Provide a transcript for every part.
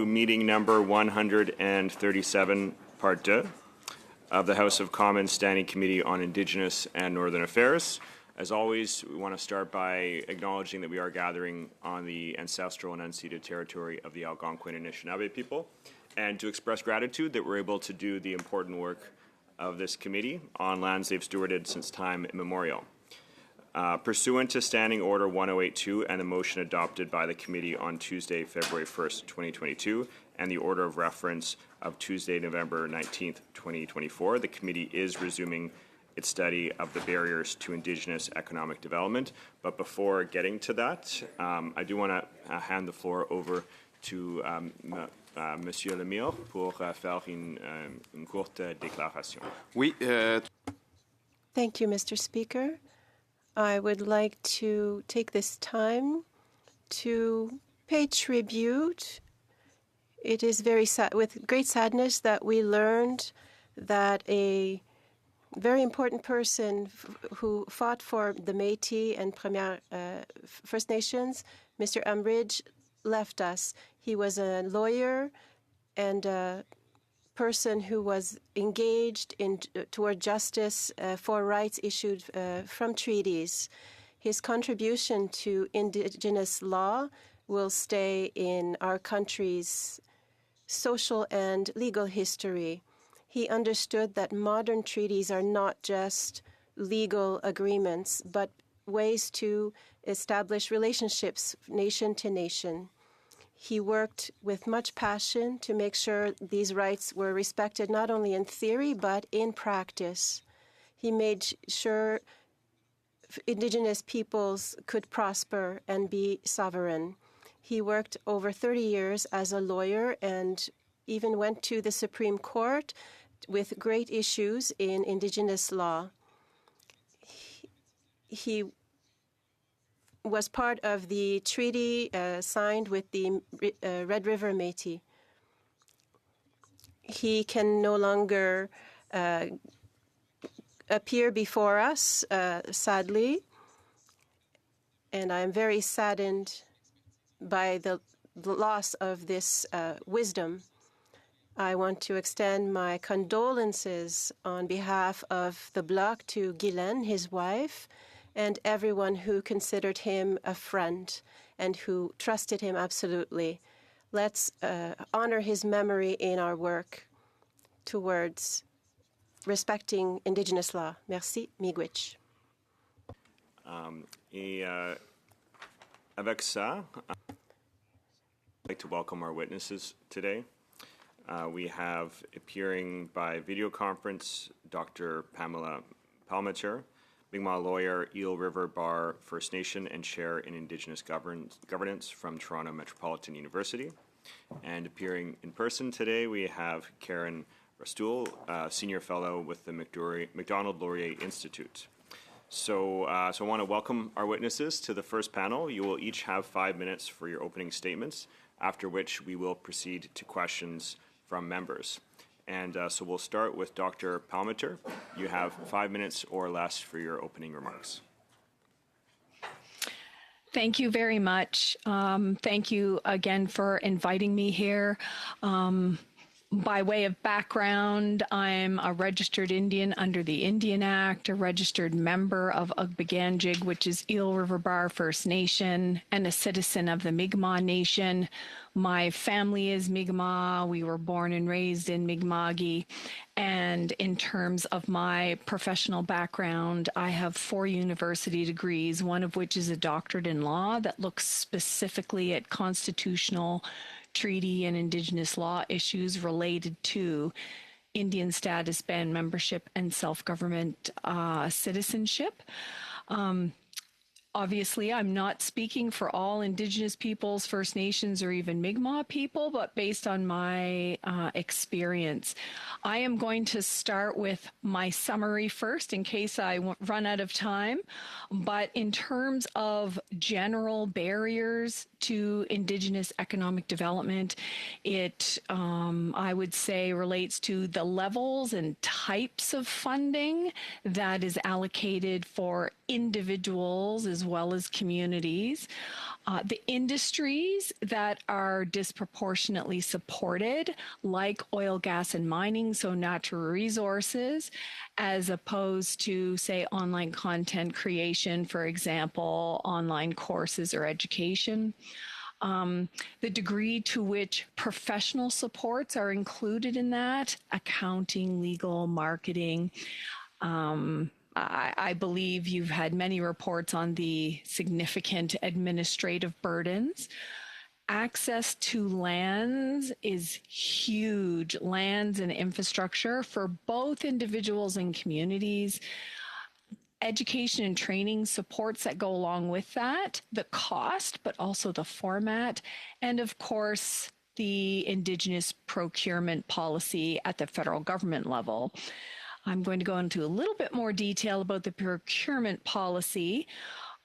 to meeting number 137, Part 2 of the House of Commons Standing Committee on Indigenous and Northern Affairs. As always, we want to start by acknowledging that we are gathering on the ancestral and unceded territory of the Algonquin and Anishinaabe people, and to express gratitude that we're able to do the important work of this committee on lands they've stewarded since time immemorial. Pursuant to Standing Order 1082 and the motion adopted by the committee on Tuesday, February 1st, 2022, and the order of reference of Tuesday, November 19th, 2024, the committee is resuming its study of the barriers to Indigenous economic development. But before getting to that, I do want to hand the floor over to Monsieur Lemire pour faire une courte déclaration. Oui. Thank you, Mr. Speaker. I would like to take this time to pay tribute. It is very sad, with great sadness, that we learned that a very important person who fought for the Métis and First Nations, Mr. Umridge, left us. He was a lawyer and a person who was engaged toward justice for rights issued from treaties. His contribution to Indigenous law will stay in our country's social and legal history. He understood that modern treaties are not just legal agreements, but ways to establish relationships nation to nation. He worked with much passion to make sure these rights were respected not only in theory but in practice. He made sure Indigenous peoples could prosper and be sovereign. He worked over 30 years as a lawyer and even went to the Supreme Court with great issues in Indigenous law. He was part of the treaty signed with the Red River Métis. He can no longer appear before us, sadly, and I'm very saddened by the loss of this wisdom. I want to extend my condolences on behalf of the Bloc to Guylaine, his wife, and everyone who considered him a friend and who trusted him absolutely. Let's honor his memory in our work towards respecting Indigenous law. Merci, miigwech. Avec ça, I'd like to welcome our witnesses today. We have appearing by video conference Dr. Pamela Palmateer, Mi'kmaq lawyer, Eel River Bar First Nation, and chair in Indigenous governance from Toronto Metropolitan University. And appearing in person today, we have Karen Rastool, senior fellow with the Macdonald-Laurier Institute. So I want to welcome our witnesses to the first panel. You will each have 5 minutes for your opening statements, after which we will proceed to questions from members. And so we'll start with Dr. Palmateer. You have 5 minutes or less for your opening remarks. Thank you very much. Thank you again for inviting me here. By way of background, I'm a registered Indian under the Indian Act, a registered member of Ugbaganjig, which is Eel River Bar First Nation, and a citizen of the Mi'kmaq Nation. My family is Mi'kmaq. We were born and raised in Mi'kma'ki. And in terms of my professional background, I have 4 university degrees, one of which is a doctorate in law that looks specifically at constitutional, treaty, and Indigenous law issues related to Indian status, band membership, and self-government citizenship. Obviously, I'm not speaking for all Indigenous peoples, First Nations, or even Mi'kmaq people, but based on my experience. I am going to start with my summary first in case I run out of time. But in terms of general barriers to Indigenous economic development, it, I would say, relates to the levels and types of funding that is allocated for individuals as well as communities. The industries that are disproportionately supported, like oil, gas, and mining, so natural resources, as opposed to, say, online content creation, for example, online courses or education. The degree to which professional supports are included in that, accounting, legal, marketing. I believe you've had many reports on the significant administrative burdens. Access to lands is huge, lands and infrastructure for both individuals and communities. Education and training supports that go along with that, the cost, but also the format, and of course, the Indigenous procurement policy at the federal government level. I'm going to go into a little bit more detail about the procurement policy.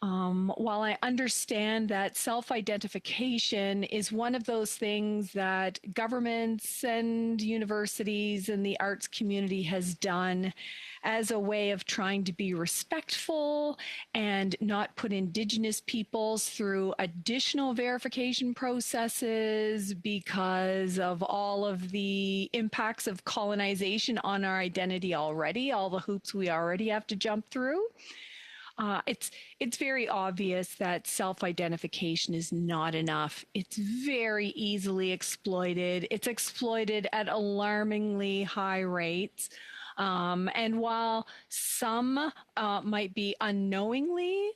While I understand that self-identification is one of those things that governments and universities and the arts community has done as a way of trying to be respectful and not put Indigenous peoples through additional verification processes because of all of the impacts of colonization on our identity already, all the hoops we already have to jump through. It's very obvious that self-identification is not enough. It's very easily exploited. It's exploited at alarmingly high rates. And while some might be unknowingly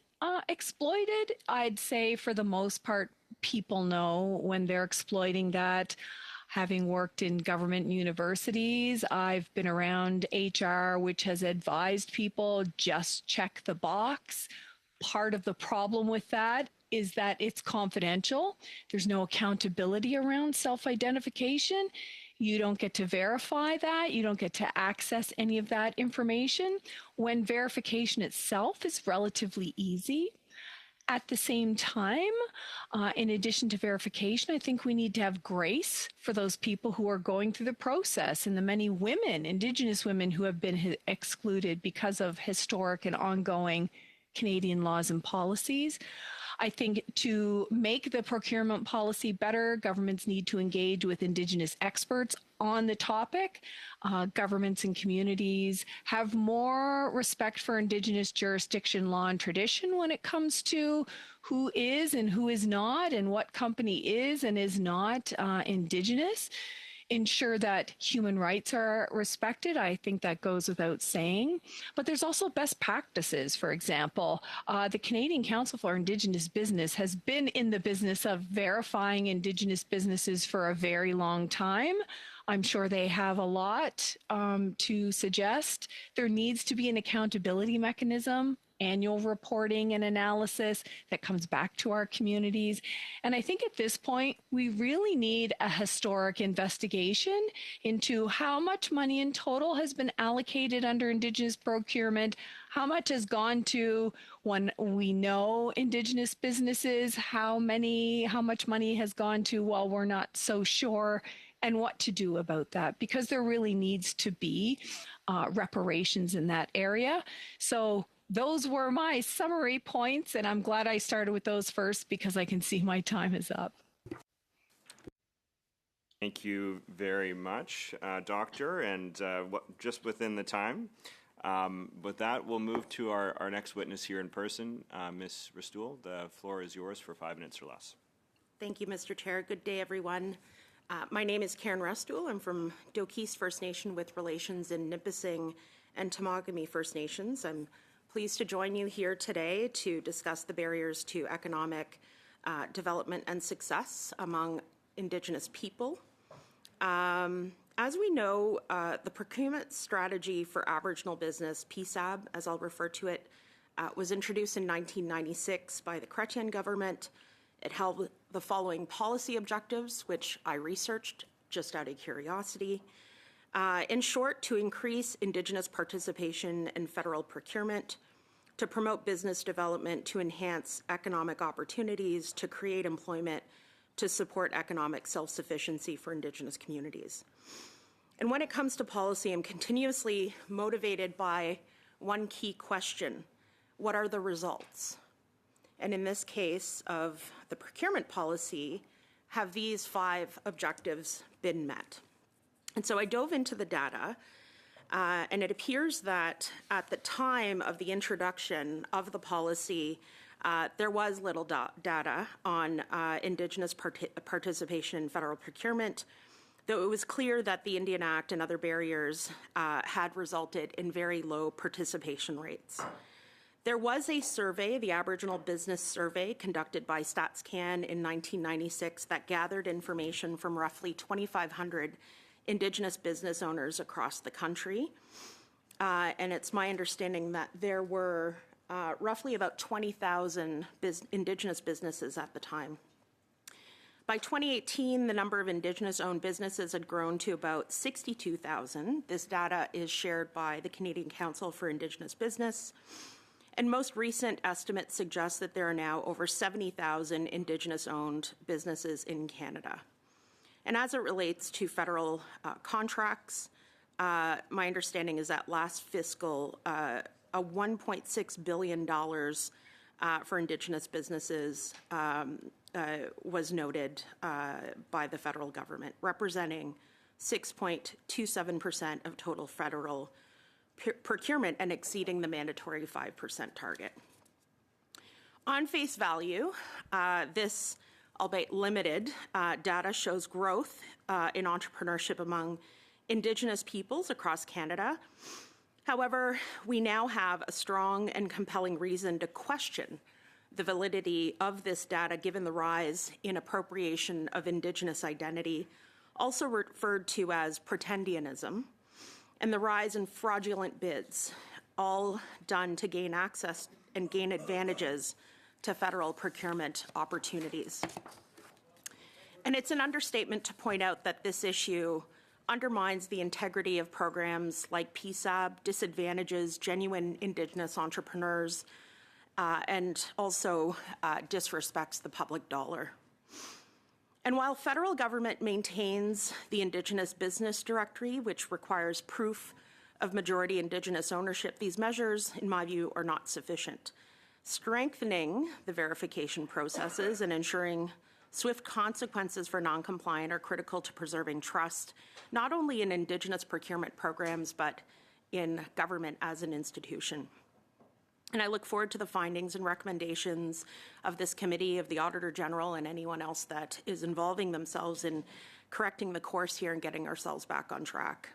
exploited, I'd say for the most part, people know when they're exploiting that. Having worked in government universities, I've been around HR, which has advised people just check the box. Part of the problem with that is that it's confidential. There's no accountability around self-identification. You don't get to verify that. You don't get to access any of that information when verification itself is relatively easy. At the same time, in addition to verification, I think we need to have grace for those people who are going through the process and the many women, Indigenous women, who have been excluded because of historic and ongoing Canadian laws and policies. I think to make the procurement policy better, governments need to engage with Indigenous experts on the topic. Governments and communities have more respect for Indigenous jurisdiction, law, and tradition when it comes to who is and who is not, and what company is and is not Indigenous. Ensure that human rights are respected. I think that goes without saying. But there's also best practices. For example, the Canadian Council for Indigenous Business has been in the business of verifying Indigenous businesses for a very long time. I'm sure they have a lot to suggest. There needs to be an accountability mechanism, annual reporting and analysis that comes back to our communities. And I think at this point, we really need a historic investigation into how much money in total has been allocated under Indigenous procurement, how much has gone to when we know Indigenous businesses, how much money has gone to while we're not so sure, and what to do about that, because there really needs to be reparations in that area. So those were my summary points, and I'm glad I started with those first because I can see my time is up. Thank you very much, Doctor, and just within the time. With that, we'll move to our next witness here in person. Ms. Restoule, the floor is yours for 5 minutes or less. Thank you, Mr. Chair. Good day, everyone. My name is Karen Restoule. I'm from Doki's First Nation with relations in Nipissing and Temagami First Nations. I'm pleased to join you here today to discuss the barriers to economic development and success among Indigenous people. As we know, the procurement strategy for Aboriginal business, PSAB, as I'll refer to it, was introduced in 1996 by the Chrétien government. It held the following policy objectives, which I researched just out of curiosity. In short, to increase Indigenous participation in federal procurement, to promote business development, to enhance economic opportunities, to create employment, to support economic self-sufficiency for Indigenous communities. And when it comes to policy, I'm continuously motivated by one key question, what are the results? And in this case of the procurement policy, have these 5 objectives been met? And so I dove into the data, and it appears that at the time of the introduction of the policy, there was little data on Indigenous participation in federal procurement, though it was clear that the Indian Act and other barriers had resulted in very low participation rates. There was a survey, the Aboriginal Business Survey, conducted by StatsCan in 1996 that gathered information from roughly 2,500 Indigenous business owners across the country. And it's my understanding that there were roughly about 20,000 Indigenous businesses at the time. By 2018, the number of Indigenous-owned businesses had grown to about 62,000. This data is shared by the Canadian Council for Indigenous Business. And most recent estimates suggest that there are now over 70,000 Indigenous-owned businesses in Canada. And as it relates to federal contracts, my understanding is that last fiscal, a $1.6 billion for Indigenous businesses was noted by the federal government, representing 6.27% of total federal procurement and exceeding the mandatory 5% target. On face value, this, albeit limited, data shows growth in entrepreneurship among Indigenous peoples across Canada. However, we now have a strong and compelling reason to question the validity of this data given the rise in appropriation of Indigenous identity, also referred to as pretendianism, and the rise in fraudulent bids, all done to gain access and gain advantages to federal procurement opportunities. And it's an understatement to point out that this issue undermines the integrity of programs like PSAB, disadvantages genuine Indigenous entrepreneurs, and also disrespects the public dollar. And while federal government maintains the Indigenous Business Directory, which requires proof of majority Indigenous ownership, these measures, in my view, are not sufficient. Strengthening the verification processes and ensuring swift consequences for non-compliant are critical to preserving trust, not only in Indigenous procurement programs, but in government as an institution. And I look forward to the findings and recommendations of this committee, of the Auditor General, and anyone else that is involving themselves in correcting the course here and getting ourselves back on track.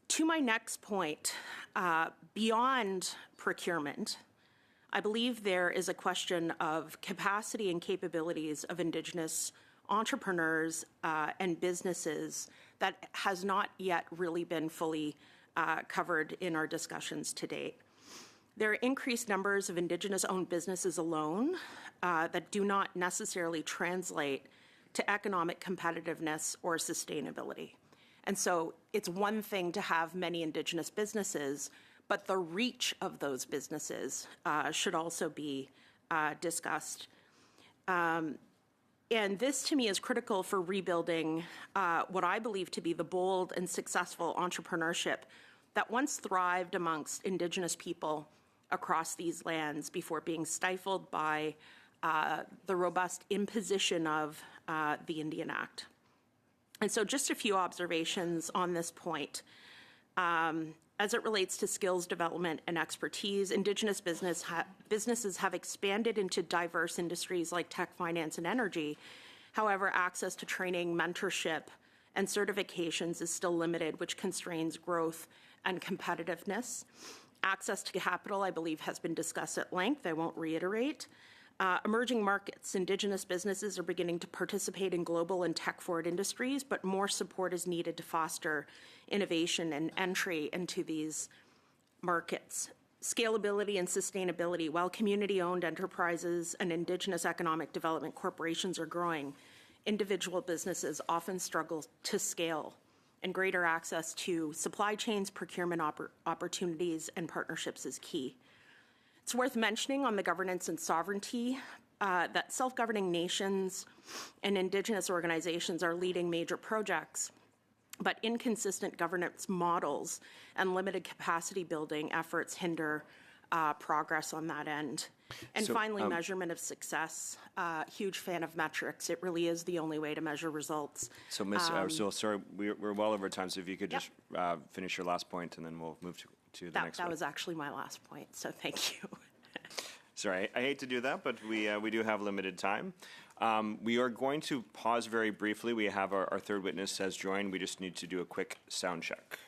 To my next point, beyond procurement, I believe there is a question of capacity and capabilities of Indigenous entrepreneurs and businesses that has not yet really been fully covered in our discussions to date. There are increased numbers of Indigenous-owned businesses alone that do not necessarily translate to economic competitiveness or sustainability. And so it's one thing to have many Indigenous businesses, but the reach of those businesses should also be discussed. And this, to me, is critical for rebuilding what I believe to be the bold and successful entrepreneurship that once thrived amongst Indigenous people across these lands before being stifled by the robust imposition of the Indian Act. And so just a few observations on this point. As it relates to skills development and expertise, Indigenous businesses have expanded into diverse industries like tech, finance, and energy. However, access to training, mentorship, and certifications is still limited, which constrains growth and competitiveness. Access to capital, I believe, has been discussed at length. I won't reiterate. Emerging markets, Indigenous businesses are beginning to participate in global and tech-forward industries, but more support is needed to foster innovation and entry into these markets. Scalability and sustainability. While community-owned enterprises and Indigenous economic development corporations are growing, individual businesses often struggle to scale, and greater access to supply chains, procurement opportunities, and partnerships is key. It's worth mentioning on the governance and sovereignty that self-governing nations and Indigenous organizations are leading major projects, but inconsistent governance models and limited capacity building efforts hinder progress on that end. And finally, measurement of success. Huge fan of metrics. It really is the only way to measure results. So, Ms. Rustool, sorry, we're well over time, so if you could just finish your last point, and then we'll move to the next one. That was actually my last point, so thank you. Sorry, I hate to do that, but we do have limited time. We are going to pause very briefly. We have our third witness has joined. We just need to do a quick sound check.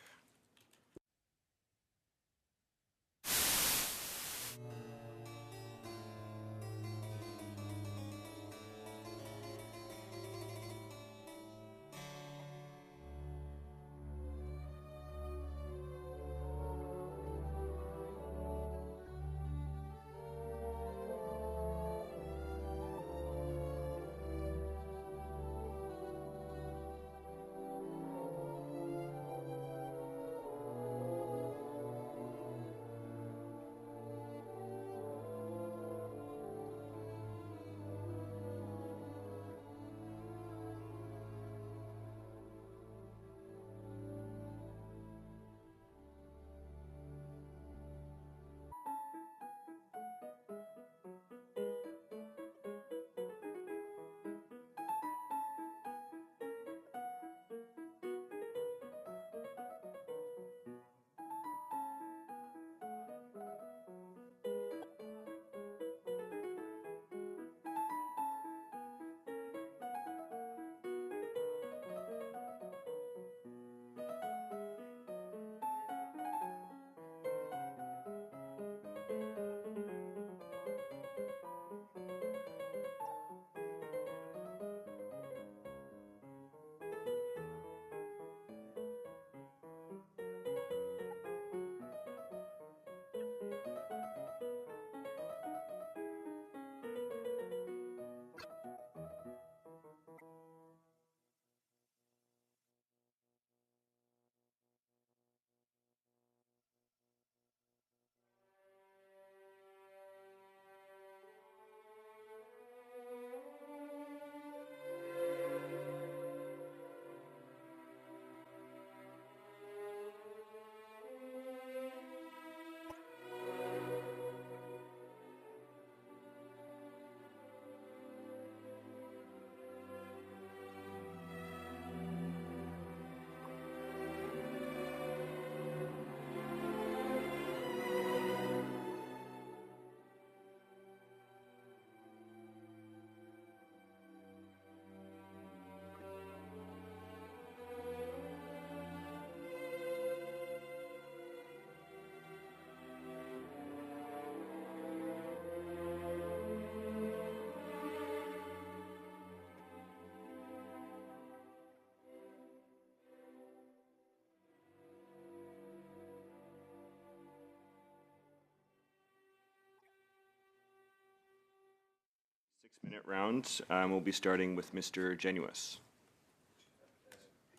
Six-minute round. We'll be starting with Mr. Genuis.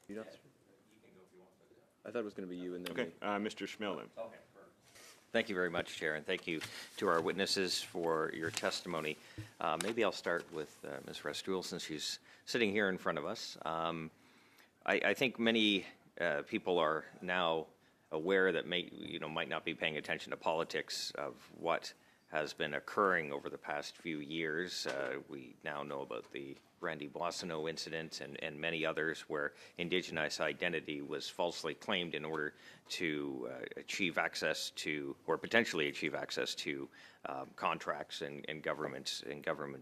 I thought it was going to be you and then Okay, me. Mr. Schmill then. Thank you very much, Chair, and thank you to our witnesses for your testimony. Maybe I'll start with Ms. Rustool, since she's sitting here in front of us. I think many people are now aware that might not be paying attention to politics of what has been occurring over the past few years. We now know about the Randy Boissonnault incident and many others where Indigenous identity was falsely claimed in order to achieve access to, or potentially achieve access to, contracts and government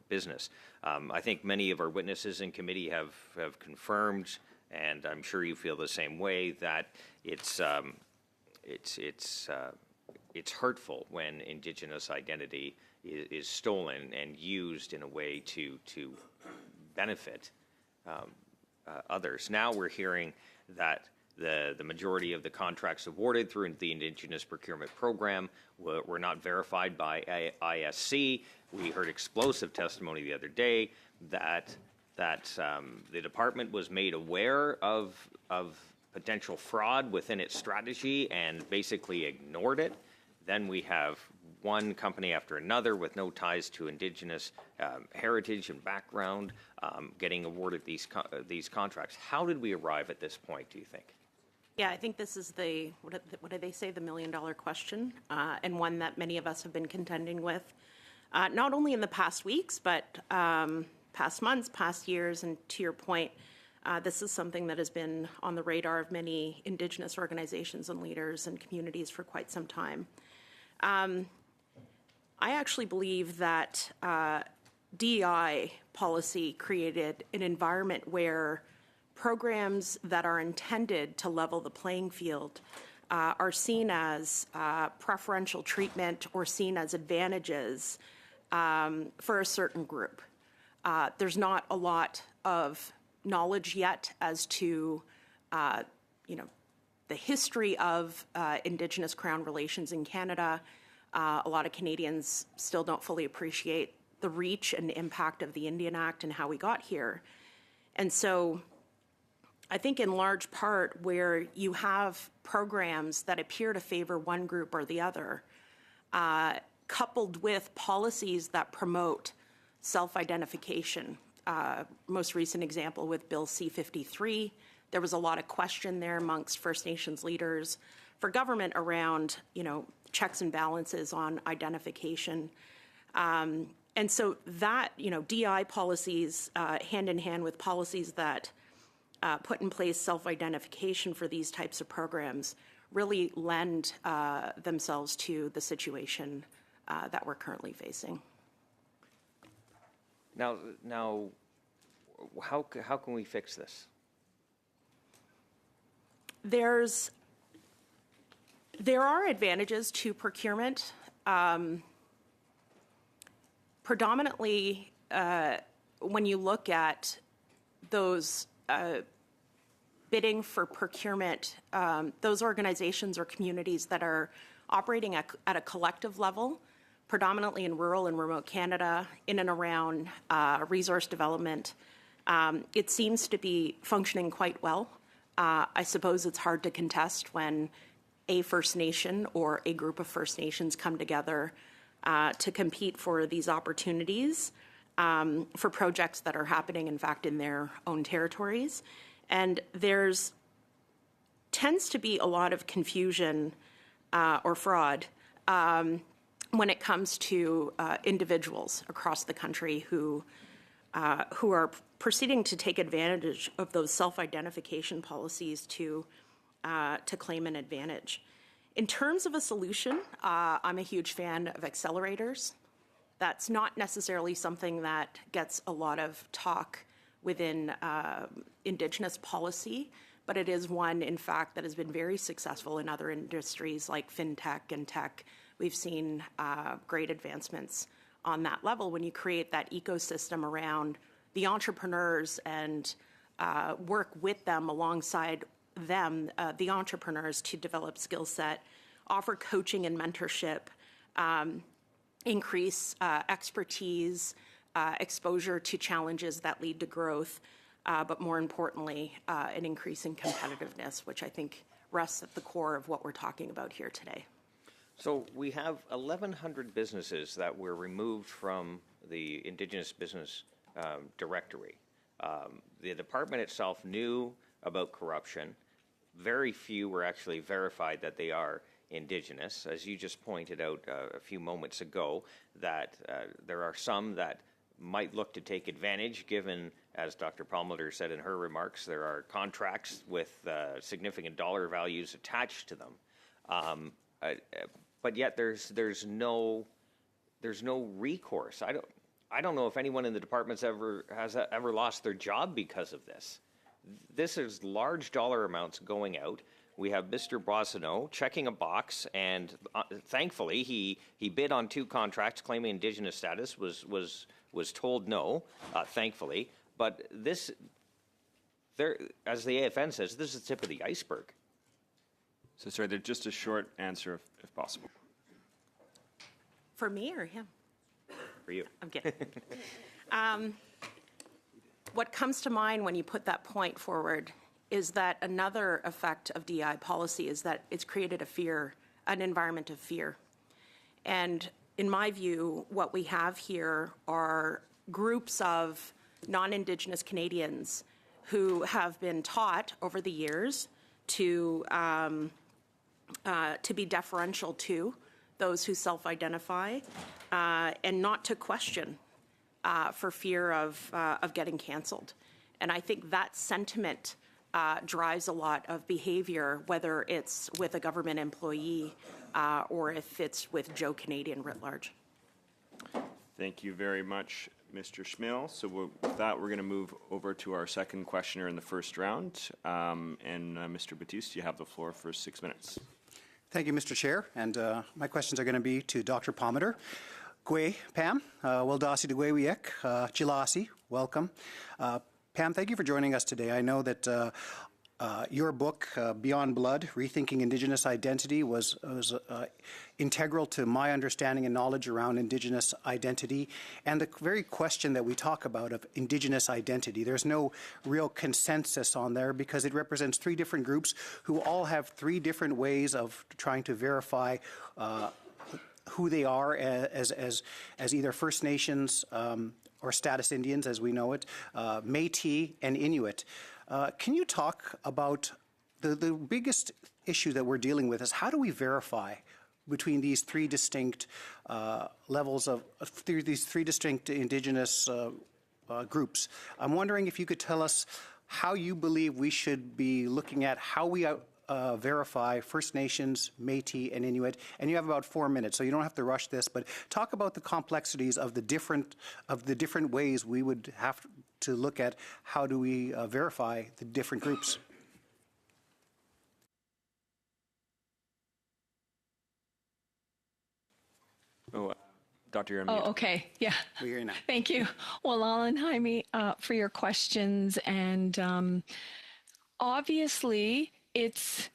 business. I think many of our witnesses in committee have confirmed, and I'm sure you feel the same way, that it's hurtful when Indigenous identity is stolen and used in a way to benefit others. Now we're hearing that the majority of the contracts awarded through the Indigenous Procurement Program were not verified by ISC. We heard explosive testimony the other day that the department was made aware of potential fraud within its strategy and basically ignored it. Then we have one company after another with no ties to Indigenous heritage and background getting awarded these contracts. How did we arrive at this point, do you think? Yeah, I think this is what do they say, the million-dollar question, and one that many of us have been contending with, not only in the past weeks, but past months, past years, and to your point, this is something that has been on the radar of many Indigenous organizations and leaders and communities for quite some time. I actually believe that DEI policy created an environment where programs that are intended to level the playing field are seen as preferential treatment or seen as advantages for a certain group. There's not a lot of knowledge yet as to, the history of Indigenous Crown relations in Canada. A lot of Canadians still don't fully appreciate the reach and impact of the Indian Act and how we got here. And so I think in large part where you have programs that appear to favor one group or the other, coupled with policies that promote self-identification. Most recent example with Bill C-53, there was a lot of question there amongst First Nations leaders for government around, checks and balances on identification. And so that, DI policies, hand in hand with policies that put in place self-identification for these types of programs really lend themselves to the situation that we're currently facing. Now, how can we fix this? There are advantages to procurement. Predominantly, when you look at those bidding for procurement, those organizations or communities that are operating at a collective level, predominantly in rural and remote Canada, in and around resource development, it seems to be functioning quite well. I suppose it's hard to contest when a First Nation or a group of First Nations come together to compete for these opportunities for projects that are happening, in fact, in their own territories. And there's tends to be a lot of confusion or fraud when it comes to individuals across the country who are proceeding to take advantage of those self-identification policies to claim an advantage. In terms of a solution, I'm a huge fan of accelerators. That's not necessarily something that gets a lot of talk within Indigenous policy, but it is one, in fact, that has been very successful in other industries like fintech and tech. We've seen great advancements on that level when you create that ecosystem around the entrepreneurs and work with them alongside them, the entrepreneurs, to develop skill set, offer coaching and mentorship, increase expertise, exposure to challenges that lead to growth, but more importantly, an increase in competitiveness, which I think rests at the core of what we're talking about here today. So we have 1,100 businesses that were removed from the Indigenous Business Directory. The department itself knew about corruption. Very few were actually verified that they are Indigenous. As you just pointed out a few moments ago, that there are some that might look to take advantage, given, as Dr. Palmater said in her remarks, there are contracts with significant dollar values attached to them. But yet there's no recourse. I don't know if anyone in the department's has ever lost their job because of this. This is large dollar amounts going out. We have Mr. Boissonnault checking a box, and thankfully he bid on 2 contracts claiming Indigenous status, was told no, thankfully. But this, as the AFN says, this is the tip of the iceberg. So sorry, just a short answer if possible. For me or him? For you. I'm kidding. What comes to mind when you put that point forward is that another effect of DEI policy is that it's created an environment of fear. And in my view, what we have here are groups of non-Indigenous Canadians who have been taught over the years to be deferential to those who self-identify and not to question for fear of getting canceled. And I think that sentiment drives a lot of behavior, whether it's with a government employee or if it's with Joe Canadian writ large. Thank you very much, Mr. Schmill. So with that, we're going to move over to our second questioner in the first round. Mr. Batiste, you have the floor for 6 minutes. Thank you, Mr. Chair. And my questions are going to be to Dr. Palmater. Gwe, Pam, Wildasi de Gwe-Wiek, Chilasi, welcome. Pam, thank you for joining us today. I know that your book, Beyond Blood, Rethinking Indigenous Identity, was integral to my understanding and knowledge around Indigenous identity and the very question that we talk about of Indigenous identity. There's no real consensus on there because it represents three different groups who all have three different ways of trying to verify who they are as either First Nations or status Indians, as we know it, Métis and Inuit. Can you talk about the biggest issue that we're dealing with is how do we verify between these three distinct levels of these three distinct Indigenous groups? I'm wondering if you could tell us how you believe we should be looking at how we verify First Nations, Métis, and Inuit. And you have about 4 minutes, so you don't have to rush this, but talk about the complexities of the different ways we would have to look at how do we verify the different groups. Dr. Yermia. Oh, okay. Yeah. We hear you now. Thank you. Well, Alan, Jaime, for your questions. And obviously, it's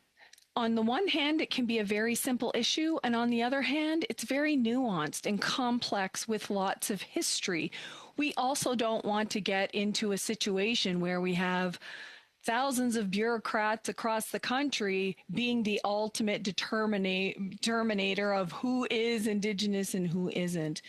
on the one hand, it can be a very simple issue. And on the other hand, it's very nuanced and complex with lots of history. We also don't want to get into a situation where we have thousands of bureaucrats across the country being the ultimate determinator of who is Indigenous and who isn't.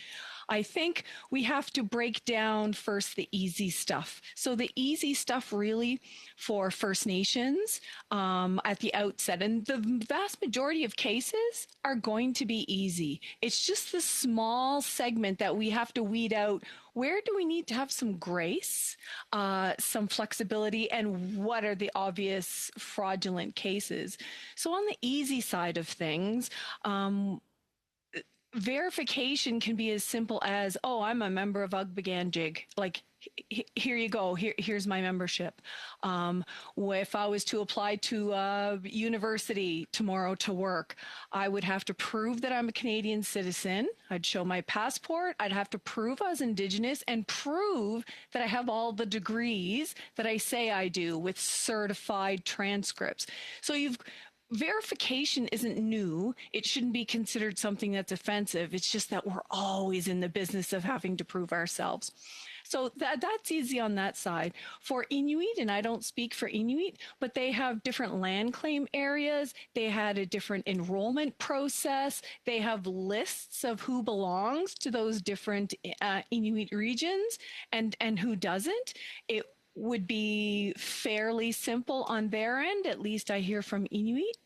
I think we have to break down first the easy stuff. So the easy stuff really for First Nations at the outset, and the vast majority of cases are going to be easy. It's just the small segment that we have to weed out. Where do we need to have some grace, some flexibility, and what are the obvious fraudulent cases? So on the easy side of things, verification can be as simple as, oh, I'm a member of Ugbaganjig. Like, here you go. Here's my membership. If I was to apply to a university tomorrow to work, I would have to prove that I'm a Canadian citizen. I'd show my passport. I'd have to prove I was Indigenous and prove that I have all the degrees that I say I do with certified transcripts. So verification isn't new. It shouldn't be considered something that's offensive. It's just that we're always in the business of having to prove ourselves. So that's easy on that side. For Inuit, and I don't speak for Inuit, but they have different land claim areas. They had a different enrollment process. They have lists of who belongs to those different Inuit regions and who doesn't. It would be fairly simple on their end, at least I hear from Inuit.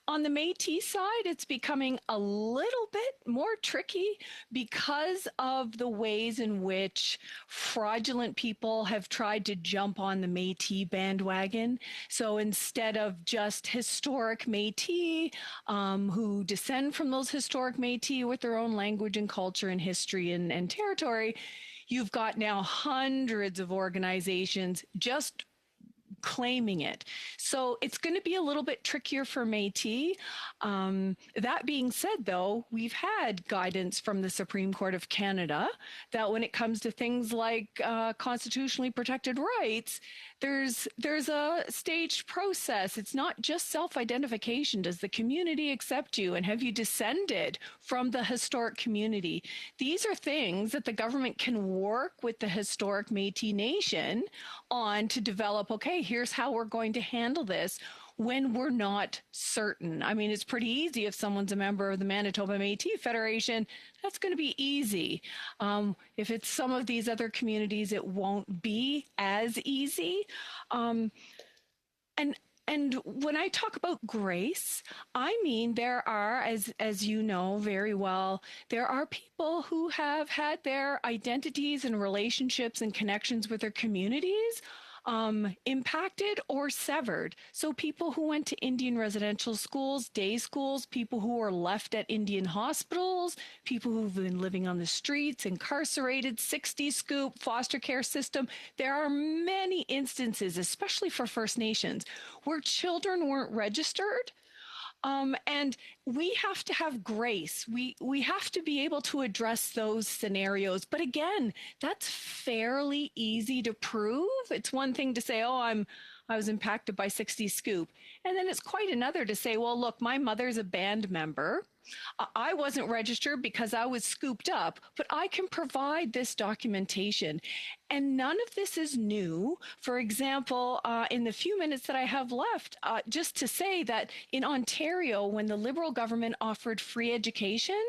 On the Métis side, it's becoming a little bit more tricky because of the ways in which fraudulent people have tried to jump on the Métis bandwagon. So instead of just historic Métis who descend from those historic Métis with their own language and culture and history and territory, you've got now hundreds of organizations just claiming it. So it's going to be a little bit trickier for Métis. That being said, though, we've had guidance from the Supreme Court of Canada that when it comes to things like constitutionally protected rights, there's a staged process. It's not just self-identification. Does the community accept you? And have you descended from the historic community? These are things that the government can work with the historic Métis Nation on to develop, okay, here's how we're going to handle this when we're not certain. I mean, it's pretty easy if someone's a member of the Manitoba Métis Federation, that's going to be easy. If it's some of these other communities, it won't be as easy. And when I talk about grace, I mean there are, as you know very well, there are people who have had their identities and relationships and connections with their communities impacted or severed. So people who went to Indian residential schools, day schools, people who were left at Indian hospitals, people who've been living on the streets, incarcerated, 60 scoop, foster care system. There are many instances, especially for First Nations, where children weren't registered. And we have to have grace. We have to be able to address those scenarios. But again, that's fairly easy to prove. It's one thing to say, oh, I was impacted by 60 Scoop. And then it's quite another to say, well, look, my mother's a band member. I wasn't registered because I was scooped up, but I can provide this documentation. And none of this is new. For example, in the few minutes that I have left, just to say that in Ontario, when the Liberal government offered free education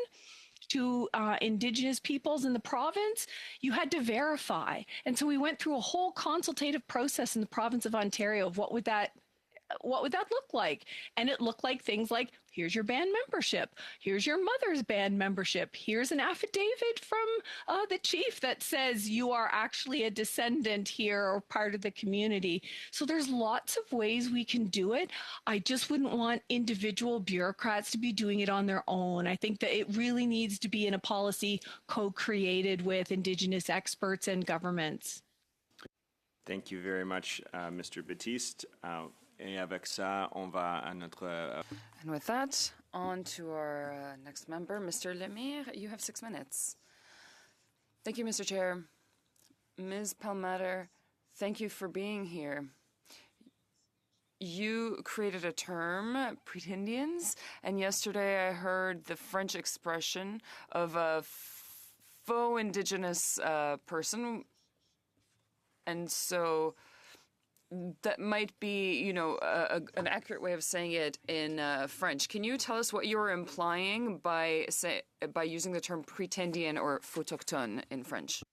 to Indigenous peoples in the province, you had to verify. And so we went through a whole consultative process in the province of Ontario of what would that look like? And it looked like things like, here's your band membership. Here's your mother's band membership. Here's an affidavit from the chief that says you are actually a descendant here or part of the community. So there's lots of ways we can do it. I just wouldn't want individual bureaucrats to be doing it on their own. I think that it really needs to be in a policy co-created with Indigenous experts and governments. Thank you very much, Mr. Batiste. Et avec ça, on va à notre... And with that, on to our next member, Mr. Lemire. You have 6 minutes. Thank you, Mr. Chair. Ms. Palmater, thank you for being here. You created a term, pretendians, and yesterday I heard the French expression of a faux Indigenous person. And so that might be, you know, an accurate way of saying it in French. Can you tell us what you're implying by using the term prétendien or autochtone in French?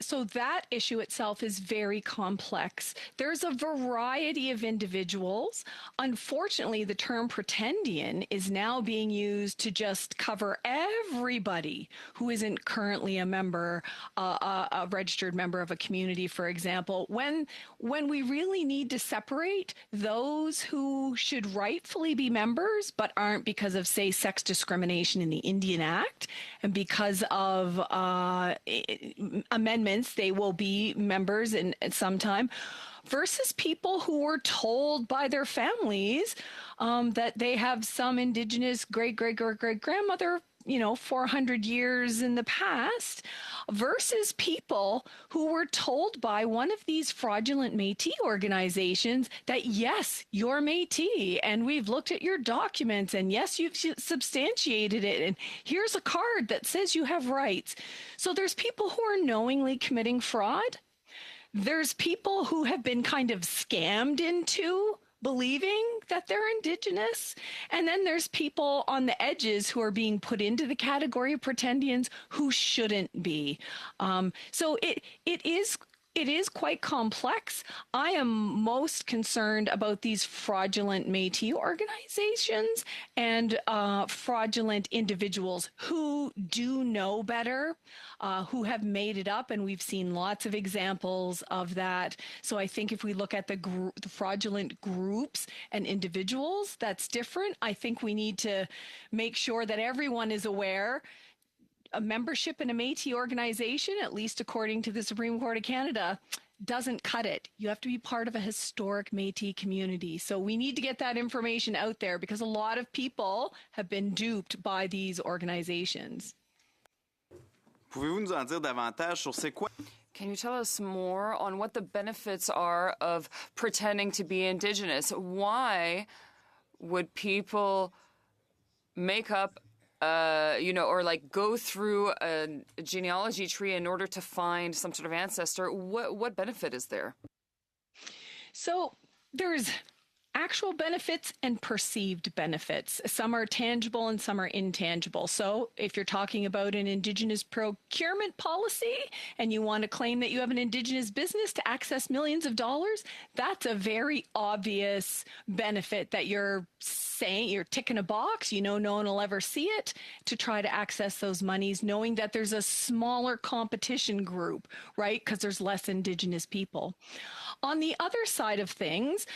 So that issue itself is very complex. There's a variety of individuals. Unfortunately, the term pretendian is now being used to just cover everybody who isn't currently a member, a registered member of a community, for example, when we really need to separate those who should rightfully be members but aren't because of, say, sex discrimination in the Indian Act, and because of amendments, they will be members at some time, versus people who were told by their families that they have some Indigenous great-great-great-great-grandmother, 400 years in the past, versus people who were told by one of these fraudulent Métis organizations that, yes, you're Métis, and we've looked at your documents, and yes, you've substantiated it, and here's a card that says you have rights. So there's people who are knowingly committing fraud. There's people who have been kind of scammed into believing that they're Indigenous. And then there's people on the edges who are being put into the category of pretendians who shouldn't be. So it is quite complex. I am most concerned about these fraudulent Métis organizations and fraudulent individuals who do know better, who have made it up, and we've seen lots of examples of that. So I think if we look at the fraudulent groups and individuals, that's different. I think we need to make sure that everyone is aware. A membership in a Métis organization, at least according to the Supreme Court of Canada, doesn't cut it. You have to be part of a historic Métis community. So we need to get that information out there because a lot of people have been duped by these organizations. Pouvez-vous nous en dire davantage sur c'est quoi? Can you tell us more on what the benefits are of pretending to be Indigenous? Why would people make up or like go through a genealogy tree in order to find some sort of ancestor, what benefit is there? So there's actual benefits and perceived benefits. Some are tangible and some are intangible. So if you're talking about an Indigenous procurement policy and you want to claim that you have an Indigenous business to access millions of dollars, that's a very obvious benefit that you're saying, you're ticking a box, no one will ever see it, to try to access those monies, knowing that there's a smaller competition group, right? Because there's less Indigenous people. On the other side of things,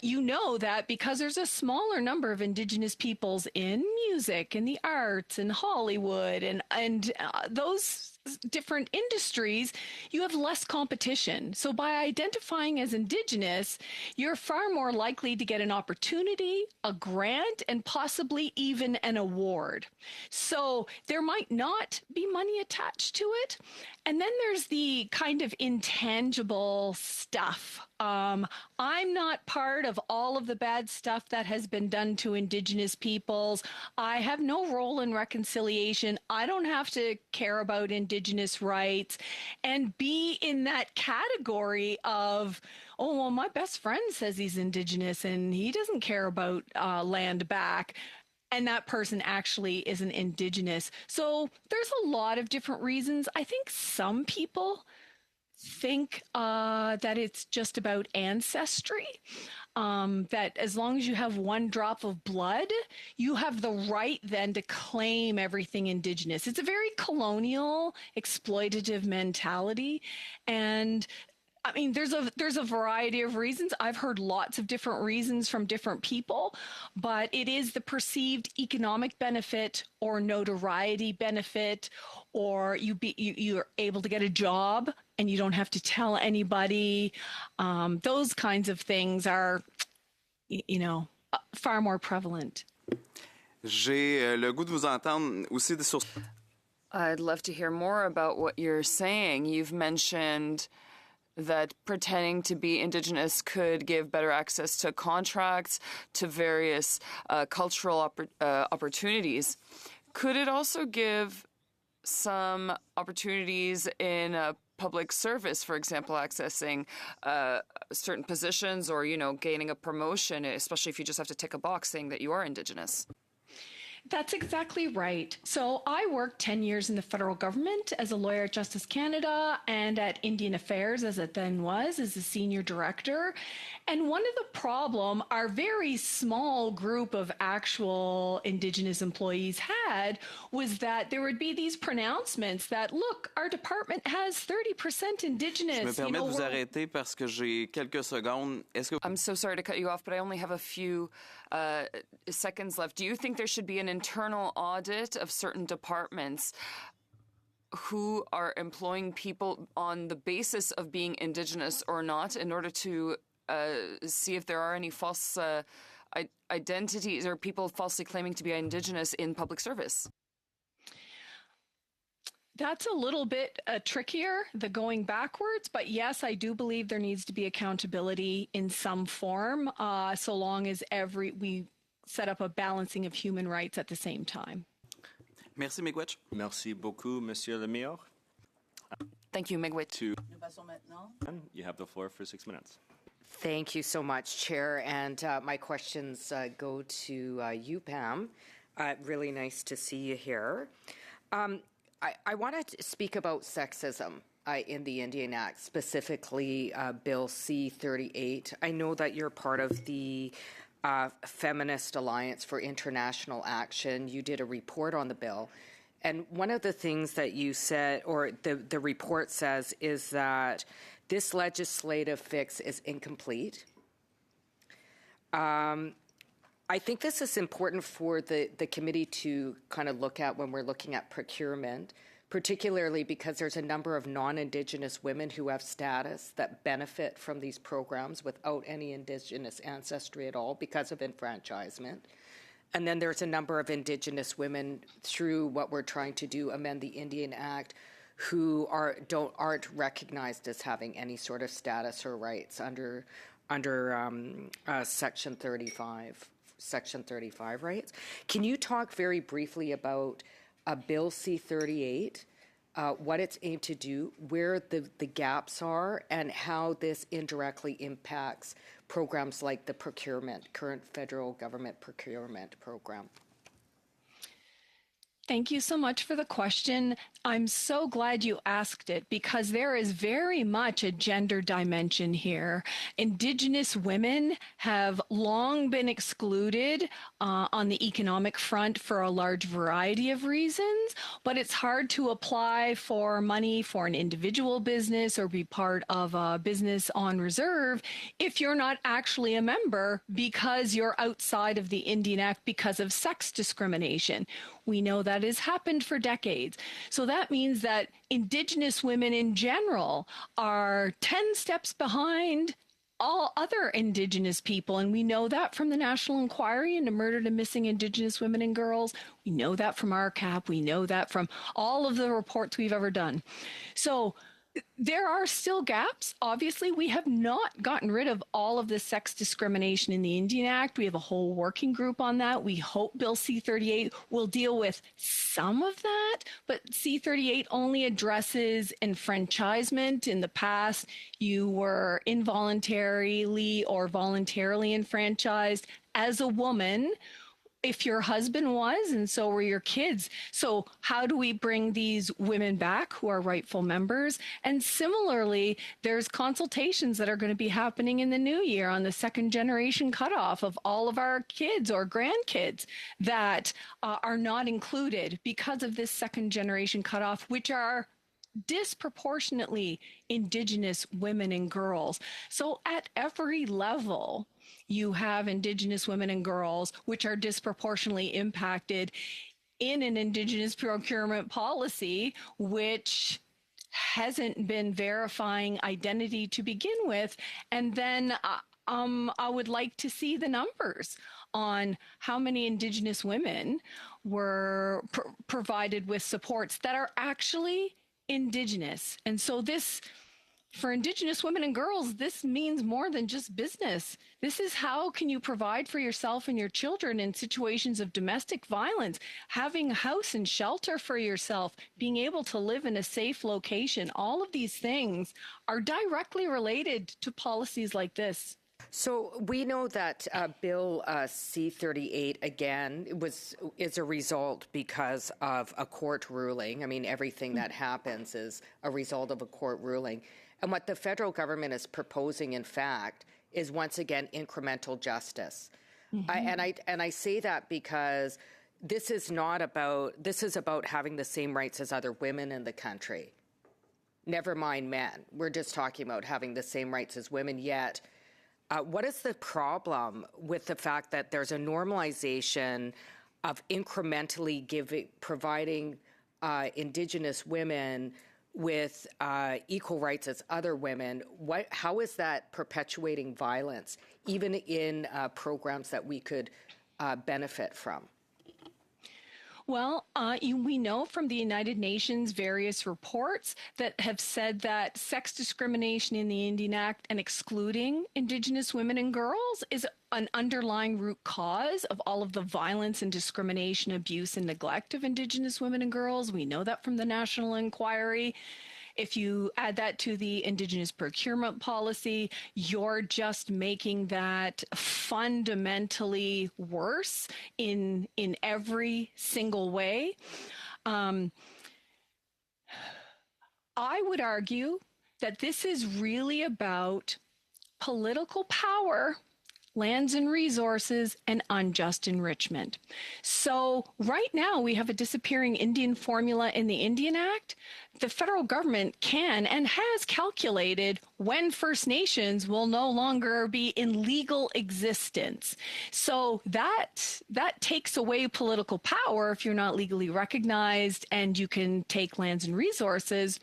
you know that because there's a smaller number of Indigenous peoples in music, in the arts, in Hollywood, and those different industries, you have less competition. So by identifying as Indigenous, you're far more likely to get an opportunity, a grant, and possibly even an award. So there might not be money attached to it. And then there's the kind of intangible stuff. I'm not part of all of the bad stuff that has been done to Indigenous peoples. I have no role in reconciliation. I don't have to care about Indigenous rights and be in that category of, oh, well, my best friend says he's Indigenous and he doesn't care about land back. And that person actually isn't Indigenous. So there's a lot of different reasons. I think some people think that it's just about ancestry, that as long as you have one drop of blood, you have the right then to claim everything Indigenous. It's a very colonial, exploitative mentality. And I mean, there's a variety of reasons. I've heard lots of different reasons from different people, but it is the perceived economic benefit or notoriety benefit, or you're able to get a job and you don't have to tell anybody. Those kinds of things are, far more prevalent. J'ai le goût de vous entendre aussi sur... I'd love to hear more about what you're saying. You've mentioned that pretending to be Indigenous could give better access to contracts, to various cultural opportunities. Could it also give some opportunities in public service, for example, accessing certain positions or, gaining a promotion, especially if you just have to tick a box saying that you are Indigenous? That's exactly right. So I worked 10 years in the federal government as a lawyer at Justice Canada and at Indian Affairs, as it then was, as a senior director. And one of the problem our very small group of actual Indigenous employees had was that there would be these pronouncements that, look, our department has 30% Indigenous. Je me permets de vous arrêter parce que j'ai quelques secondes. I'm so sorry to cut you off, but I only have a few seconds left. Do you think there should be an internal audit of certain departments who are employing people on the basis of being Indigenous or not, in order to see if there are any false identities or people falsely claiming to be Indigenous in public service? That's a little bit trickier, the going backwards, but yes, I do believe there needs to be accountability in some form, so long as we set up a balancing of human rights at the same time. Merci, Miigwech. Merci beaucoup, Monsieur le Maire. Thank you, Miigwech. You have the floor for 6 minutes. Thank you so much, Chair. And my questions go to you, Pam. Really nice to see you here. I want to speak about sexism in the Indian Act, specifically Bill C-38. I know that you're part of the Feminist Alliance for International Action. You did a report on the bill. And one of the things that you said, or the report says, is that this legislative fix is incomplete. I think this is important for the committee to kind of look at when we're looking at procurement, particularly because there's a number of non-Indigenous women who have status that benefit from these programs without any Indigenous ancestry at all because of enfranchisement. And then there's a number of Indigenous women through what we're trying to do, amend the Indian Act, who aren't recognized as having any sort of status or rights under Section 35 Section 35 rights. Can you talk very briefly about Bill C-38, what it's aimed to do, where the gaps are, and how this indirectly impacts programs like the current federal government procurement program? Thank you so much for the question. I'm so glad you asked it because there is very much a gender dimension here. Indigenous women have long been excluded on the economic front for a large variety of reasons, but it's hard to apply for money for an individual business or be part of a business on reserve if you're not actually a member because you're outside of the Indian Act because of sex discrimination. We know that has happened for decades. So that means that Indigenous women in general are 10 steps behind all other Indigenous people. And we know that from the National Inquiry into Murdered and Missing Indigenous Women and Girls. We know that from RCAP. We know that from all of the reports we've ever done. So there are still gaps. Obviously, we have not gotten rid of all of the sex discrimination in the Indian Act. We have a whole working group on that. We hope Bill C-38 will deal with some of that, but C-38 only addresses enfranchisement. In the past, you were involuntarily or voluntarily enfranchised as a woman if your husband was, and so were your kids. So how do we bring these women back who are rightful members? And similarly, there's consultations that are going to be happening in the new year on the second generation cutoff of all of our kids or grandkids that are not included because of this second generation cutoff, which are disproportionately Indigenous women and girls. So at every level, you have Indigenous women and girls, which are disproportionately impacted in an Indigenous procurement policy, which hasn't been verifying identity to begin with. And then I would like to see the numbers on how many Indigenous women were provided with supports that are actually Indigenous. And so this, for Indigenous women and girls, this means more than just business. This is how can you provide for yourself and your children in situations of domestic violence, having a house and shelter for yourself, being able to live in a safe location. All of these things are directly related to policies like this. So we know that Bill C-38 again is a result because of a court ruling. I mean, everything that happens is a result of a court ruling. And what the federal government is proposing, in fact, is once again incremental justice. And I say that because this is about having the same rights as other women in the country. Never mind men. We're just talking about having the same rights as women, yet what is the problem with the fact that there's a normalization of incrementally providing Indigenous women with equal rights as other women? How is that perpetuating violence, even in programs that we could benefit from? Well, we know from the United Nations various reports that have said that sex discrimination in the Indian Act and excluding Indigenous women and girls is an underlying root cause of all of the violence and discrimination, abuse, and neglect of Indigenous women and girls. We know that from the National Inquiry. If you add that to the Indigenous procurement policy, you're just making that fundamentally worse in every single way. I would argue that this is really about political power, lands and resources, and unjust enrichment. So right now we have a disappearing Indian formula in the Indian Act. The federal government can and has calculated when First Nations will no longer be in legal existence. So that takes away political power if you're not legally recognized, and you can take lands and resources.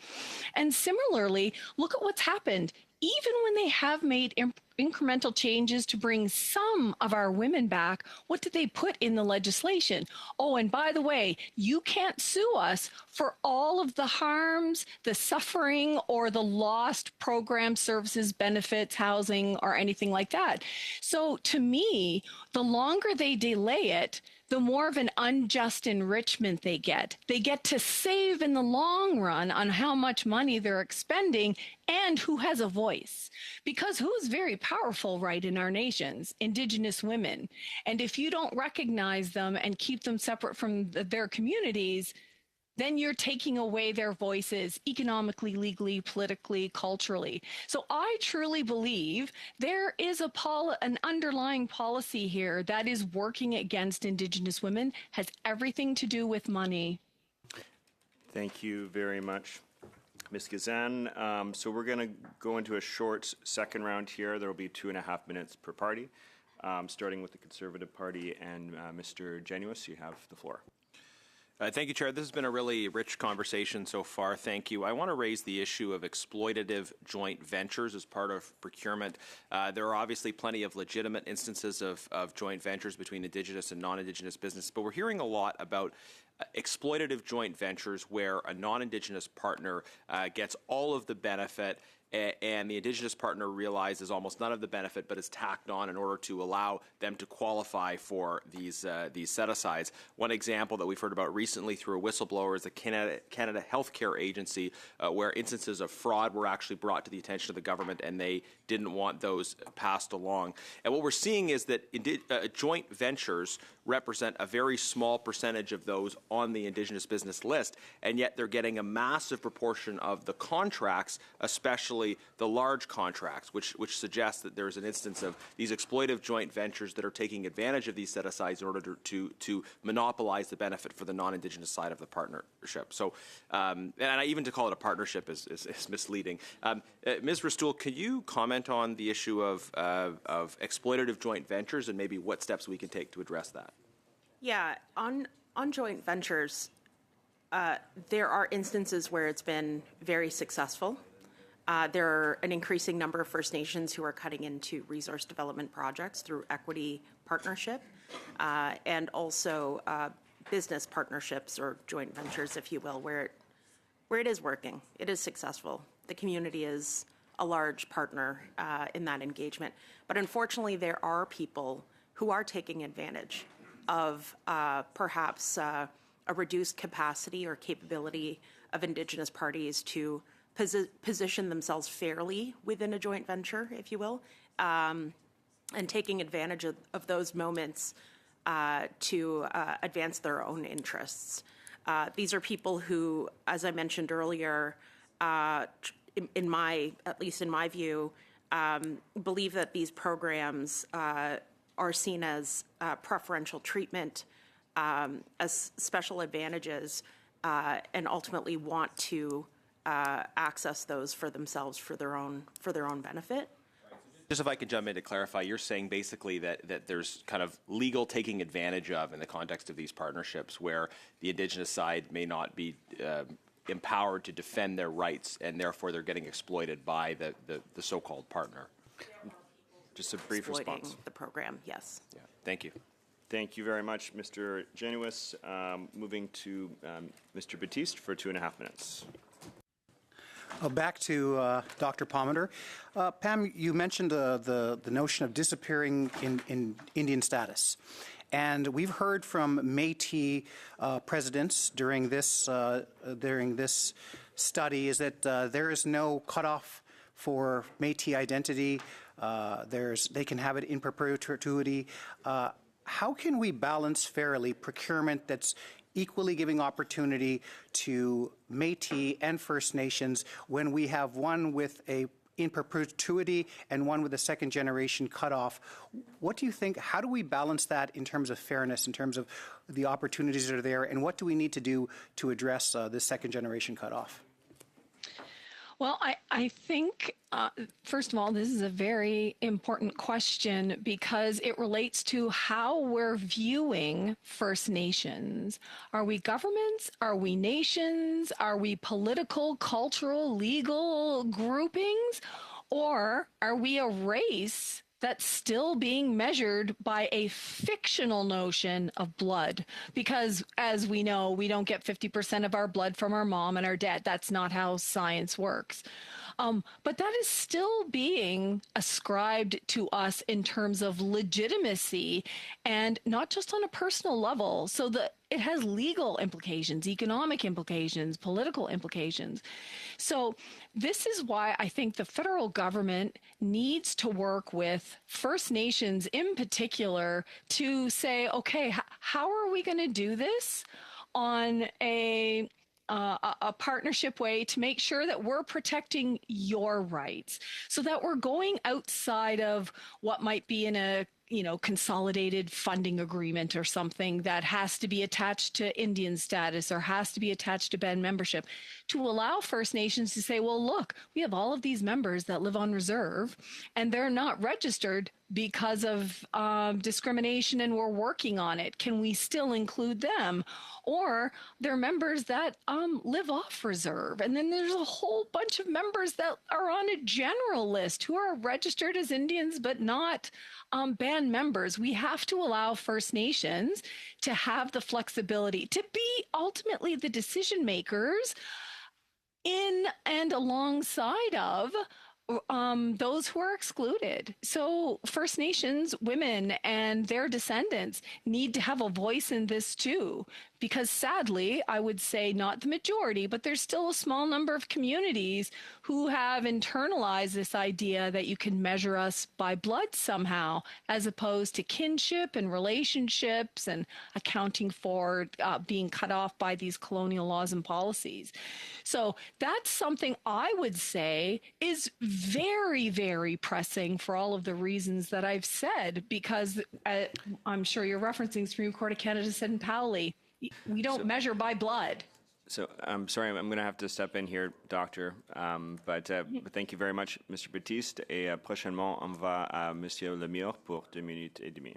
And similarly, look at what's happened. Even when they have made incremental changes to bring some of our women back, what did they put in the legislation? Oh, and by the way, you can't sue us for all of the harms, the suffering, or the lost program services, benefits, housing, or anything like that. So to me, the longer they delay it, the more of an unjust enrichment they get. They get to save in the long run on how much money they're expending and who has a voice. Because who's very powerful, right, in our nations? Indigenous women. And if you don't recognize them and keep them separate from their communities, then you're taking away their voices economically, legally, politically, culturally. So I truly believe there is an underlying policy here that is working against Indigenous women, has everything to do with money. Thank you very much, Ms. Gazan. So we're going to go into a short second round here. There will be 2.5 minutes per party, starting with the Conservative Party. And Mr. Genuis, you have the floor. Thank you, Chair. This has been a really rich conversation so far. Thank you. I want to raise the issue of exploitative joint ventures as part of procurement. There are obviously plenty of legitimate instances of joint ventures between Indigenous and non-Indigenous business, but we're hearing a lot about exploitative joint ventures where a non-Indigenous partner gets all of the benefit and the Indigenous partner realizes almost none of the benefit, but is tacked on in order to allow them to qualify for these set-asides. One example that we've heard about recently through a whistleblower is the Canada Healthcare Agency, where instances of fraud were actually brought to the attention of the government, and they didn't want those passed along. And what we're seeing is that joint ventures represent a very small percentage of those on the Indigenous business list, and yet they're getting a massive proportion of the contracts, especially the large contracts, which suggests that there's an instance of these exploitive joint ventures that are taking advantage of these set-asides in order to monopolize the benefit for the non-Indigenous side of the partnership. So, and even to call it a partnership is misleading. Ms. Restoule, can you comment on the issue of exploitative joint ventures and maybe what steps we can take to address that? Yeah, on joint ventures, there are instances where it's been very successful. There are an increasing number of First Nations who are cutting into resource development projects through equity partnership and also business partnerships or joint ventures, if you will, where it is working. It is successful. The community is a large partner in that engagement. But unfortunately, there are people who are taking advantage of perhaps a reduced capacity or capability of Indigenous parties to position themselves fairly within a joint venture, if you will, and taking advantage of those moments to advance their own interests. These are people who, as I mentioned earlier, at least in my view, believe that these programs are seen as preferential treatment, as special advantages, and ultimately want to access those for themselves for their own benefit. Just if I could jump in to clarify, you're saying basically that there's kind of legal taking advantage of in the context of these partnerships where the Indigenous side may not be empowered to defend their rights and therefore they're getting exploited by the so-called partner. Just a brief response. The program, yes. Yeah, thank you. Thank you very much, Mr. Genuis. Moving to Mr. Batiste for 2.5 minutes. Back to Dr. Palmater. Pam, you mentioned the notion of disappearing in Indian status. And we've heard from Métis presidents during this study is that there is no cutoff for Métis identity. They can have it in perpetuity. How can we balance fairly procurement that's equally giving opportunity to Métis and First Nations when we have one with a in perpetuity and one with a second generation cutoff? What do you think, how do we balance that in terms of fairness, in terms of the opportunities that are there, and what do we need to do to address this second generation cutoff? Well, I think, first of all, this is a very important question because it relates to how we're viewing First Nations. Are we governments? Are we nations? Are we political, cultural, legal groupings? Or are we a race that's still being measured by a fictional notion of blood? Because as we know, we don't get 50% of our blood from our mom and our dad. That's not how science works. But that is still being ascribed to us in terms of legitimacy, and not just on a personal level. So that it has legal implications, economic implications, political implications. So this is why I think the federal government needs to work with First Nations in particular to say, okay, how are we going to do this on a partnership way to make sure that we're protecting your rights, so that we're going outside of what might be in a consolidated funding agreement or something that has to be attached to Indian status or has to be attached to band membership, to allow First Nations to say, well, look, we have all of these members that live on reserve and they're not registered because of discrimination, and we're working on it. Can we still include them? Or they're members that live off reserve. And then there's a whole bunch of members that are on a general list who are registered as Indians but not band members. We have to allow First Nations to have the flexibility to be ultimately the decision makers in and alongside of those who are excluded. So First Nations women and their descendants need to have a voice in this too, because sadly, I would say not the majority, but there's still a small number of communities who have internalized this idea that you can measure us by blood somehow, as opposed to kinship and relationships and accounting for being cut off by these colonial laws and policies. So that's something I would say is very, very pressing for all of the reasons that I've said, because I'm sure you're referencing Supreme Court of Canada said in Powley, we don't measure by blood. So I'm sorry, I'm going to have to step in here, Doctor. But thank you very much, Mr. Baptiste. Et prochainement, on va à Monsieur Lemire pour 2 minutes et demie.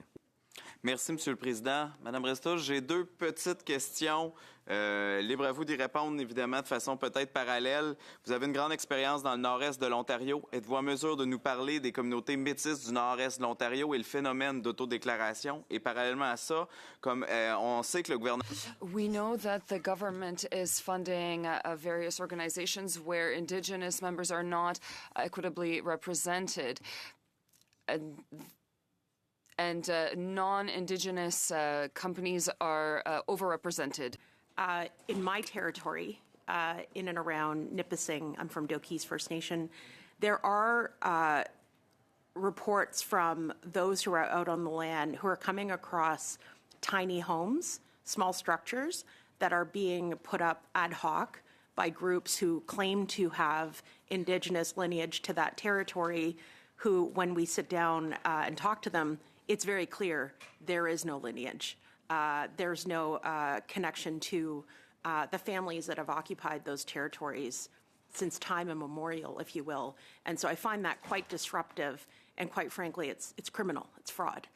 Merci, Monsieur le Président. Madame Restos, j'ai 2 petites questions. Libre à vous d'y répondre, évidemment, de façon peut-être parallèle. Vous avez une grande expérience dans le nord-est de l'Ontario. Êtes-vous en mesure de nous parler des communautés métisses du nord-est de l'Ontario et le phénomène d'autodéclaration? Et parallèlement à ça, comme on sait que le gouvernement... We know that the government is funding various organizations where Indigenous members are not equitably represented. And non-Indigenous companies are overrepresented. In my territory, in and around Nipissing, I'm from Doki's First Nation, there are reports from those who are out on the land who are coming across tiny homes, small structures that are being put up ad hoc by groups who claim to have Indigenous lineage to that territory, who, when we sit down and talk to them, it's very clear there is no lineage. There's no connection to the families that have occupied those territories since time immemorial, if you will. And so I find that quite disruptive, and quite frankly, it's criminal, it's fraud.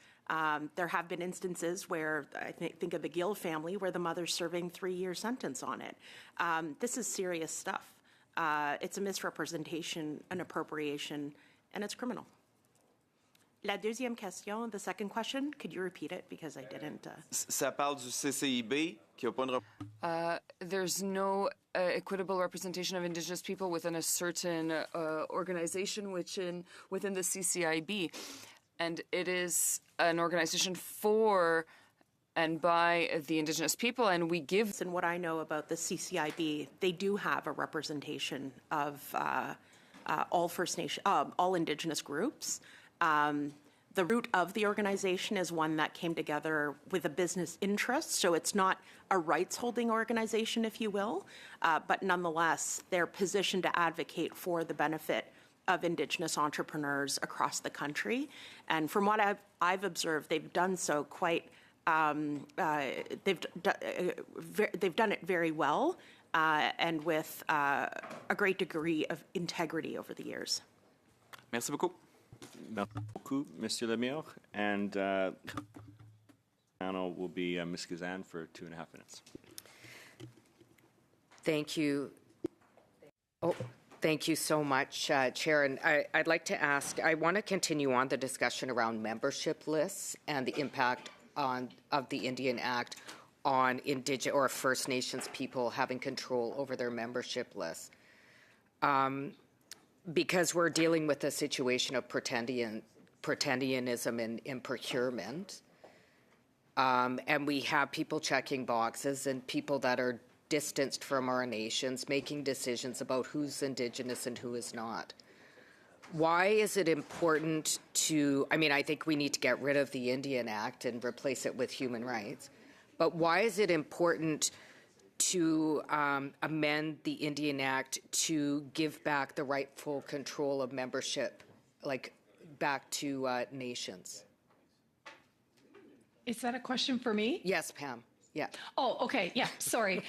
There have been instances where, I think of the Gill family, where the mother's serving 3-year sentence on it. This is serious stuff. It's a misrepresentation, an appropriation, and it's criminal. La deuxième question, the second question, could you repeat it, because I didn't... Ça parle du CCIB, qui n'a pas une... There's no equitable representation of Indigenous people within a certain organization within the CCIB. And it is an organization for and by the Indigenous people, and we give... And what I know about the CCIB, they do have a representation of all First Nation, all Indigenous groups. The root of the organization is one that came together with a business interest, so it's not a rights-holding organization, if you will, but nonetheless, they're positioned to advocate for the benefit of Indigenous entrepreneurs across the country. And from what I've observed, they've done so quite, they've done it very well and with a great degree of integrity over the years. Merci beaucoup. Merci beaucoup, Monsieur Lemire. And panel will be Ms. Gazan for 2.5 minutes. Thank you. Oh, Thank you so much, Chair. And I'd like to ask, I want to continue on the discussion around membership lists and the impact of the Indian Act on Indigenous or First Nations people having control over their membership lists. Because we're dealing with a situation of pretendianism in procurement. And we have people checking boxes and people that are distanced from our nations, making decisions about who's Indigenous and who is not. Why is it important to, I mean, I think we need to get rid of the Indian Act and replace it with human rights, but why is it important to amend the Indian Act to give back the rightful control of membership, like back to nations? Is that a question for me? Yes, Pam. Yeah. Oh, okay. Yeah, sorry.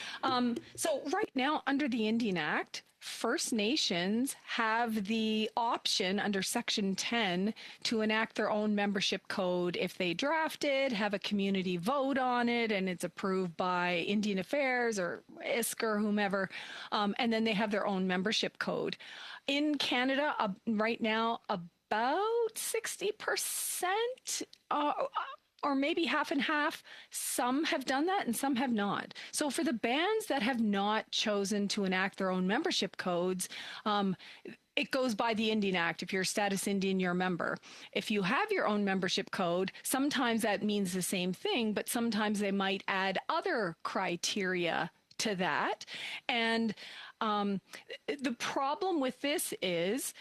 So right now, under the Indian Act, First Nations have the option under Section 10 to enact their own membership code if they draft it, have a community vote on it, and it's approved by Indian Affairs or ISK or whomever, and then they have their own membership code. In Canada, right now, about 60%, or maybe half and half. Some have done that and some have not. So for the bands that have not chosen to enact their own membership codes, it goes by the Indian Act. If you're a status Indian, you're a member. If you have your own membership code, sometimes that means the same thing, but sometimes they might add other criteria to that. And the problem with this is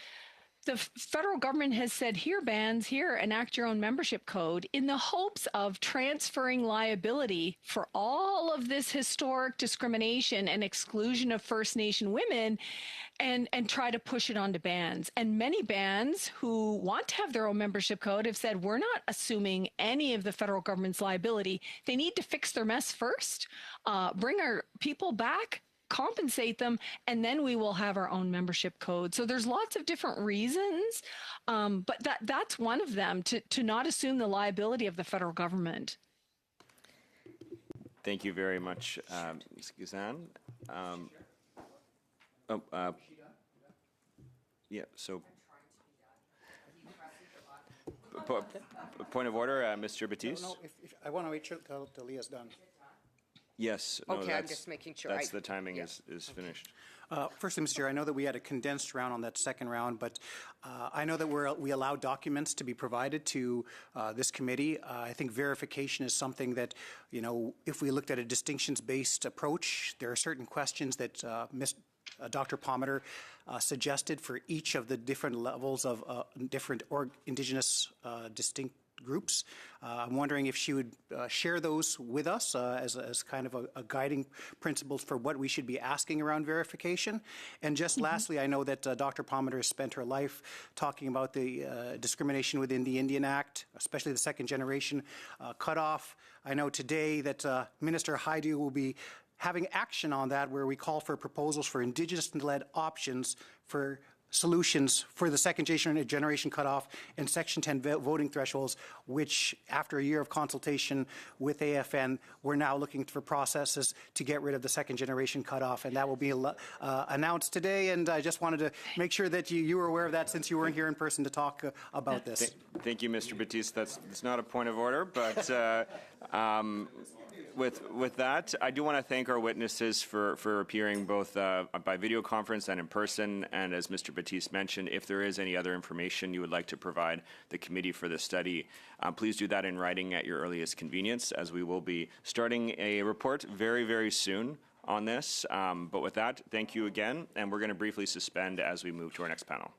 the federal government has said, here, bands, here, enact your own membership code in the hopes of transferring liability for all of this historic discrimination and exclusion of First Nation women and try to push it onto bands. And many bands who want to have their own membership code have said, we're not assuming any of the federal government's liability. They need to fix their mess first, bring our people back, compensate them, and then we will have our own membership code. So there's lots of different reasons, but that's one of them, to not assume the liability of the federal government. Thank you very much, Ms. Guzan. Yeah, so point of order, Mr. Batiste? No, if I want to wait till Leah's done. Yes. No, Okay, I'm just making sure. That's the timing is finished. Firstly, Mr. Chair, I know that we had a condensed round on that second round, but I know that we allow documents to be provided to this committee. I think verification is something that, you know, if we looked at a distinctions-based approach, there are certain questions that Dr. Palmater suggested for each of the different levels of different Indigenous distinct groups. I'm wondering if she would share those with us as kind of a guiding principles for what we should be asking around verification. And just lastly, I know that Dr. Palmater has spent her life talking about the discrimination within the Indian Act, especially the second generation cutoff. I know today that Minister Hajdu will be having action on that, where we call for proposals for Indigenous-led options for solutions for the second generation cutoff and Section 10 voting thresholds, which after a year of consultation with AFN, we're now looking for processes to get rid of the second generation cutoff, and that will be announced today. And I just wanted to make sure that you were aware of that, since you weren't here in person to talk about this. Thank you, Mr. Batiste. That's not a point of order, but with that, I do want to thank our witnesses for appearing both by video conference and in person. And as Mr. Batiste mentioned, if there is any other information you would like to provide the committee for this study, please do that in writing at your earliest convenience, as we will be starting a report very, very soon on this. But with that, thank you again, and we're going to briefly suspend as we move to our next panel.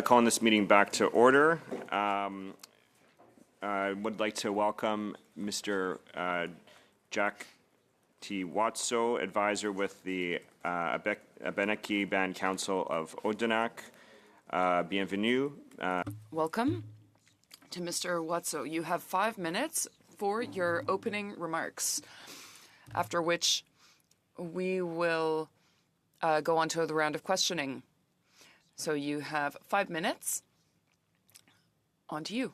Calling this meeting back to order. I would like to welcome Mr. Jack T. Watso, advisor with the Abenaki Band Council of Odanak. Bienvenue. Welcome to Mr. Watso. You have 5 minutes for your opening remarks, after which we will go on to the round of questioning. So you have 5 minutes. On to you.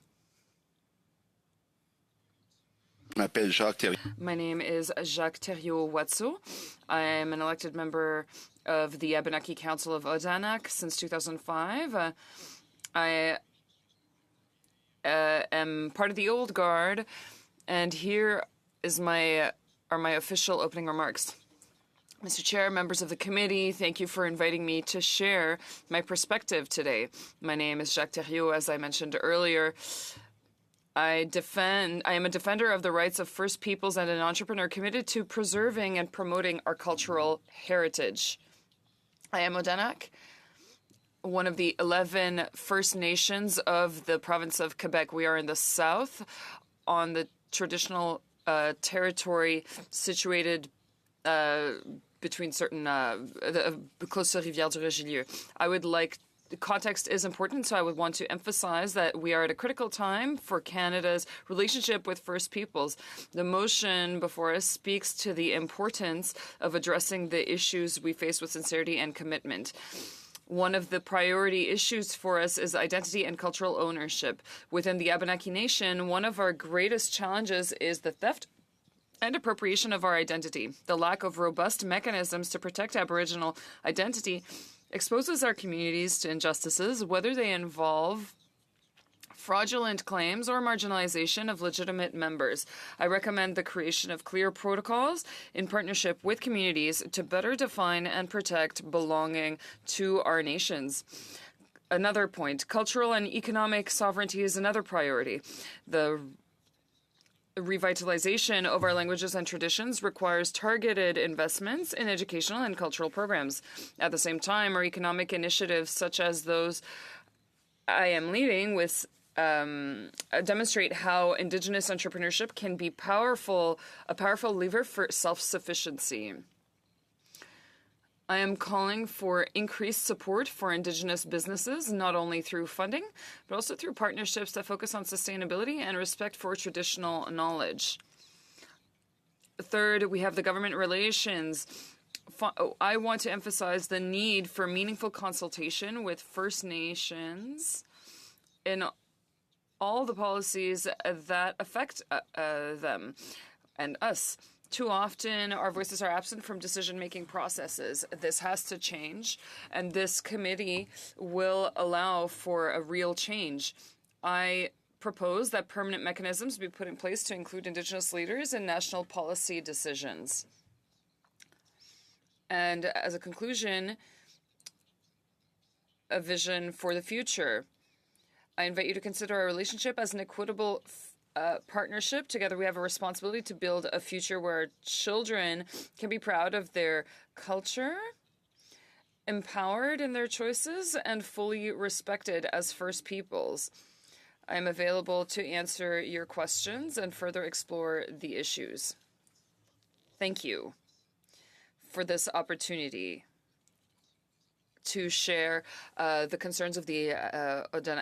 My name is Jacques Thériault-Watso. I am an elected member of the Abenaki Council of Odanak since 2005. I am part of the Old Guard, and here are my official opening remarks. Mr. Chair, members of the committee, thank you for inviting me to share my perspective today. My name is Jacques Thériault, as I mentioned earlier. I am a defender of the rights of First Peoples and an entrepreneur committed to preserving and promoting our cultural heritage. I am Odanak, one of the 11 First Nations of the province of Quebec. We are in the south on the traditional territory situated between certain, close to Rivière du Richelieu. The context is important, so I would want to emphasize that we are at a critical time for Canada's relationship with First Peoples. The motion before us speaks to the importance of addressing the issues we face with sincerity and commitment. One of the priority issues for us is identity and cultural ownership. Within the Abenaki Nation, one of our greatest challenges is the theft and appropriation of our identity. The lack of robust mechanisms to protect Aboriginal identity exposes our communities to injustices, whether they involve fraudulent claims or marginalization of legitimate members. I recommend the creation of clear protocols in partnership with communities to better define and protect belonging to our nations. Another point, cultural and economic sovereignty is another priority. The revitalization of our languages and traditions requires targeted investments in educational and cultural programs. At the same time, our economic initiatives, such as those I am leading, demonstrate how Indigenous entrepreneurship can be a powerful lever for self-sufficiency. I am calling for increased support for Indigenous businesses, not only through funding, but also through partnerships that focus on sustainability and respect for traditional knowledge. Third, we have the government relations. I want to emphasize the need for meaningful consultation with First Nations in all the policies that affect them and us. Too often, our voices are absent from decision-making processes. This has to change, and this committee will allow for a real change. I propose that permanent mechanisms be put in place to include Indigenous leaders in national policy decisions. And as a conclusion, a vision for the future. I invite you to consider our relationship as an equitable partnership. Together we have a responsibility to build a future where children can be proud of their culture, empowered in their choices, and fully respected as First Peoples. I am available to answer your questions and further explore the issues. Thank you for this opportunity to share the concerns of the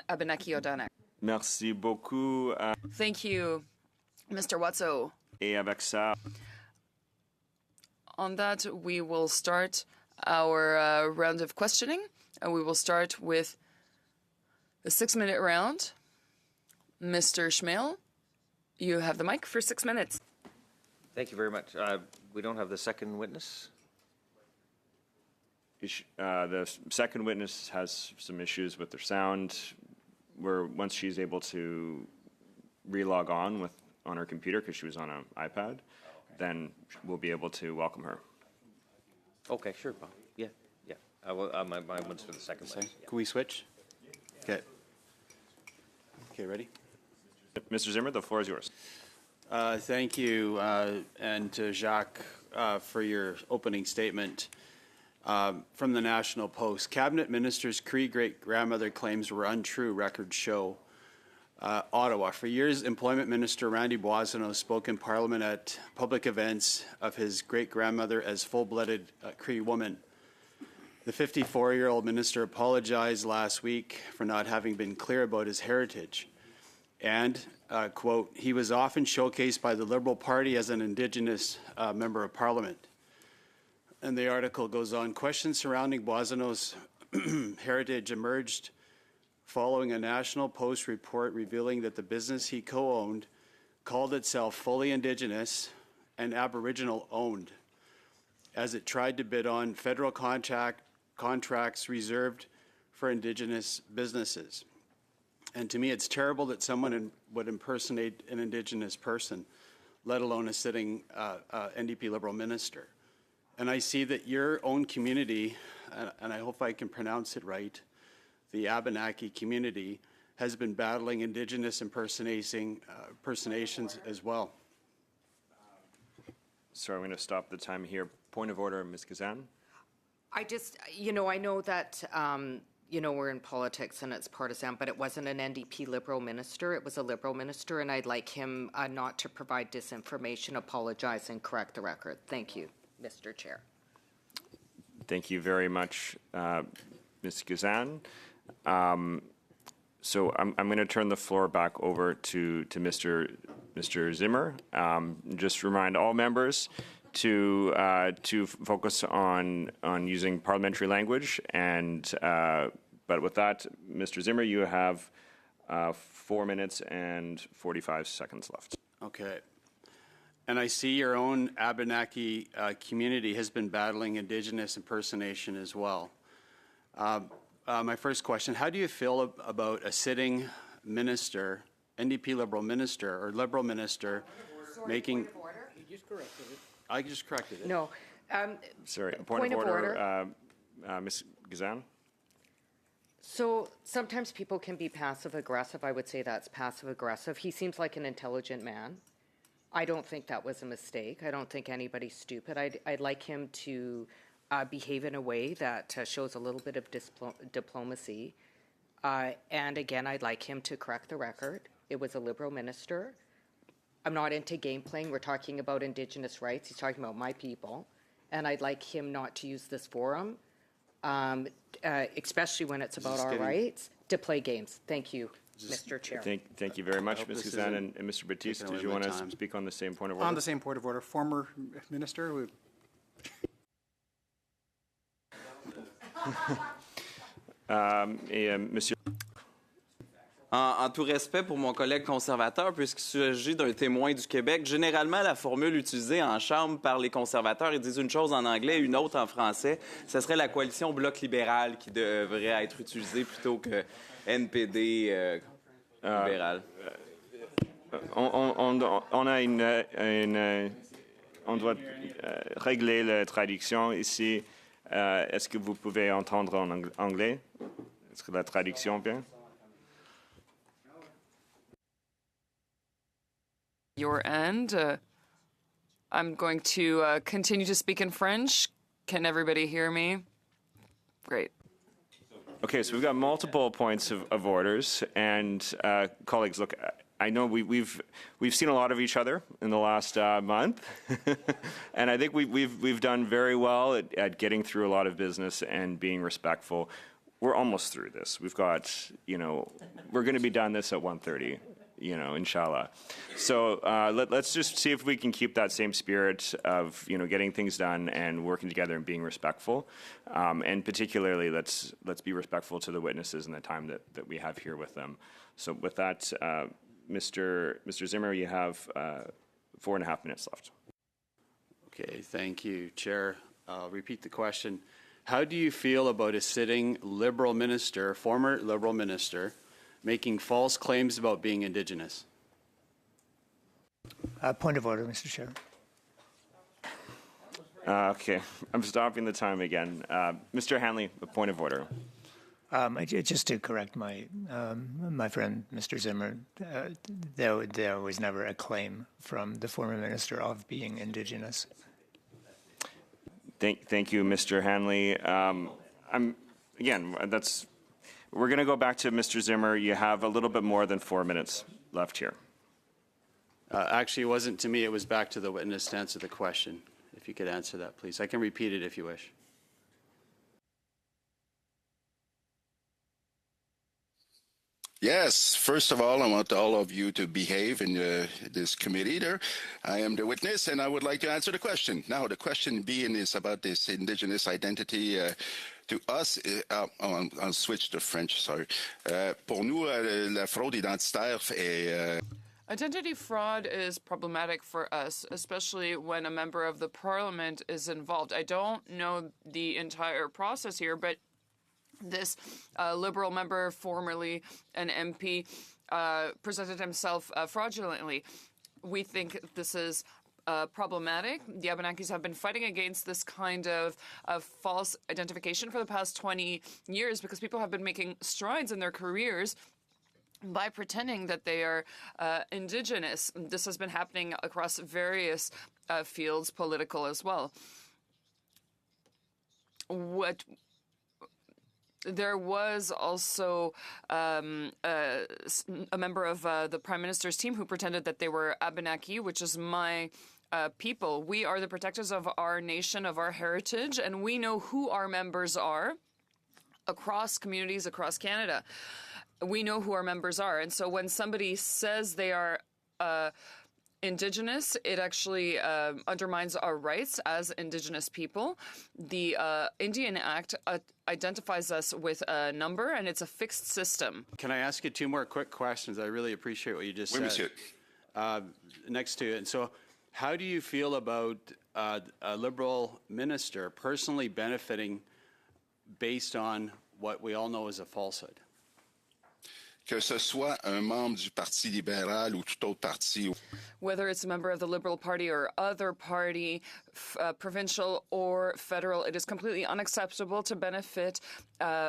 Abenaki Odanak. Merci beaucoup. Thank you, Mr. Watso. Et avec ça, on that, we will start our round of questioning. We will start with the 6-minute round. Mr. Schmale, you have the mic for 6 minutes. Thank you very much. We don't have the second witness. the second witness has some issues with their sound. Once she's able to re-log on her computer because she was on an iPad, then we'll be able to welcome her. Okay, sure, Bob. Yeah. My one's for the second one. Yeah. Can we switch? Okay. Okay, ready? Mr. Zimmer, the floor is yours. Thank you, and to Jacques for your opening statement. From the National Post. Cabinet Minister's Cree great-grandmother claims were untrue, records show. Ottawa. For years, Employment Minister Randy Boissonnault spoke in Parliament at public events of his great-grandmother as full-blooded Cree woman. The 54-year-old minister apologized last week for not having been clear about his heritage. And, quote, he was often showcased by the Liberal Party as an Indigenous member of Parliament. And the article goes on, questions surrounding Boissonnault's heritage emerged following a National Post report revealing that the business he co-owned called itself fully Indigenous and Aboriginal-owned, as it tried to bid on federal contracts reserved for Indigenous businesses. And to me, it's terrible that someone would impersonate an Indigenous person, let alone a sitting NDP Liberal minister. And I see that your own community, and I hope I can pronounce it right, the Abenaki community, has been battling Indigenous impersonations as well. Sorry, I'm going to stop the time here. Point of order, Ms. Kazan. I just, I know that, we're in politics and it's partisan, but it wasn't an NDP Liberal minister. It was a Liberal minister, and I'd like him not to provide disinformation, apologize, and correct the record. Thank you, Mr. Chair. Thank you very much, Ms. Kazan. So I'm going to turn the floor back over to Mr. Zimmer. Just remind all members to focus on using parliamentary language. And but with that, Mr. Zimmer, you have 4 minutes and 45 seconds left. Okay. And I see your own Abenaki community has been battling Indigenous impersonation as well. My first question, how do you feel about a sitting minister, NDP Liberal minister, or Liberal minister, making... Point of order? You just corrected it. I just corrected it. No. Sorry, point of order. Ms. Kazan? So sometimes people can be passive-aggressive. I would say that's passive-aggressive. He seems like an intelligent man. I don't think that was a mistake. I don't think anybody's stupid. I'd like him to behave in a way that shows a little bit of diplomacy. And again, I'd like him to correct the record. It was a Liberal minister. I'm not into game playing. We're talking about Indigenous rights. He's talking about my people. And I'd like him not to use this forum, especially when it's about our rights, to play games. Thank you, Mr. Chair. Thank you very much, Ms. Kazan. And Mr. Batiste, did you want to speak on the same point of order? On the same point of order, former minister. Monsieur. En tout respect pour mon collègue conservateur, puisqu'il s'agit d'un témoin du Québec, généralement, la formule utilisée en Chambre par les conservateurs, ils disent une chose en anglais et une autre en français. Ce serait la coalition Bloc libéral qui devrait être utilisée plutôt que NPD libéral. On doit régler la traduction ici. Est-ce que vous pouvez entendre en anglais? Est-ce que la traduction vient? Your end. I'm going to continue to speak in French. Can everybody hear me? Great. Okay, so we've got multiple points of orders, and colleagues, look, I know we've seen a lot of each other in the last month, and I think we've done very well at getting through a lot of business and being respectful. We're almost through this. We've got, we're going to be done this at 1:30. Inshallah. So let's just see if we can keep that same spirit of, getting things done and working together and being respectful. And particularly, let's be respectful to the witnesses and the time that we have here with them. So with that, Mr. Zimmer, you have 4.5 minutes left. Okay, thank you, Chair. I'll repeat the question. How do you feel about a sitting Liberal minister, former Liberal minister, making false claims about being Indigenous? Point of order, Mr. Chair. Okay, I'm stopping the time again. Mr. Hanley, a point of order. Just to correct my friend, Mr. Zimmer, there was never a claim from the former minister of being Indigenous. Thank you, Mr. Hanley. We're going to go back to Mr. Zimmer. You have a little bit more than 4 minutes left here. Actually, it wasn't to me. It was back to the witness to answer the question. If you could answer that, please. I can repeat it if you wish. Yes, first of all, I want all of you to behave in this committee there. I am the witness, and I would like to answer the question. Now, the question being is about this Indigenous identity. To us, I'll switch to French, sorry. Pour nous, la fraude identitaire est... Identity fraud is problematic for us, especially when a member of the parliament is involved. I don't know the entire process here, but this Liberal member, formerly an MP, presented himself fraudulently. We think this is problematic. The Abenakis have been fighting against this kind of false identification for the past 20 years because people have been making strides in their careers by pretending that they are Indigenous. This has been happening across various fields, political as well. There was also a member of the Prime Minister's team who pretended that they were Abenaki, which is my people. We are the protectors of our nation, of our heritage, and we know who our members are across communities, across Canada. We know who our members are. And so when somebody says they are Indigenous, it actually undermines our rights as Indigenous people. The Indian Act identifies us with a number, and it's a fixed system. Can I ask you 2 more quick questions? I really appreciate what you just said. Monsieur. Next to it. And so how do you feel about a Liberal minister personally benefiting based on what we all know is a falsehood? Que ce soit un membre du Parti libéral ou tout autre parti. Whether it's a member of the Liberal Party or other party, provincial or federal, it is completely unacceptable to benefit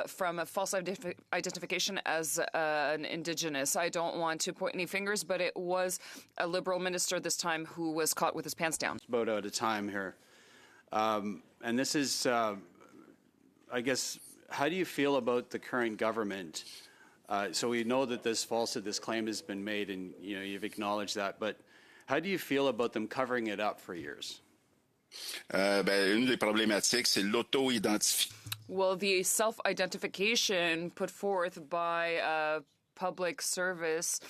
from a false identification as an Indigenous. I don't want to point any fingers, but it was a Liberal minister this time who was caught with his pants down. It's about out of time here. And this is, I guess, how do you feel about the current government? So we know that this falsehood, this claim has been made, and you've acknowledged that. But how do you feel about them covering it up for years? Une des problématiques, c'est l'auto-identification. Well, the self-identification put forth by public service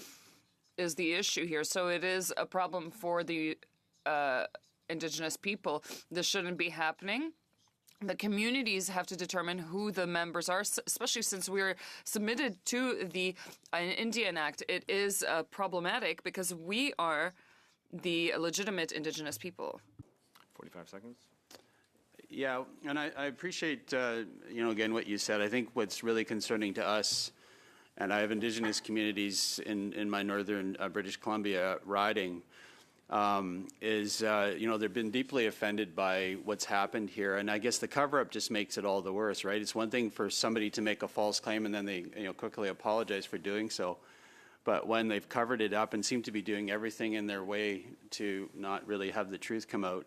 is the issue here. So it is a problem for the Indigenous people. This shouldn't be happening. The communities have to determine who the members are, especially since we're submitted to the Indian Act. It is problematic because we are the legitimate Indigenous people. 45 seconds. Yeah, and I appreciate, again, what you said. I think what's really concerning to us, and I have Indigenous communities in my northern British Columbia riding, is, they've been deeply offended by what's happened here. And I guess the cover-up just makes it all the worse, right? It's one thing for somebody to make a false claim and then they quickly apologize for doing so. But when they've covered it up and seem to be doing everything in their way to not really have the truth come out,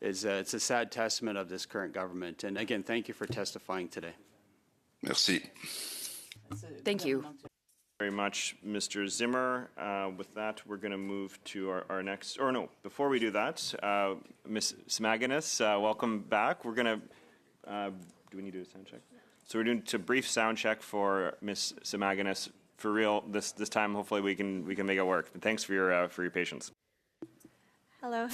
it's a sad testament of this current government. And again, thank you for testifying today. Merci. Thank you very much, Mr. Zimmer. With that, we're going to move to our next, or no, before we do that, Ms. Smaginus, welcome back. We're going to, do we need to do a sound check? So we're doing a brief sound check for Ms. Smaginus. For real, this time, hopefully we can make it work. But thanks for your patience. Hello.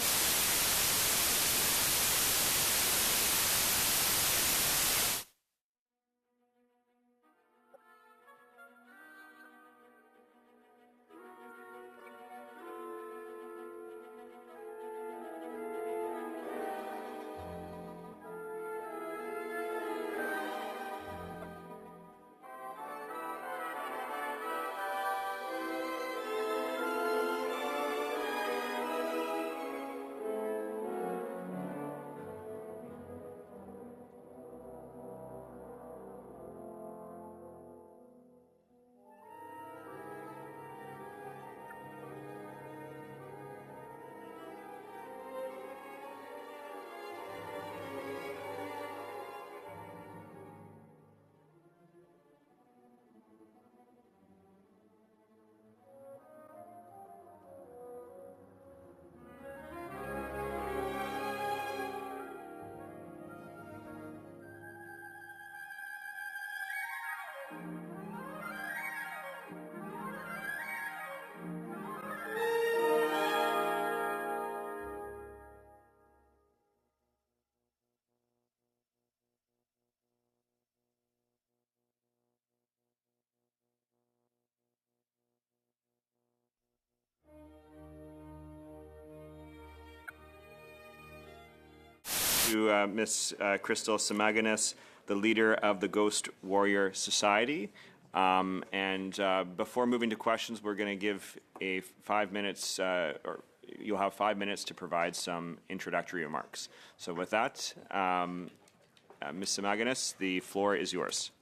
to Ms. Crystal Samaganis, the leader of the Ghost Warrior Society. Before moving to questions, we're going to give a 5 minutes, or you'll have 5 minutes to provide some introductory remarks. So with that, Ms. Samaganis, the floor is yours.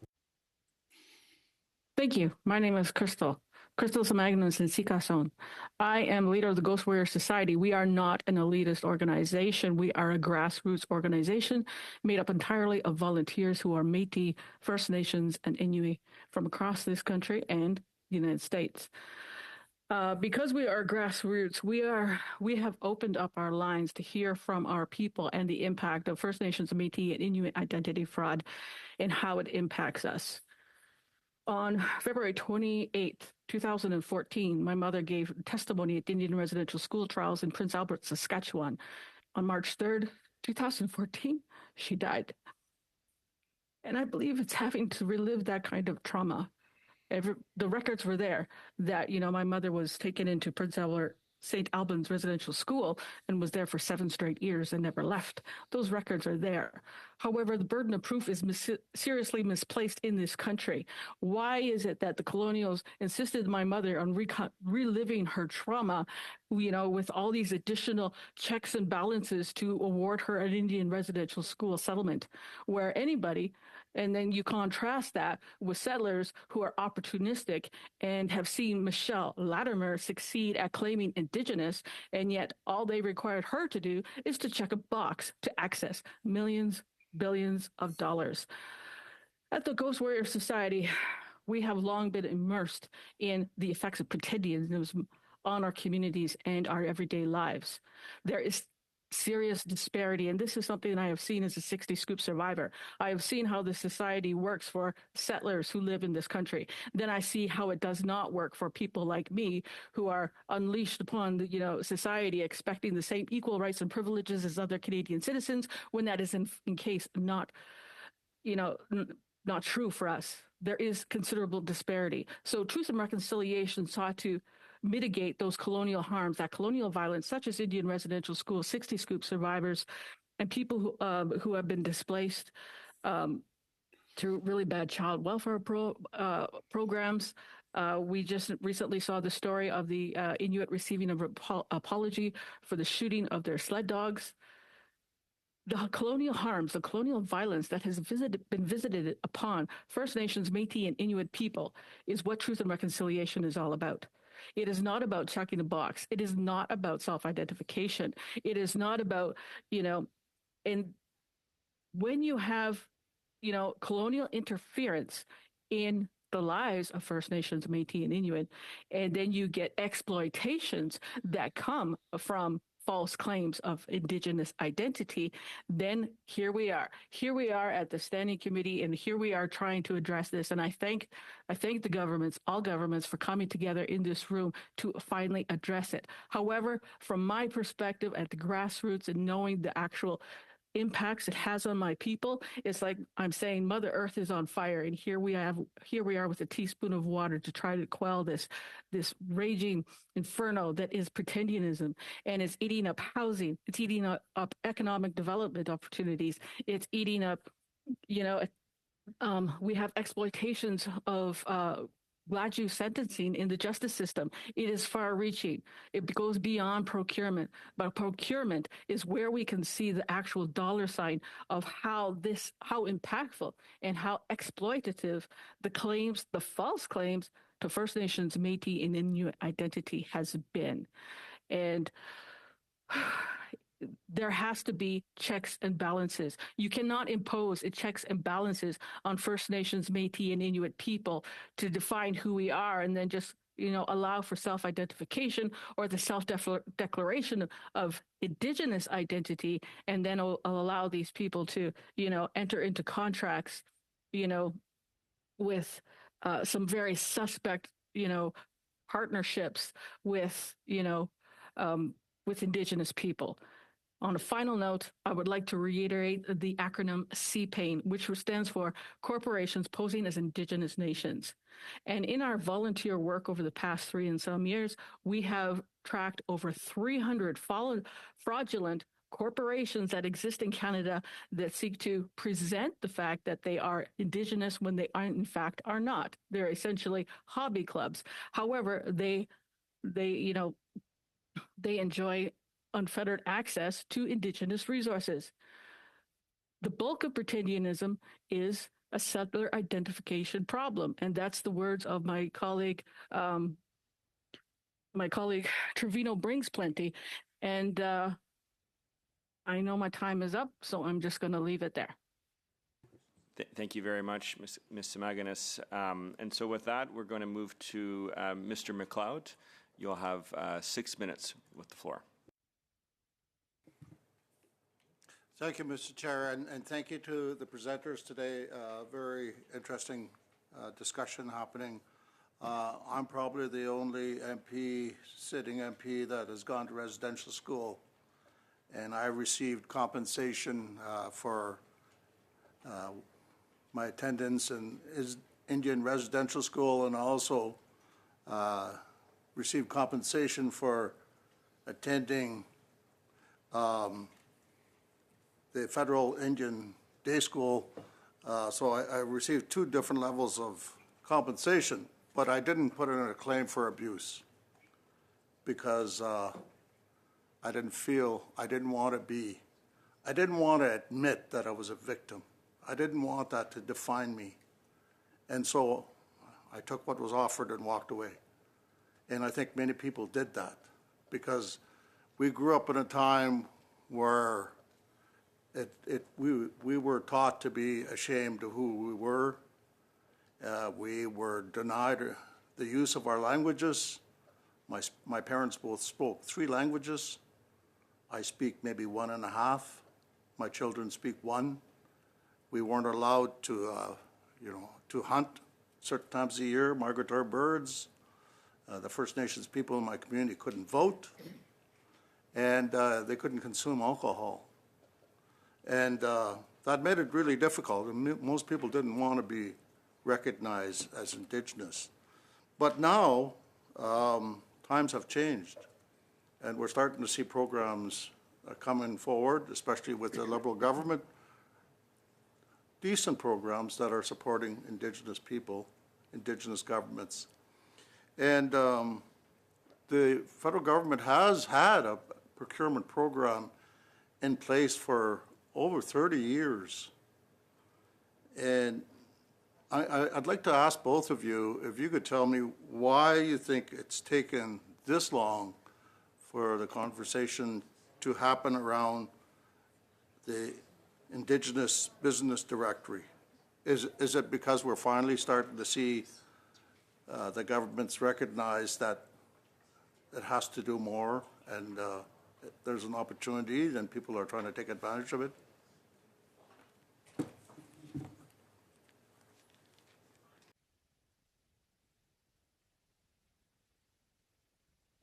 Thank you. My name is Crystal Samaganis in Sikason. I am leader of the Ghost Warrior Society. We are not an elitist organization. We are a grassroots organization made up entirely of volunteers who are Métis, First Nations, and Inuit from across this country and the United States. Because we are grassroots, we have opened up our lines to hear from our people and the impact of First Nations, Métis, and Inuit identity fraud and how it impacts us. On February 28th, 2014, my mother gave testimony at Indian residential school trials in Prince Albert, Saskatchewan. On March 3rd, 2014, she died. And I believe it's having to relive that kind of trauma. The records were there that, my mother was taken into Prince Albert St. Albans Residential School and was there for 7 straight years and never left. Those records are there. However, the burden of proof is seriously misplaced in this country. Why is it that the colonials insisted my mother on reliving her trauma, with all these additional checks and balances to award her an Indian residential school settlement, where anybody, and then you contrast that with settlers who are opportunistic and have seen Michelle Latimer succeed at claiming Indigenous, and yet all they required her to do is to check a box to access millions, billions of dollars. At the Ghost Warrior Society, we have long been immersed in the effects of pretendianism on our communities and our everyday lives. There is serious disparity, and this is something I have seen as a 60 Scoop survivor. I have seen how the society works for settlers who live in this country. Then I see how it does not work for people like me who are unleashed upon the society, expecting the same equal rights and privileges as other Canadian citizens, when that is in case not true for us. There is considerable disparity. So Truth and Reconciliation sought to mitigate those colonial harms, that colonial violence, such as Indian residential schools, 60 Scoop survivors, and people who have been displaced through really bad child welfare programs. We just recently saw the story of the Inuit receiving an apology for the shooting of their sled dogs. The colonial harms, the colonial violence that has been visited upon First Nations, Métis, and Inuit people is what Truth and Reconciliation is all about. It is not about checking a box. It is not about self-identification. It is not about, and when you have, colonial interference in the lives of First Nations, Métis, and Inuit, and then you get exploitations that come from false claims of Indigenous identity, then here we are. Here we are at the Standing Committee, and here we are trying to address this. And I thank the governments, all governments, for coming together in this room to finally address it. However, from my perspective at the grassroots and knowing the actual impacts it has on my people, it's like I'm saying Mother Earth is on fire, and here we are with a teaspoon of water to try to quell this raging inferno that is pretendianism, and it's eating up housing, it's eating up economic development opportunities, it's eating up, we have exploitations of Gladue sentencing in the justice system. It is far-reaching. It goes beyond procurement. But procurement is where we can see the actual dollar sign of how impactful and how exploitative the false claims to First Nations, Métis, and Inuit identity has been. And there has to be checks and balances. You cannot impose checks and balances on First Nations, Métis, and Inuit people to define who we are and then just, allow for self-identification or the self-declaration of Indigenous identity, and then allow these people to, enter into contracts, with some very suspect, partnerships with, with Indigenous people. On a final note, I would like to reiterate the acronym CPAIN, which stands for Corporations Posing as Indigenous Nations. And in our volunteer work over the past 3 and some years, we have tracked over 300 fraudulent corporations that exist in Canada that seek to present the fact that they are Indigenous when they in fact are not. They're essentially hobby clubs. However, they enjoy unfettered access to Indigenous resources. The bulk of Britannianism is a settler identification problem, and that's the words of my colleague. My colleague Trevino brings plenty, and I know my time is up, so I'm just going to leave it there. Thank you very much, Ms. Samaginis. And so with that, we're going to move to Mr. MacLeod. You'll have 6 minutes with the floor. Thank you, Mr. Chair, and thank you to the presenters today. Very interesting discussion happening. I'm probably the only sitting MP that has gone to residential school, and I received compensation for my attendance in Indian residential school, and also received compensation for attending the Federal Indian Day School. So I received 2 different levels of compensation, but I didn't put in a claim for abuse because I didn't want to admit that I was a victim. I didn't want that to define me. And so I took what was offered and walked away. And I think many people did that because we grew up in a time where we were taught to be ashamed of who we were. We were denied the use of our languages. My parents both spoke 3 languages. I speak maybe 1.5. My children speak 1. We weren't allowed to, to hunt certain times a year, migratory birds. The First Nations people in my community couldn't vote, and they couldn't consume alcohol. And that made it really difficult. And most people didn't want to be recognized as Indigenous. But now, times have changed, and we're starting to see programs coming forward, especially with the Liberal government, decent programs that are supporting Indigenous people, Indigenous governments. And the federal government has had a procurement program in place for over 30 years. And I'd like to ask both of you if you could tell me why you think it's taken this long for the conversation to happen around the Indigenous Business Directory. Is it because we're finally starting to see the governments recognize that it has to do more, and there's an opportunity and people are trying to take advantage of it?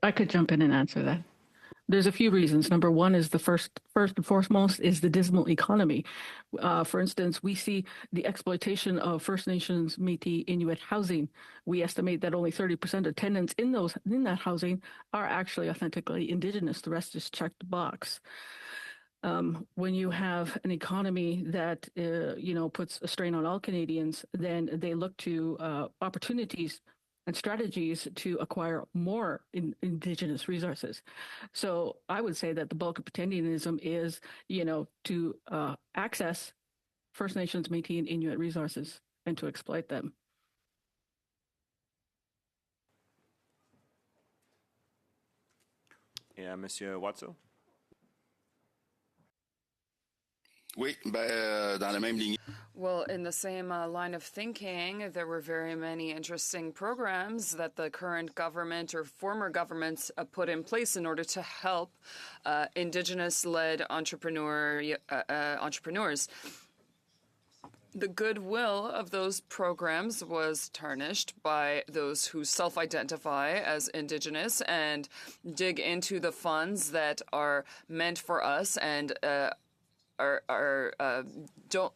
I could jump in and answer that. There's a few reasons. Number one is the first and foremost is the dismal economy. For instance, we see the exploitation of First Nations, Métis, Inuit housing. We estimate that only 30% of tenants in that housing are actually authentically Indigenous. The rest is checked the box. When you have an economy that puts a strain on all Canadians, then they look to opportunities and strategies to acquire more Indigenous resources. So I would say that the bulk of Britannianism is, to access First Nations, Métis, and Inuit resources and to exploit them. Yeah, Monsieur Watso. Oui, dans la même ligne. Well, in the same line of thinking, there were very many interesting programs that the current government or former governments put in place in order to help Indigenous-led entrepreneurs. The goodwill of those programs was tarnished by those who self-identify as Indigenous and dig into the funds that are meant for us and don't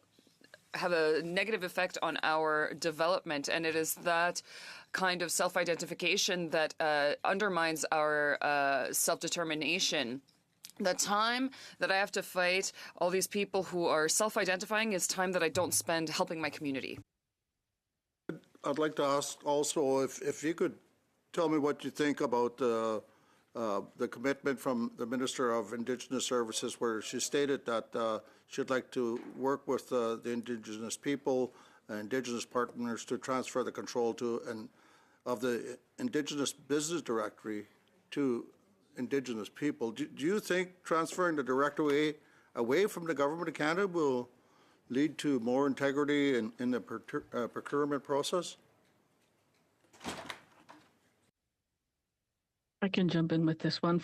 have a negative effect on our development. And it is that kind of self-identification that undermines our self-determination. The time that I have to fight all these people who are self-identifying is time that I don't spend helping my community. I'd like to ask also if you could tell me what you think about the commitment from the Minister of Indigenous Services, where she stated that she'd like to work with the Indigenous people and Indigenous partners to transfer the control of the Indigenous Business Directory to Indigenous people. Do you think transferring the directory away from the Government of Canada will lead to more integrity in the procurement process? I can jump in with this one.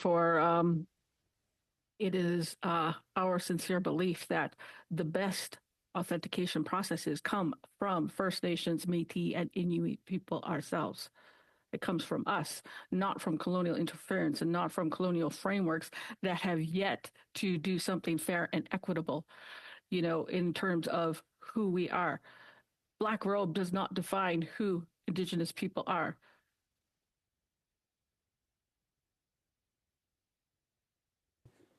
It is our sincere belief that the best authentication processes come from First Nations, Métis, and Inuit people ourselves. It comes from us, not from colonial interference and not from colonial frameworks that have yet to do something fair and equitable, in terms of who we are. Black robe does not define who Indigenous people are.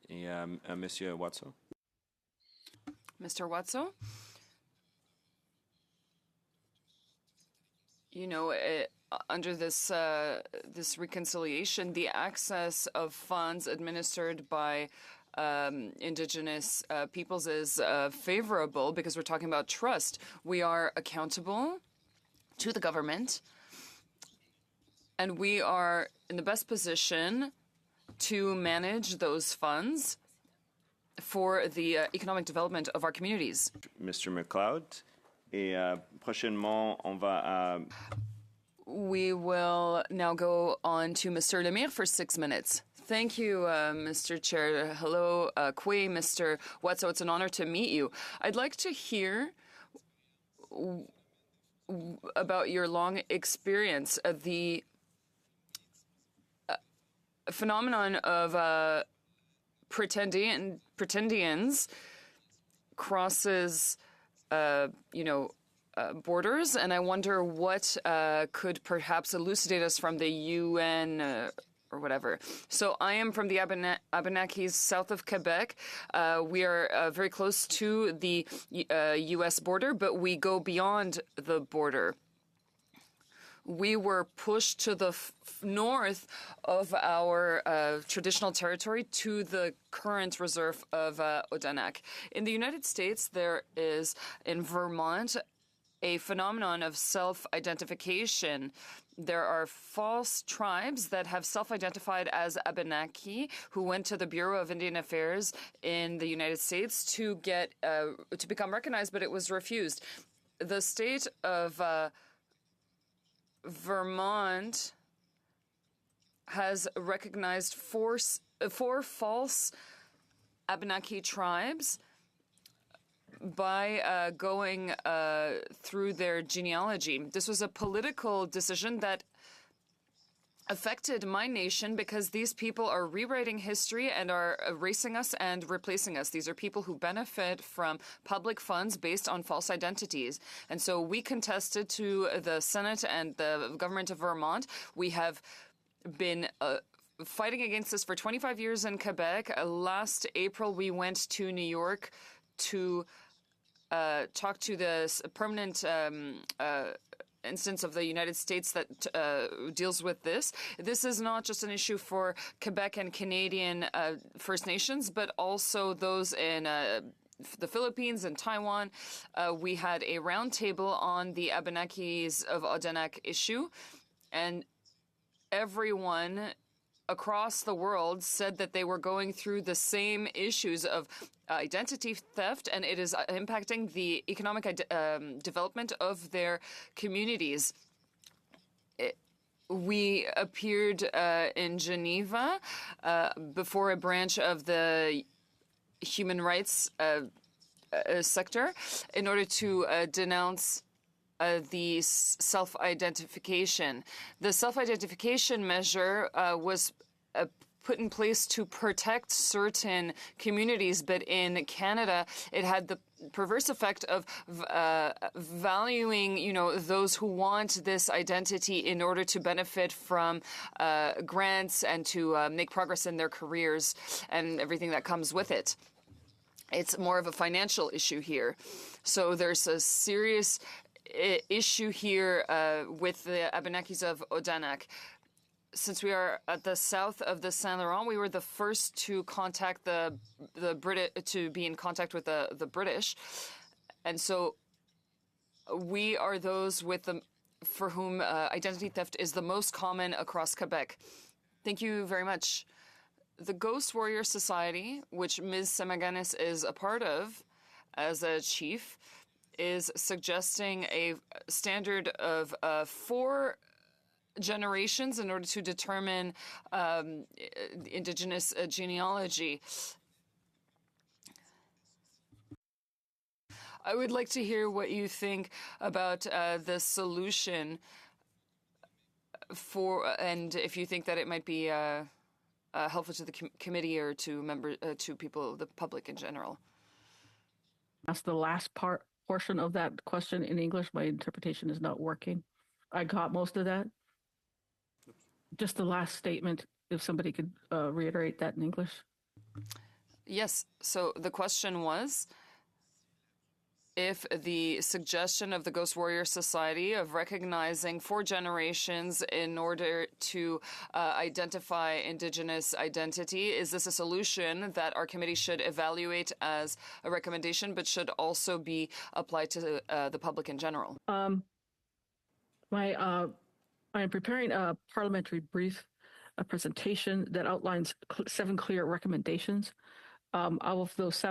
Monsieur Watso. Mr. Watso? Under this reconciliation, the access of funds administered by Indigenous peoples is favorable because we're talking about trust. We are accountable to the government, and we are in the best position to manage those funds for the economic development of our communities. Mr. McLeod. Et prochainement, on va We will now go on to Mr. Lemire for 6 minutes. Thank you, Mr. Chair. Hello, Kwe, Mr. Watso. It's an honor to meet you. I'd like to hear about your long experience of the phenomenon of pretendians crosses borders, and I wonder what could perhaps elucidate us from the UN or whatever. So I am from the Abenakis, south of Quebec. We are very close to the U.S. border, but we go beyond the border. We were pushed to the north of our traditional territory to the current reserve of Odanak. In the United States, there is, in Vermont, a phenomenon of self-identification. There are false tribes that have self-identified as Abenaki who went to the Bureau of Indian Affairs in the United States to become recognized, but it was refused. The state of Vermont has recognized four false Abenaki tribes by going through their genealogy. This was a political decision that affected my nation because these people are rewriting history and are erasing us and replacing us. These are people who benefit from public funds based on false identities. And so we contested to the Senate and the government of Vermont. We have been fighting against this for 25 years in Quebec. Last April, we went to New York to talk to the permanent instance of the United States that deals with this. This is not just an issue for Quebec and Canadian First Nations, but also those in the Philippines and Taiwan. We had a roundtable on the Abenakis of Odanak issue, and everyone across the world said that they were going through the same issues of identity theft, and it is impacting the economic development of their communities. We appeared in Geneva before a branch of the human rights sector in order to denounce the self-identification. The self-identification measure was put in place to protect certain communities, but in Canada, it had the perverse effect of valuing, those who want this identity in order to benefit from grants and to make progress in their careers and everything that comes with it. It's more of a financial issue here. So there's a serious issue here with the Abenakis of Odanak. Since we are at the south of the Saint Laurent, we were the first to contact the British, to be in contact with the British, and so we are those for whom identity theft is the most common across Quebec. Thank you very much. The Ghost Warrior Society, which Ms. Semaganis is a part of as a chief, is suggesting a standard of 4 generations in order to determine Indigenous genealogy. I would like to hear what you think about the solution and if you think that it might be helpful to the committee or to people, the public in general. That's the last portion of that question in English. My interpretation is not working. I got most of that. Just the last statement, if somebody could reiterate that in English. Yes. So the question was, if the suggestion of the Ghost Warrior Society of recognizing 4 generations in order to identify Indigenous identity, is this a solution that our committee should evaluate as a recommendation, but should also be applied to the public in general? I am preparing a parliamentary brief, a presentation that outlines 7 clear recommendations. Out of those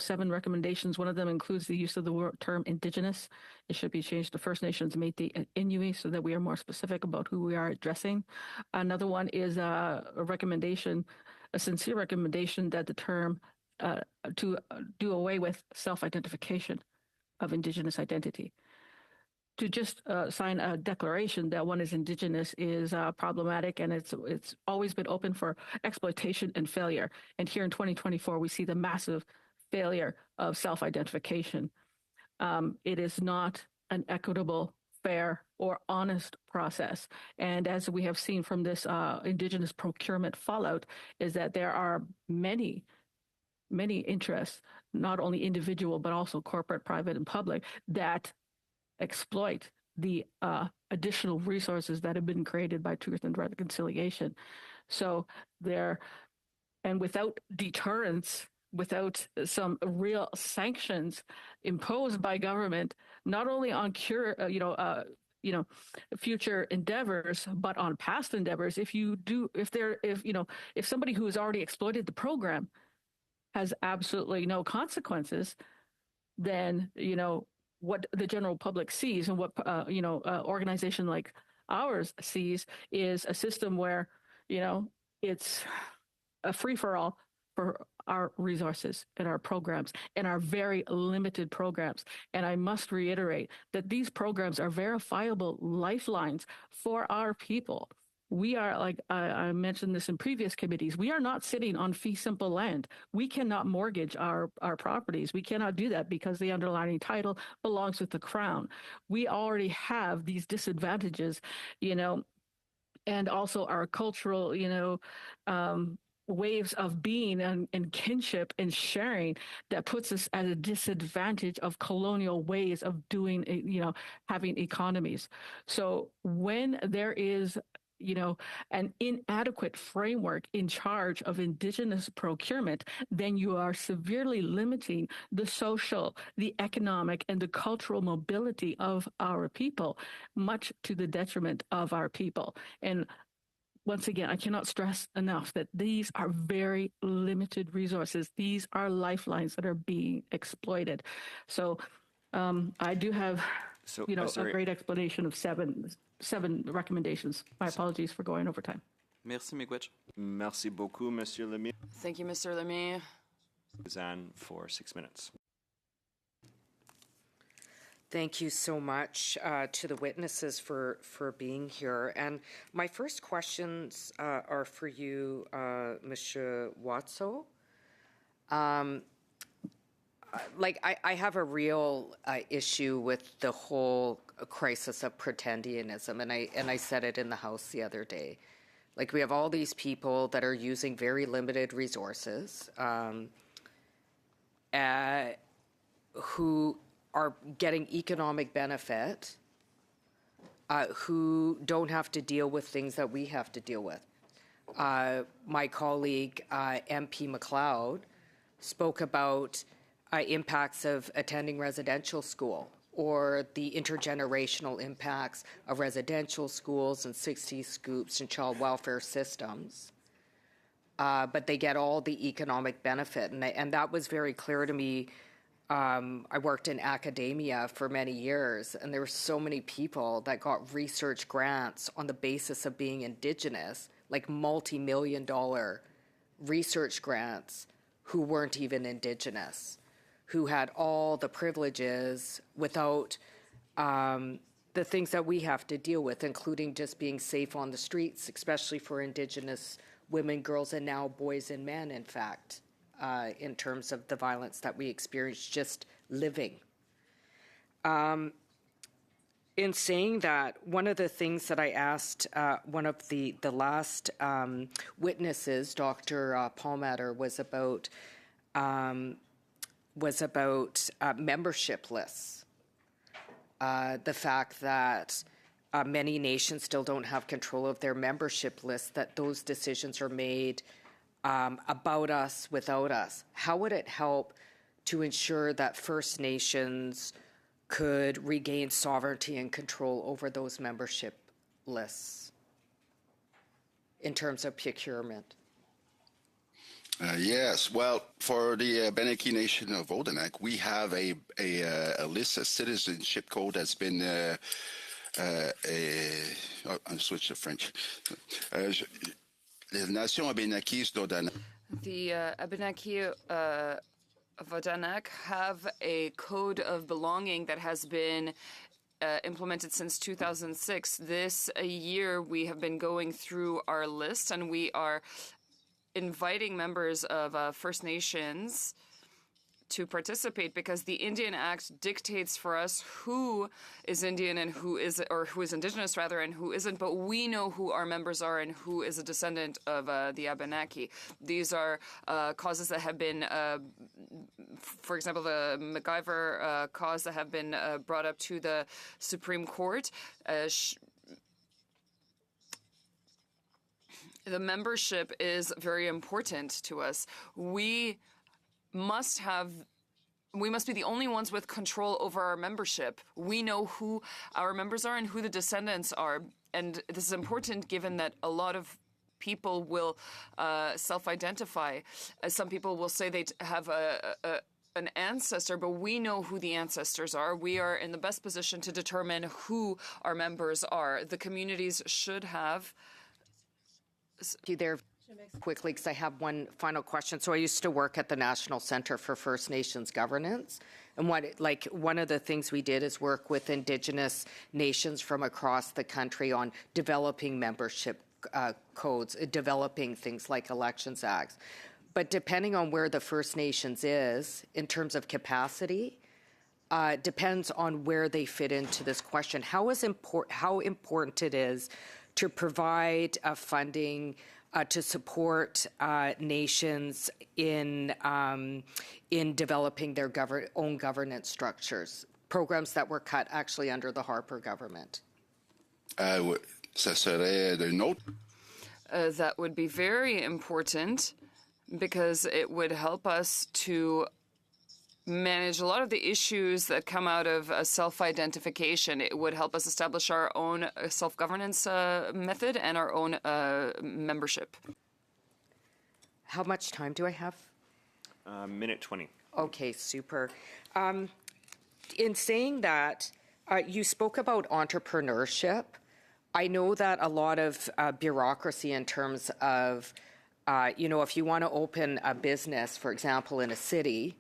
7 recommendations, one of them includes the use of the term Indigenous. It should be changed to First Nations, Métis, and Inuit so that we are more specific about who we are addressing. Another one is a sincere recommendation that the term to do away with self-identification of Indigenous identity. To just sign a declaration that one is Indigenous is problematic, and it's always been open for exploitation and failure. And here in 2024, we see the massive failure of self-identification. It is not an equitable, fair, or honest process. And as we have seen from this Indigenous procurement fallout, is that there are many interests, not only individual, but also corporate, private, and public, that exploit the additional resources that have been created by Truth and Reconciliation. So and without deterrence, without some real sanctions imposed by government, not only on future endeavors, but on past endeavors, if somebody who has already exploited the program has absolutely no consequences, then what the general public sees and what organization like ours sees is a system where it's a free-for-all for our resources and our programs and our very limited programs. And I must reiterate that these programs are verifiable lifelines for our people. We are, like I mentioned this in previous committees, we are not sitting on fee simple land. We cannot mortgage our properties. We cannot do that because the underlying title belongs with the Crown. We already have these disadvantages, and also our cultural, waves of being and kinship and sharing that puts us at a disadvantage of colonial ways of doing, having economies. So when there is an inadequate framework in charge of Indigenous procurement, then you are severely limiting the social, the economic, and the cultural mobility of our people, much to the detriment of our people. And once again, I cannot stress enough that these are very limited resources. These are lifelines that are being exploited. So I do have a great explanation of seven recommendations. My apologies for going over time. Merci, Miigwech. Merci beaucoup, Monsieur Lemire. Thank you, Mr. Lemire. Suzanne for 6 minutes. Thank you so much to the witnesses for being here. And my first questions are for you, Monsieur Watso. I have a real issue with the whole crisis of pretendianism, and I said it in the House the other day. Like, we have all these people that are using very limited resources, who are getting economic benefit, who don't have to deal with things that we have to deal with. My colleague, MP MacLeod, spoke about impacts of attending residential school, or the intergenerational impacts of residential schools and 60 scoops and child welfare systems. But they get all the economic benefit. And that was very clear to me. I worked in academia for many years, and there were so many people that got research grants on the basis of being Indigenous, like multi-million-dollar research grants, who weren't even Indigenous, who had all the privileges without the things that we have to deal with, including just being safe on the streets, especially for Indigenous women, girls, and now boys and men, in fact. In terms of the violence that we experience just living. In saying that, one of the things that I asked one of the last witnesses, Dr. Palmater, was about membership lists. The fact that many nations still don't have control of their membership lists, that those decisions are made about us, without us. How would it help to ensure that First Nations could regain sovereignty and control over those membership lists in terms of procurement? Yes. Well, for the Abenaki Nation of Odanak, we have a list, a citizenship code that's been I'll switch to French. Les Nations Abenakis d'Odanak. The Abenaki of Odanak have a code of belonging that has been implemented since 2006. This year, we have been going through our list, and we are inviting members of First Nations to participate, because the Indian Act dictates for us who is Indian and who is, or who is Indigenous rather, and who isn't. But we know who our members are and who is a descendant of the Abenaki. These are causes that have been, for example, the MacGyver cause that have been brought up to the Supreme Court. The membership is very important to us. We must be the only ones with control over our membership. We know who our members are and who the descendants are. And this is important given that a lot of people will self-identify. Some people will say they have an ancestor, but we know who the ancestors are. We are in the best position to determine who our members are. The communities should have... You there quickly, because I have one final question. So I used to work at the National Centre for First Nations Governance, and one of the things we did is work with Indigenous nations from across the country on developing membership codes, developing things like elections acts. But depending on where the First Nations is in terms of capacity, depends on where they fit into this question. How important it is to provide funding to support nations in developing their own governance structures, programs that were cut actually under the Harper government. Ça serait de note. That would be very important, because it would help us to manage a lot of the issues that come out of self-identification. It would help us establish our own self-governance method and our own membership. How much time do I have? Minute 20. Okay, super. In saying that, you spoke about entrepreneurship. I know that a lot of bureaucracy in terms of, if you want to open a business, for example, in a city,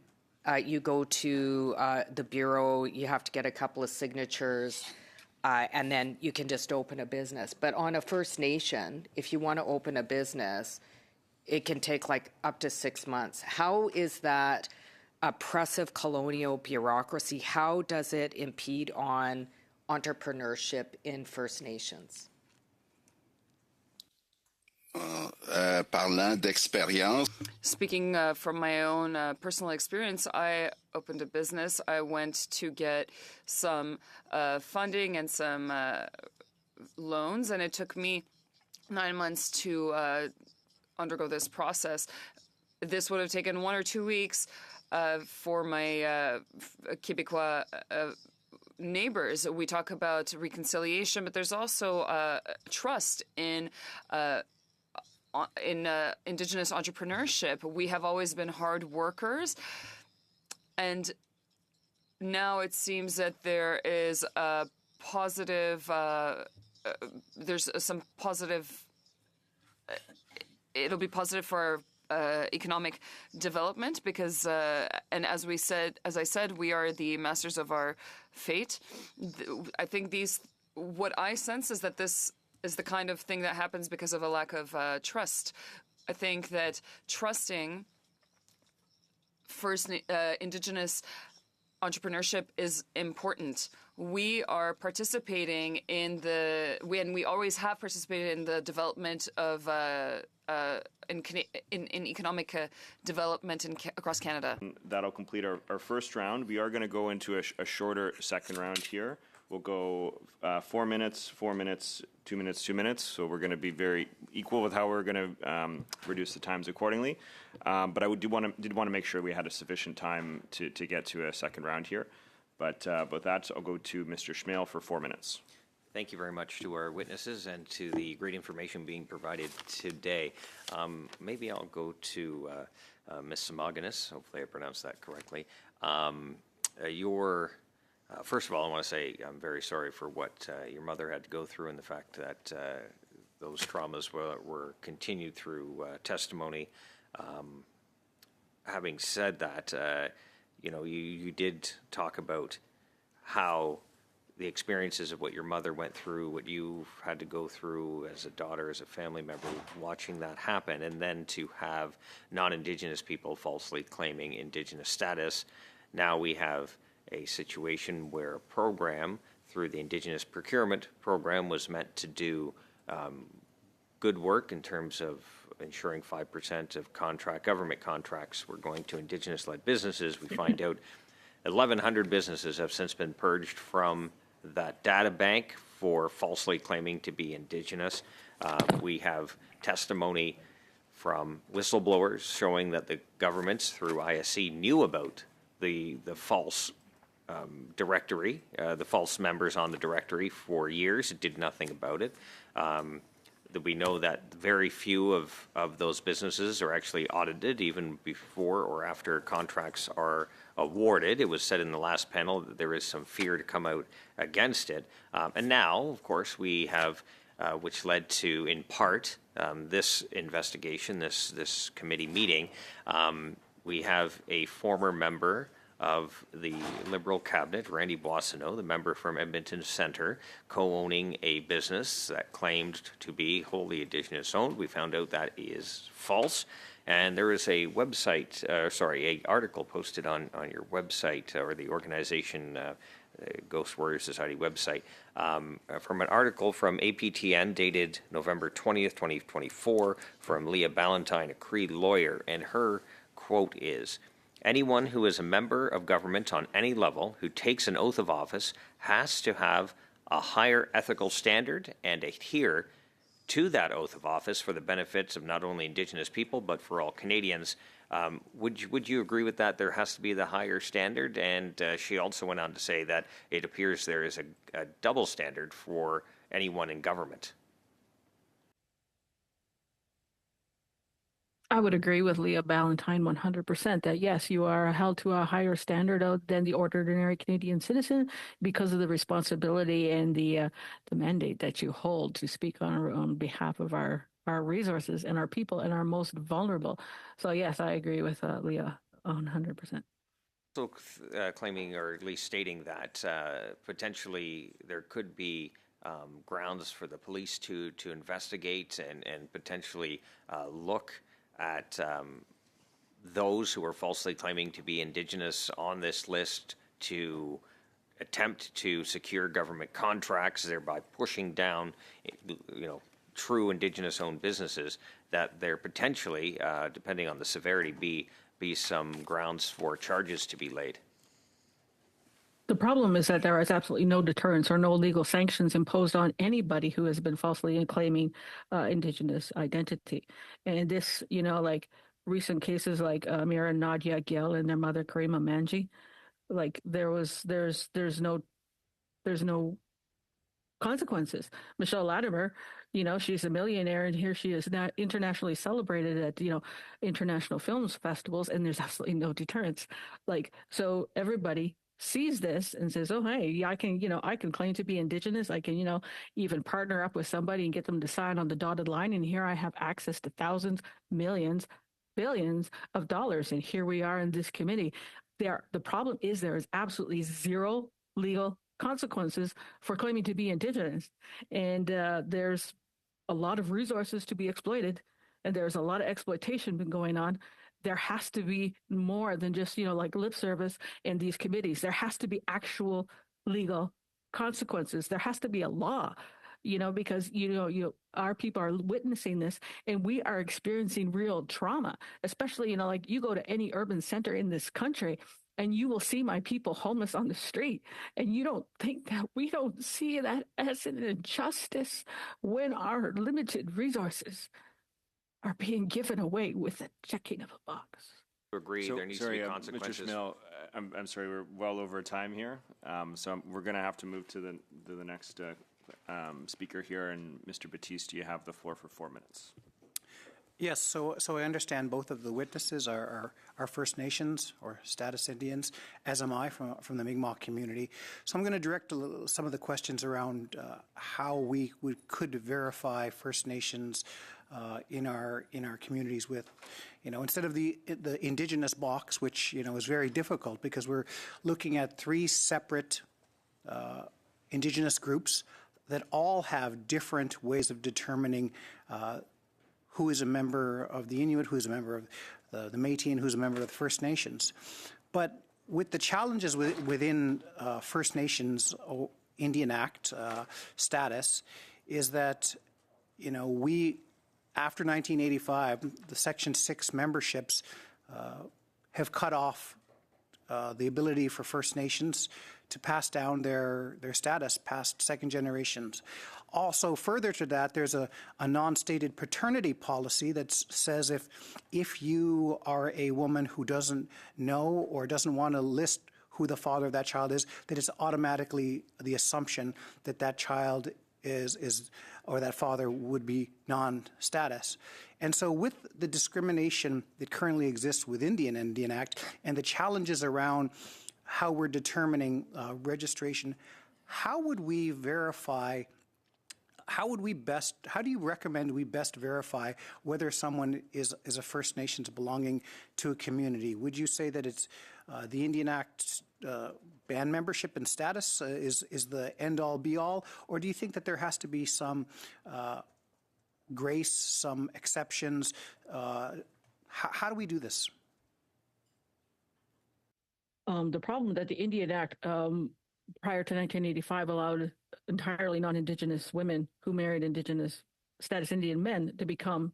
you go to the bureau, you have to get a couple of signatures, and then you can just open a business. But on a First Nation, if you want to open a business, it can take like up to 6 months. How is that oppressive colonial bureaucracy, how does it impede on entrepreneurship in First Nations? Parlant d'expérience. Speaking from my own personal experience, I opened a business. I went to get some funding and some loans, and it took me 9 months to undergo this process. This would have taken 1 or 2 weeks for my Québécois neighbors. We talk about reconciliation, but there's also trust in Indigenous entrepreneurship. We have always been hard workers, and now it seems that there is a positive. There's some positive. It'll be positive for economic development because, and as I said, we are the masters of our fate. I think what I sense is that this is the kind of thing that happens because of a lack of trust. I think that trusting Indigenous entrepreneurship is important. We are participating in we always have participated in the development of in economic development across Canada. That'll complete our first round. We are going to go into a shorter second round here. We'll go 4 minutes, 4 minutes, 2 minutes, 2 minutes. So we're going to be very equal with how we're going to reduce the times accordingly. But I did want to make sure we had a sufficient time to get to a second round here. But with that, I'll go to Mr. Schmale for 4 minutes. Thank you very much to our witnesses and to the great information being provided today. Maybe I'll go to Ms. Simogenis. Hopefully I pronounced that correctly. First of all, I want to say I'm very sorry for what your mother had to go through and the fact that those traumas were continued through testimony. Having said that, you did talk about how the experiences of what your mother went through, what you had to go through as a daughter, as a family member, watching that happen, and then to have non-Indigenous people falsely claiming Indigenous status. Now we have a situation where a program through the Indigenous Procurement Program was meant to do good work in terms of ensuring 5% of government contracts were going to Indigenous-led businesses. We find out 1,100 businesses have since been purged from that data bank for falsely claiming to be Indigenous. We have testimony from whistleblowers showing that the governments through ISC knew about the false directory, the false members on the directory for years. It did nothing about it. We know that very few of those businesses are actually audited even before or after contracts are awarded. It was said in the last panel that there is some fear to come out against it. And now, of course, we have, which led to, in part, this investigation, this committee meeting, we have a former member of the Liberal cabinet, Randy Boissonnault, the member from Edmonton Centre, co-owning a business that claimed to be wholly Indigenous owned. We found out that is false. And there is a website, an article posted on your website or the organization Ghost Warrior Society website from an article from APTN dated November 20th, 2024 from Leah Ballantyne, a Cree lawyer. And her quote is, "Anyone who is a member of government on any level who takes an oath of office has to have a higher ethical standard and adhere to that oath of office for the benefits of not only Indigenous people but for all Canadians." Would you agree with that? There has to be the higher standard, and she also went on to say that it appears there is a double standard for anyone in government. I would agree with Leah Ballantyne 100% that yes, you are held to a higher standard than the ordinary Canadian citizen because of the responsibility and the mandate that you hold to speak on behalf of our resources and our people and our most vulnerable. So yes, I agree with Leah 100%. So claiming, or at least stating that potentially there could be grounds for the police to investigate and potentially look at those who are falsely claiming to be Indigenous on this list to attempt to secure government contracts, thereby pushing down, true Indigenous-owned businesses, that there potentially, depending on the severity, be some grounds for charges to be laid. The problem is that there is absolutely no deterrence or no legal sanctions imposed on anybody who has been falsely claiming Indigenous identity. And this, like recent cases like Amira and Nadia Gill and their mother Karima Manji, like there's no consequences. Michelle Latimer, she's a millionaire, and here she is now internationally celebrated at international films festivals, and there's absolutely no deterrence. Like, so everybody sees this and says, oh, hey, I can claim to be Indigenous. I can, even partner up with somebody and get them to sign on the dotted line. And here I have access to thousands, millions, billions of dollars. And here we are in this committee. The problem is there is absolutely zero legal consequences for claiming to be Indigenous. And there's a lot of resources to be exploited, and there's a lot of exploitation been going on. There has to be more than just, like lip service in these committees. There has to be actual legal consequences. There has to be a law, because, our people are witnessing this, and we are experiencing real trauma, especially, like you go to any urban center in this country, and you will see my people homeless on the street. And you don't think that we don't see that as an injustice when our limited resources are being given away with the checking of a box. Agree, there needs to be consequences. Mr. Schmill, I'm sorry, we're well over time here. So we're going to have to move to the next speaker here. And Mr. Batiste, you have the floor for 4 minutes. Yes, so I understand both of the witnesses are First Nations or Status Indians, as am I from the Mi'kmaq community. So I'm going to direct some of the questions around how we could verify First Nations in our communities with, instead of the Indigenous box, which is very difficult because we're looking at 3 separate Indigenous groups that all have different ways of determining who is a member of the Inuit, who is a member of the Métis, and who's a member of the First Nations. But with the challenges within First Nations Indian Act status is that, we, after 1985, the Section 6 memberships have cut off the ability for First Nations to pass down their status past second generations. Also, further to that, there's a non-stated paternity policy that says if you are a woman who doesn't know or doesn't want to list who the father of that child is, that it's automatically the assumption that that child is or that father would be non-status. And so with the discrimination that currently exists within the Indian Act and the challenges around how we're determining registration, how would we verify, how do you recommend we best verify whether someone is a First Nations belonging to a community? Would you say that it's the Indian Act band membership and status is the end-all be-all, or do you think that there has to be some grace, some exceptions? How do we do this? The problem that the Indian Act prior to 1985 allowed entirely non-Indigenous women who married Indigenous status Indian men to become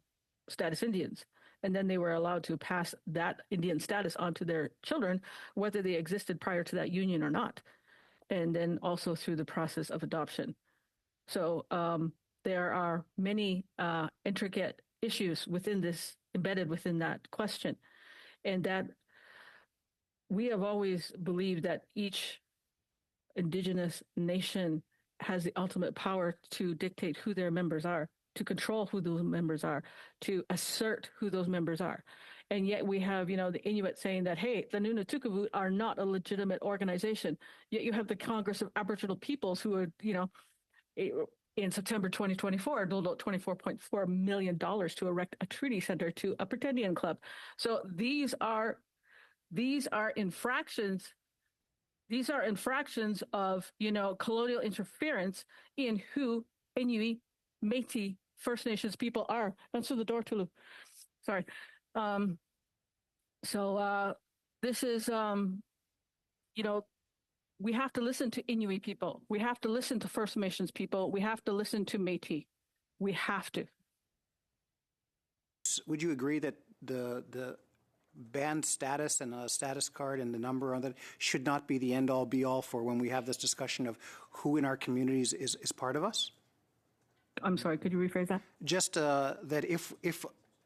status Indians. And then they were allowed to pass that Indian status onto their children, whether they existed prior to that union or not. And then also through the process of adoption. So there are many intricate issues within this, embedded within that question. And that we have always believed that each Indigenous nation has the ultimate power to dictate who their members are, to control who those members are, to assert who those members are. And yet we have, the Inuit saying that, hey, the Nunatukevu are not a legitimate organization. Yet you have the Congress of Aboriginal Peoples who are, in September 2024, doled out $24.4 million to erect a treaty center to a Pretendian club. So these are These are infractions. These are infractions of, colonial interference in who Inuit, Métis, First Nations people are. Answer the door, Tulu. Sorry. This is, we have to listen to Inuit people. We have to listen to First Nations people. We have to listen to Métis. We have to. Would you agree that the band status and a status card and the number on that should not be the end-all be-all for when we have this discussion of who in our communities is part of us? I'm sorry, could you rephrase that? Just that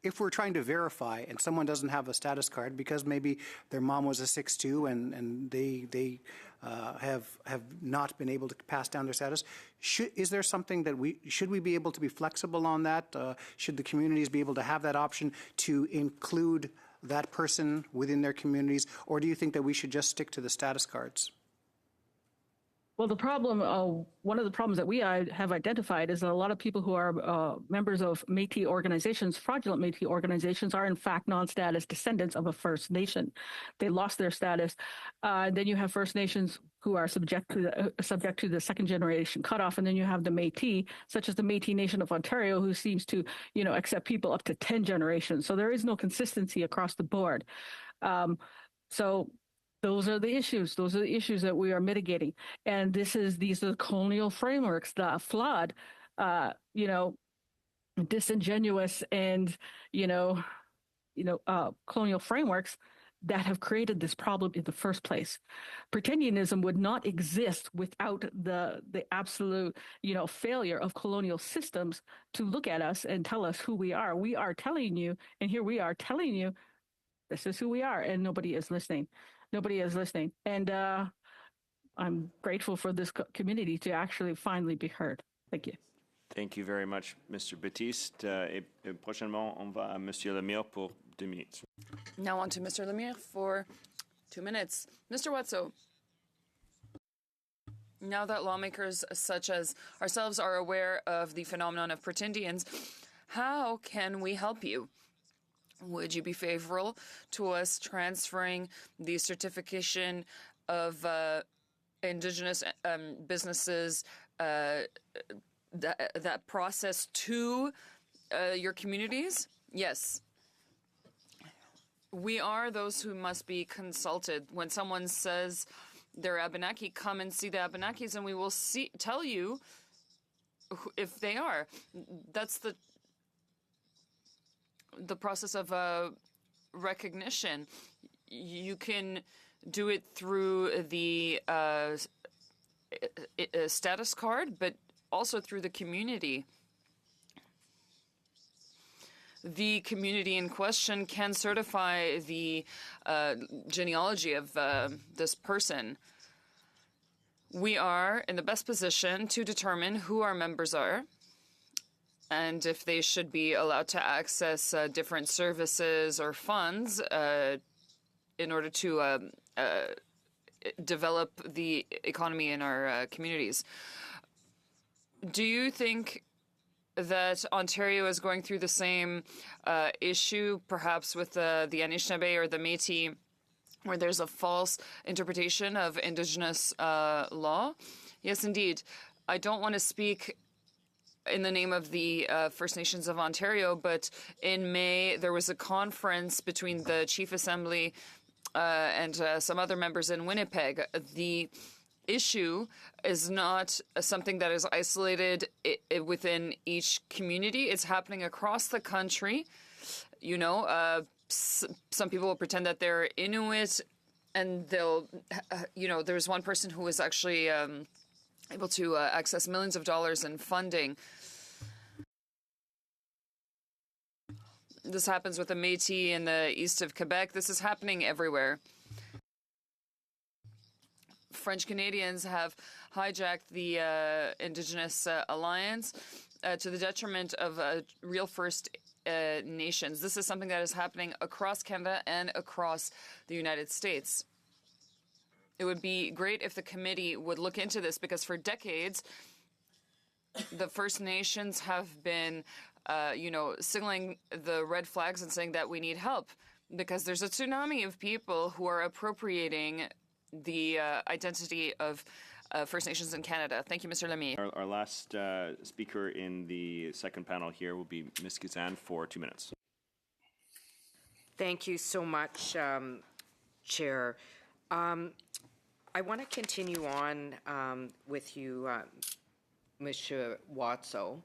if we're trying to verify and someone doesn't have a status card because maybe their mom was a 6'2" and they have not been able to pass down their status, is there something that should we be able to be flexible on that? Should the communities be able to have that option to include that person within their communities, or do you think that we should just stick to the status cards? Well, the problem, one of the problems that we have identified is that a lot of people who are members of Métis organizations, fraudulent Métis organizations, are in fact non-status descendants of a First Nation. They lost their status. Then you have First Nations who are subject to the second generation cutoff, and then you have the Métis, such as the Métis Nation of Ontario, who seems to, accept people up to 10 generations. So there is no consistency across the board. Those are the issues. Those are the issues that we are mitigating. And these are the colonial frameworks, the flawed, disingenuous and, colonial frameworks that have created this problem in the first place. Pretendianism would not exist without the absolute, failure of colonial systems to look at us and tell us who we are. We are telling you, and here we are telling you, this is who we are, and nobody is listening. Nobody is listening. And I'm grateful for this community to actually finally be heard. Thank you. Thank you very much, Mr. Baptiste. Et prochainement, on va à Monsieur Lemire pour 2 minutes. Now on to Mr. Lemire for 2 minutes. Mr. Wetzel. Now that lawmakers such as ourselves are aware of the phenomenon of pretendians, how can we help you? Would you be favorable to us transferring the certification of Indigenous businesses, that process to your communities? Yes. We are those who must be consulted. When someone says they're Abenaki, come and see the Abenakis and we will tell you if they are. That's the process of recognition. You can do it through the status card, but also through the community. The community in question can certify the genealogy of this person. We are in the best position to determine who our members are and if they should be allowed to access different services or funds in order to develop the economy in our communities. Do you think that Ontario is going through the same issue, perhaps with the Anishinaabe or the Métis, where there's a false interpretation of Indigenous law? Yes, indeed. I don't want to speak in the name of the First Nations of Ontario, but in May there was a conference between the Chief Assembly and some other members in Winnipeg. The issue is not something that is isolated within each community. It's happening across the country. Some people will pretend that they're Inuit, and they'll, there's one person who was actually able to access millions of dollars in funding. This happens with the Métis in the east of Quebec. This is happening everywhere. French Canadians have hijacked the Indigenous Alliance to the detriment of real First Nations. This is something that is happening across Canada and across the United States. It would be great if the committee would look into this, because for decades, the First Nations have been, signaling the red flags and saying that we need help. because there's a tsunami of people who are appropriating the identity of First Nations in Canada. Thank you, Mr. Lamy. Our last speaker in the second panel here will be Ms. Kazan for 2 minutes. Thank you so much, Chair. I want to continue on with you, Mr. Watso.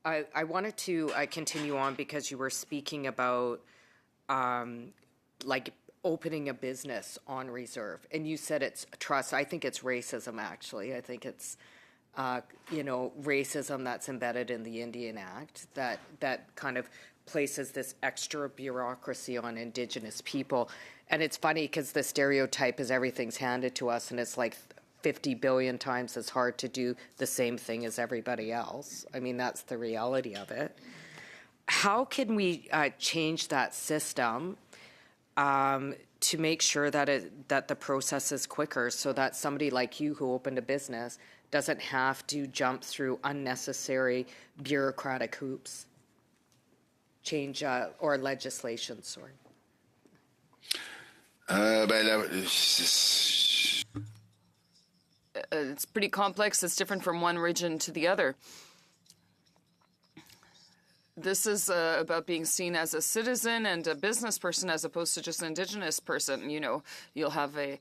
I wanted to continue on because you were speaking about like opening a business on reserve, and you said it's trust. I think it's racism, actually. I think it's racism that's embedded in the Indian Act that kind of places this extra bureaucracy on Indigenous people. And it's funny because the stereotype is everything's handed to us, and it's like 50 billion times as hard to do the same thing as everybody else. I mean, that's the reality of it. How can we change that system to make sure that the process is quicker, so that somebody like you who opened a business doesn't have to jump through unnecessary bureaucratic hoops? Change or legislation, sorry. It's pretty complex. It's different from one region to the other. This is about being seen as a citizen and a business person as opposed to just an Indigenous person. You'll have a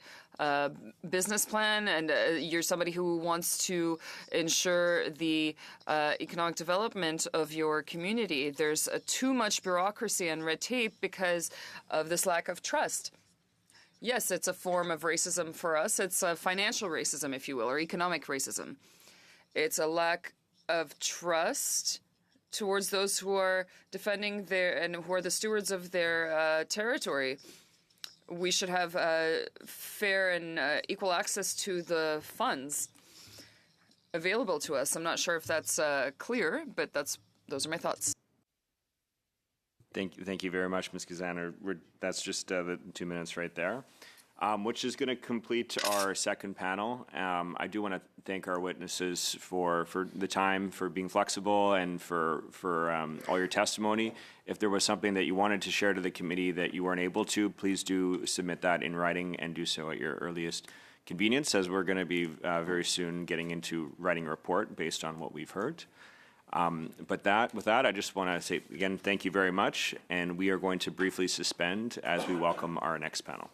business plan, and you're somebody who wants to ensure the economic development of your community. There's too much bureaucracy and red tape because of this lack of trust. Yes, it's a form of racism for us. It's a financial racism, if you will, or economic racism. It's a lack of trust towards those who are defending and who are the stewards of their territory. We should have fair and equal access to the funds available to us. I'm not sure if that's clear, but those are my thoughts. Thank you very much, Ms. Kazan. That's just the 2 minutes right there, which is going to complete our second panel. I do want to thank our witnesses for the time, for being flexible, and for all your testimony. If there was something that you wanted to share to the committee that you weren't able to, please do submit that in writing and do so at your earliest convenience, as we're going to be very soon getting into writing a report based on what we've heard. With that, I just want to say again, thank you very much, and we are going to briefly suspend as we welcome our next panel.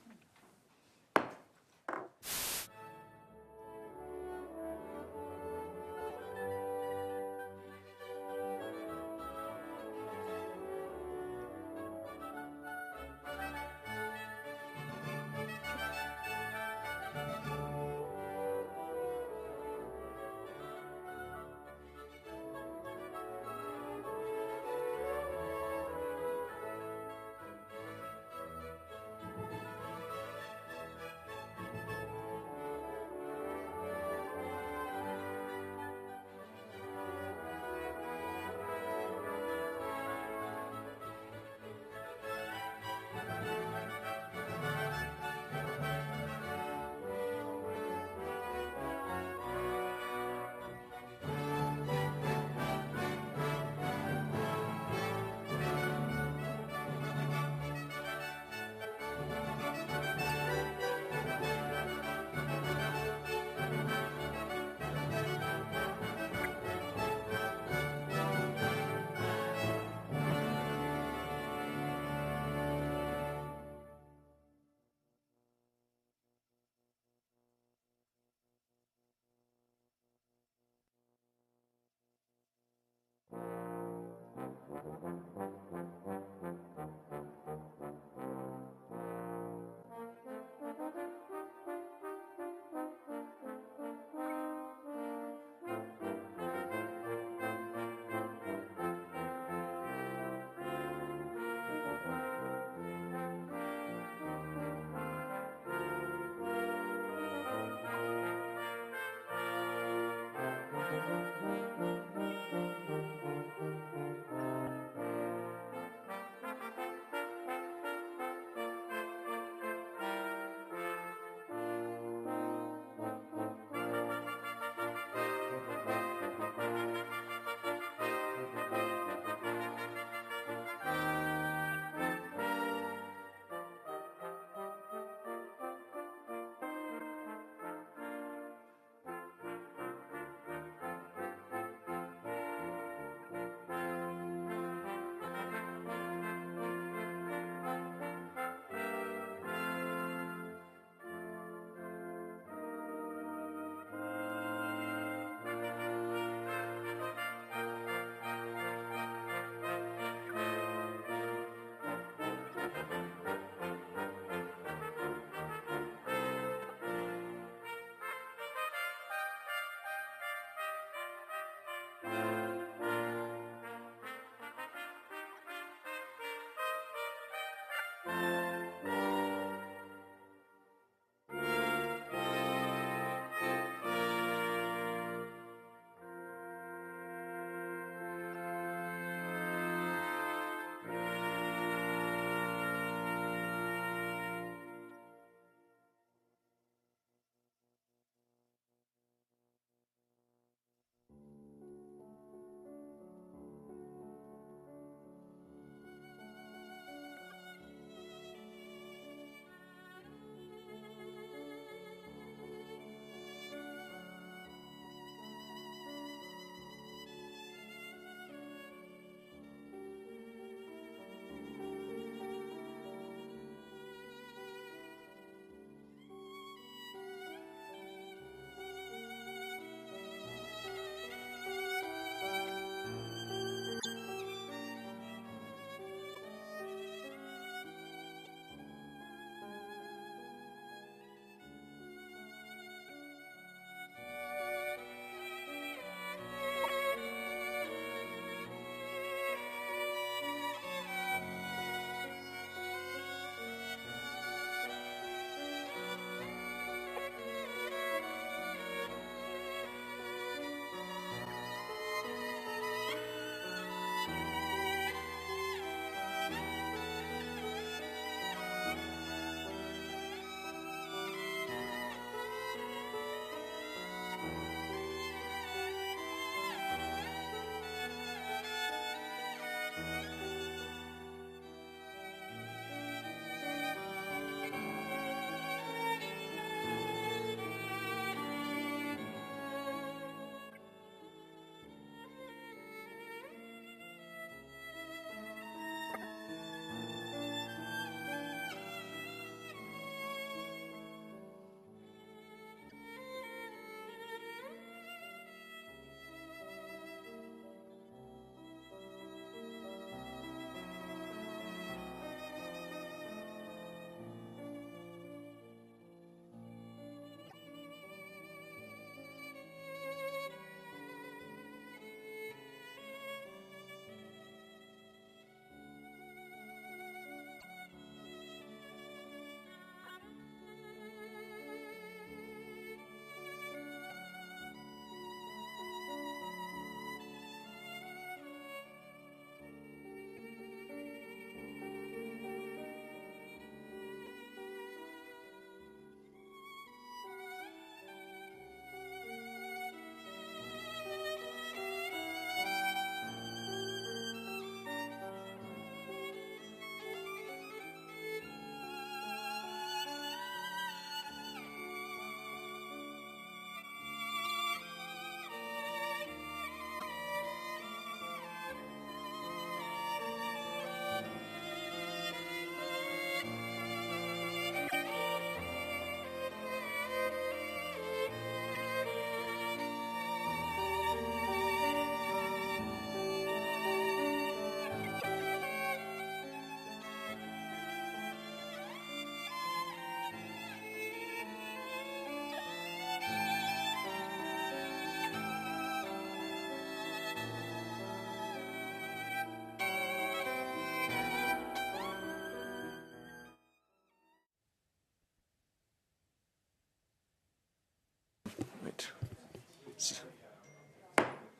right.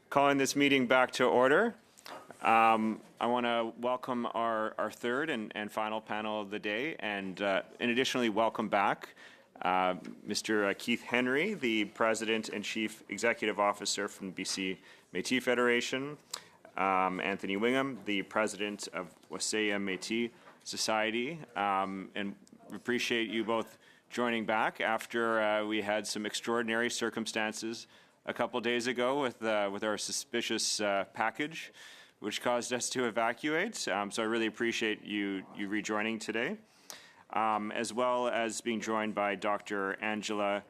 Calling this meeting back to order. I want to welcome our third and final panel of the day, and additionally welcome back Mr. Keith Henry, the President and Chief Executive Officer from BC Métis Federation, Anthony Wingham, the President of Wasaya Métis Society, and appreciate you both joining back after we had some extraordinary circumstances a couple days ago with our suspicious package, which caused us to evacuate. So I really appreciate you rejoining today, as well as being joined by Dr. Angela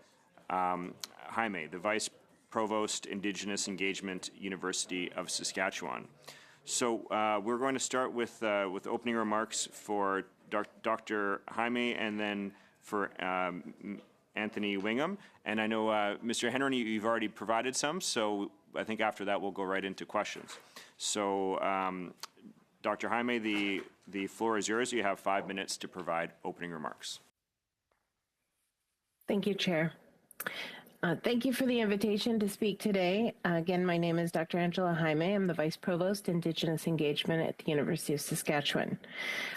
Jaime, the Vice Provost, Indigenous Engagement, University of Saskatchewan. So we're going to start with opening remarks for Dr. Jaime and then for Anthony Wingham. And I know, Mr. Henry, you've already provided some, so I think after that we'll go right into questions. So, Dr. Jaime, the floor is yours. You have 5 minutes to provide opening remarks. Thank you, Chair. Thank you for the invitation to speak today. Again, my name is Dr. Angela Jaime. I'm the Vice Provost, Indigenous Engagement at the University of Saskatchewan.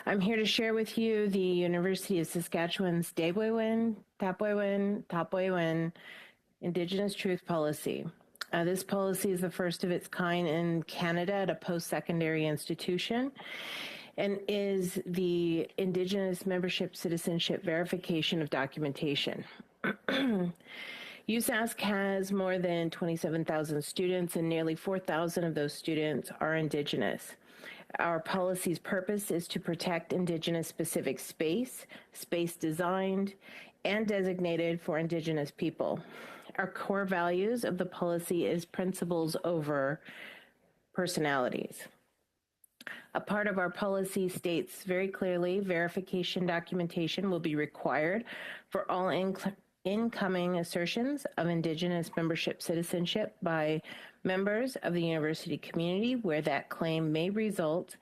I'm here to share with you the University of Saskatchewan's Debwewin, Tapwewin, Tapwewin Indigenous Truth Policy. This policy is the first of its kind in Canada at a post-secondary institution and is the Indigenous Membership Citizenship Verification of Documentation. USask has more than 27,000 students, and nearly 4,000 of those students are Indigenous. Our policy's purpose is to protect Indigenous-specific space designed and designated for Indigenous people. Our core values of the policy is principles over personalities. A part of our policy states very clearly verification documentation will be required for all incoming assertions of Indigenous membership citizenship by members of the university community where that claim may result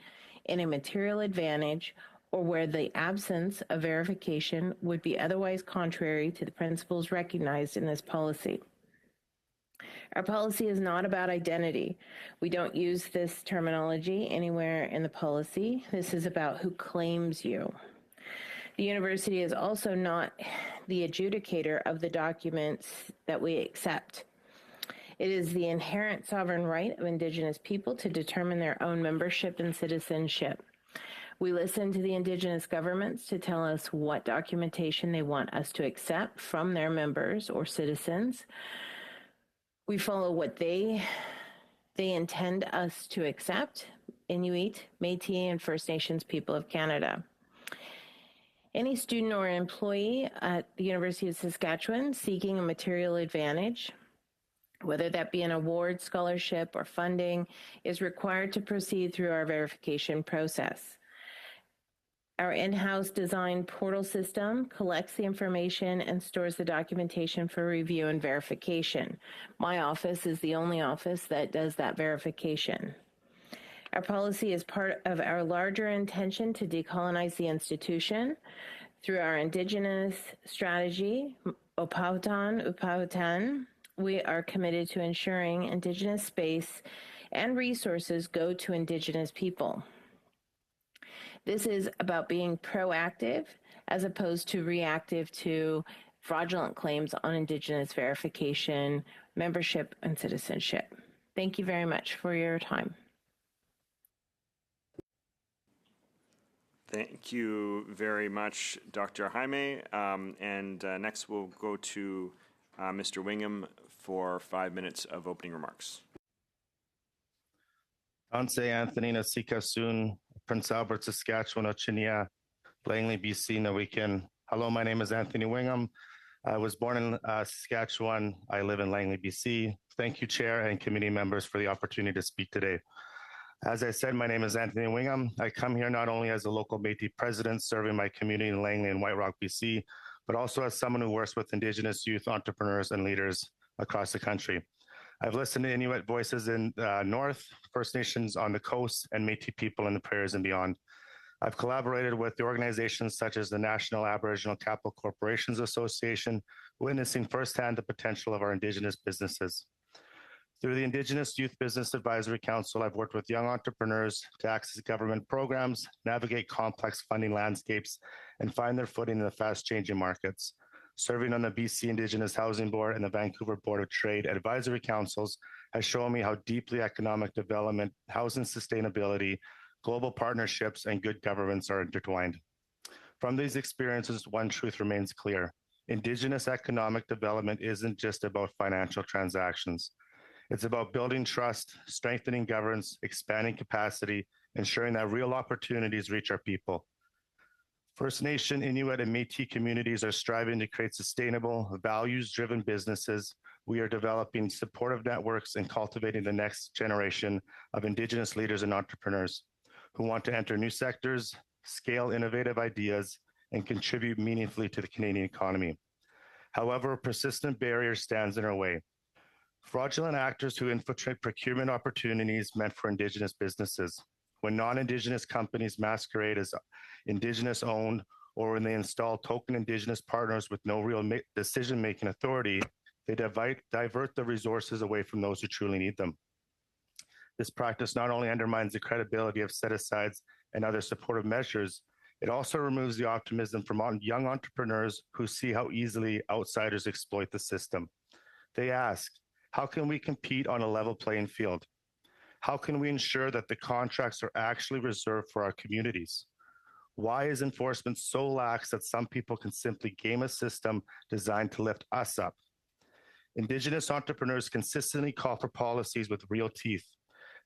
in a material advantage or where the absence of verification would be otherwise contrary to the principles recognized in this policy. Our policy is not about identity. We don't use this terminology anywhere in the policy. This is about who claims you. The university is also not the adjudicator of the documents that we accept. It is the inherent sovereign right of Indigenous people to determine their own membership and citizenship. We listen to the Indigenous governments to tell us what documentation they want us to accept from their members or citizens. We follow what they intend us to accept, Inuit, Métis, and First Nations people of Canada. Any student or employee at the University of Saskatchewan seeking a material advantage, whether that be an award, scholarship, or funding, is required to proceed through our verification process. Our in-house designed portal system collects the information and stores the documentation for review and verification. My office is the only office that does that verification. Our policy is part of our larger intention to decolonize the institution through our Indigenous strategy, Opawtan Upawatan. We are committed to ensuring Indigenous space and resources go to Indigenous people. This is about being proactive as opposed to reactive to fraudulent claims on Indigenous verification, membership, and citizenship. Thank you very much for your time. Thank you very much, Dr. Jaime. Next we'll go to Mr. Wingham for 5 minutes of opening remarks. Anse Anthony Nasika Soon, Prince Albert, Saskatchewan, Ochinia, Langley, BC, Nawikin. Hello, my name is Anthony Wingham. I was born in Saskatchewan. I live in Langley, BC. Thank you, Chair and committee members, for the opportunity to speak today. As I said, my name is Anthony Wingham. I come here not only as a local Métis president serving my community in Langley and White Rock, BC, but also as someone who works with Indigenous youth entrepreneurs and leaders across the country. I've listened to Inuit voices in North, First Nations on the coast, and Métis people in the prairies and beyond. I've collaborated with the organizations such as the National Aboriginal Capital Corporations Association, witnessing firsthand the potential of our Indigenous businesses. Through the Indigenous Youth Business Advisory Council, I've worked with young entrepreneurs to access government programs, navigate complex funding landscapes, and find their footing in the fast-changing markets. Serving on the BC Indigenous Housing Board and the Vancouver Board of Trade Advisory Councils has shown me how deeply economic development, housing sustainability, global partnerships, and good governance are intertwined. From these experiences, one truth remains clear. Indigenous economic development isn't just about financial transactions. It's about building trust, strengthening governance, expanding capacity, ensuring that real opportunities reach our people. First Nation, Inuit, and Métis communities are striving to create sustainable, values-driven businesses. We are developing supportive networks and cultivating the next generation of Indigenous leaders and entrepreneurs who want to enter new sectors, scale innovative ideas, and contribute meaningfully to the Canadian economy. However, a persistent barrier stands in our way. Fraudulent actors who infiltrate procurement opportunities meant for Indigenous businesses. When non-Indigenous companies masquerade as Indigenous-owned, or when they install token Indigenous partners with no real decision-making authority, they divert the resources away from those who truly need them. This practice not only undermines the credibility of set-asides and other supportive measures, it also removes the optimism from young entrepreneurs who see how easily outsiders exploit the system. They ask, how can we compete on a level playing field? How can we ensure that the contracts are actually reserved for our communities? Why is enforcement so lax that some people can simply game a system designed to lift us up? Indigenous entrepreneurs consistently call for policies with real teeth,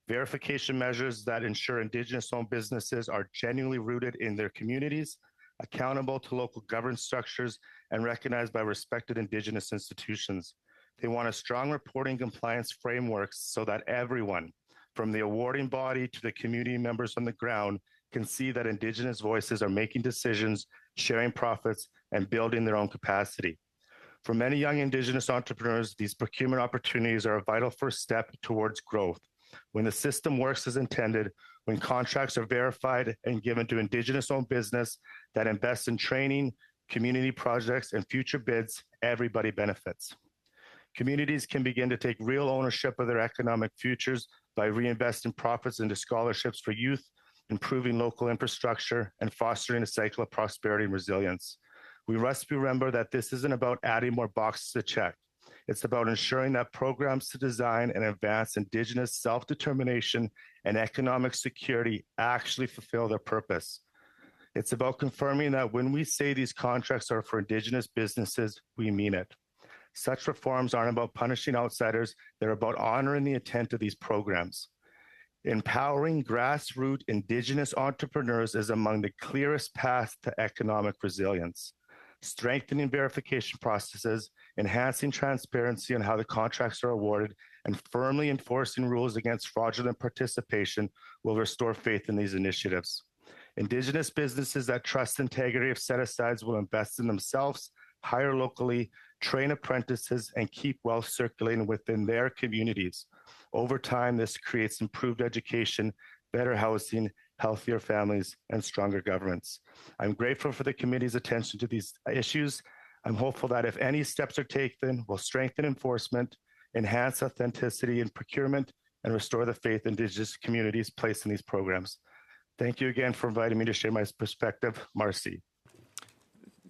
verification measures that ensure Indigenous-owned businesses are genuinely rooted in their communities, accountable to local governance structures, and recognized by respected Indigenous institutions. They want a strong reporting compliance framework so that everyone, from the awarding body to the community members on the ground, can see that Indigenous voices are making decisions, sharing profits, and building their own capacity. For many young Indigenous entrepreneurs, these procurement opportunities are a vital first step towards growth. When the system works as intended, when contracts are verified and given to Indigenous-owned business that invests in training, community projects, and future bids, everybody benefits. Communities can begin to take real ownership of their economic futures by reinvesting profits into scholarships for youth, improving local infrastructure, and fostering a cycle of prosperity and resilience. We must remember that this isn't about adding more boxes to check. It's about ensuring that programs to design and advance Indigenous self-determination and economic security actually fulfill their purpose. It's about confirming that when we say these contracts are for Indigenous businesses, we mean it. Such reforms aren't about punishing outsiders, they're about honoring the intent of these programs. Empowering grassroots Indigenous entrepreneurs is among the clearest paths to economic resilience. Strengthening verification processes, enhancing transparency on how the contracts are awarded, and firmly enforcing rules against fraudulent participation will restore faith in these initiatives. Indigenous businesses that trust the integrity of set-asides will invest in themselves, hire locally, train apprentices, and keep wealth circulating within their communities. Over time, this creates improved education, better housing, healthier families, and stronger governments. I'm grateful for the committee's attention to these issues. I'm hopeful that if any steps are taken, we'll strengthen enforcement, enhance authenticity in procurement, and restore the faith Indigenous communities place in these programs. Thank you again for inviting me to share my perspective. Marcy.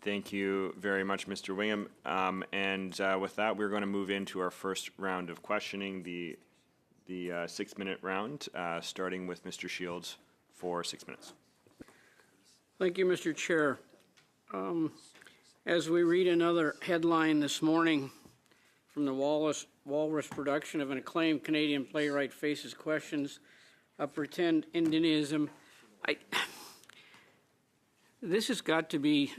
Thank you very much, Mr. Wingham. With that, we're going to move into our first round of questioning, the 6-minute round, starting with Mr. Shields for 6 minutes. Thank you, Mr. Chair. As we read another headline this morning from the Walrus production of an acclaimed Canadian playwright faces questions of pretend Indianism, this has got to be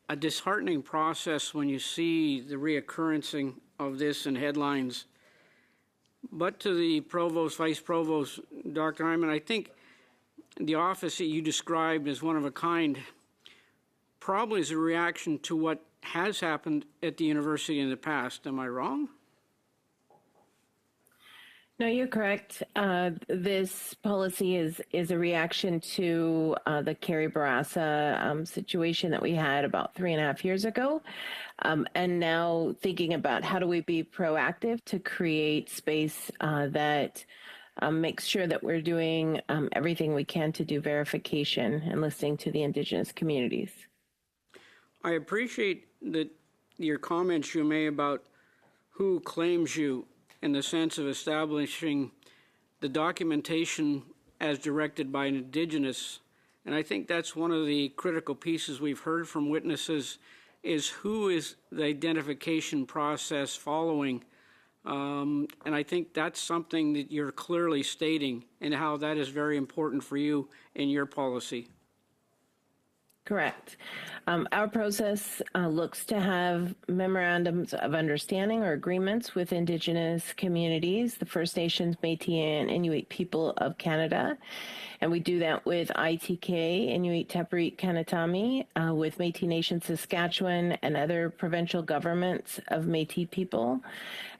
a disheartening process when you see the reoccurrencing of this in headlines. But to the Provost, Vice Provost, Dr. Hyman, I think the office that you described as one of a kind probably is a reaction to what has happened at the university in the past. Am I wrong? No, you're correct. This policy is a reaction to the Carrie Barassa situation that we had about 3.5 years ago. And now thinking about how do we be proactive to create space that makes sure that we're doing everything we can to do verification and listening to the Indigenous communities. I appreciate that your comments you made about who claims you in the sense of establishing the documentation as directed by an Indigenous. And I think that's one of the critical pieces we've heard from witnesses is who is the identification process following. And I think that's something that you're clearly stating and how that is very important for you in your policy. Correct. Our process looks to have memorandums of understanding or agreements with Indigenous communities, the First Nations, Métis, and Inuit people of Canada. And we do that with ITK, Inuit Tapiriit Kanatami, with Métis Nation Saskatchewan and other provincial governments of Métis people,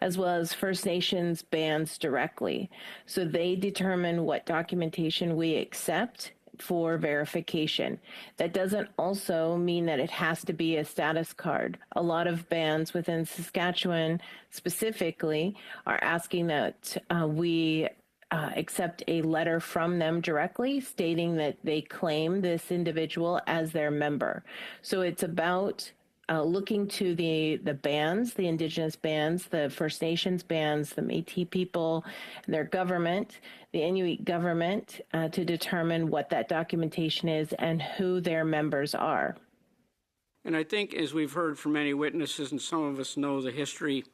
as well as First Nations bands directly. So they determine what documentation we accept for verification. That doesn't also mean that it has to be a status card. A lot of bands within Saskatchewan specifically are asking that we accept a letter from them directly stating that they claim this individual as their member. So it's about looking to the bands, the Indigenous bands, the First Nations bands, the Métis people, and their government, the Inuit government, to determine what that documentation is and who their members are. And I think, as we've heard from many witnesses, and some of us know the history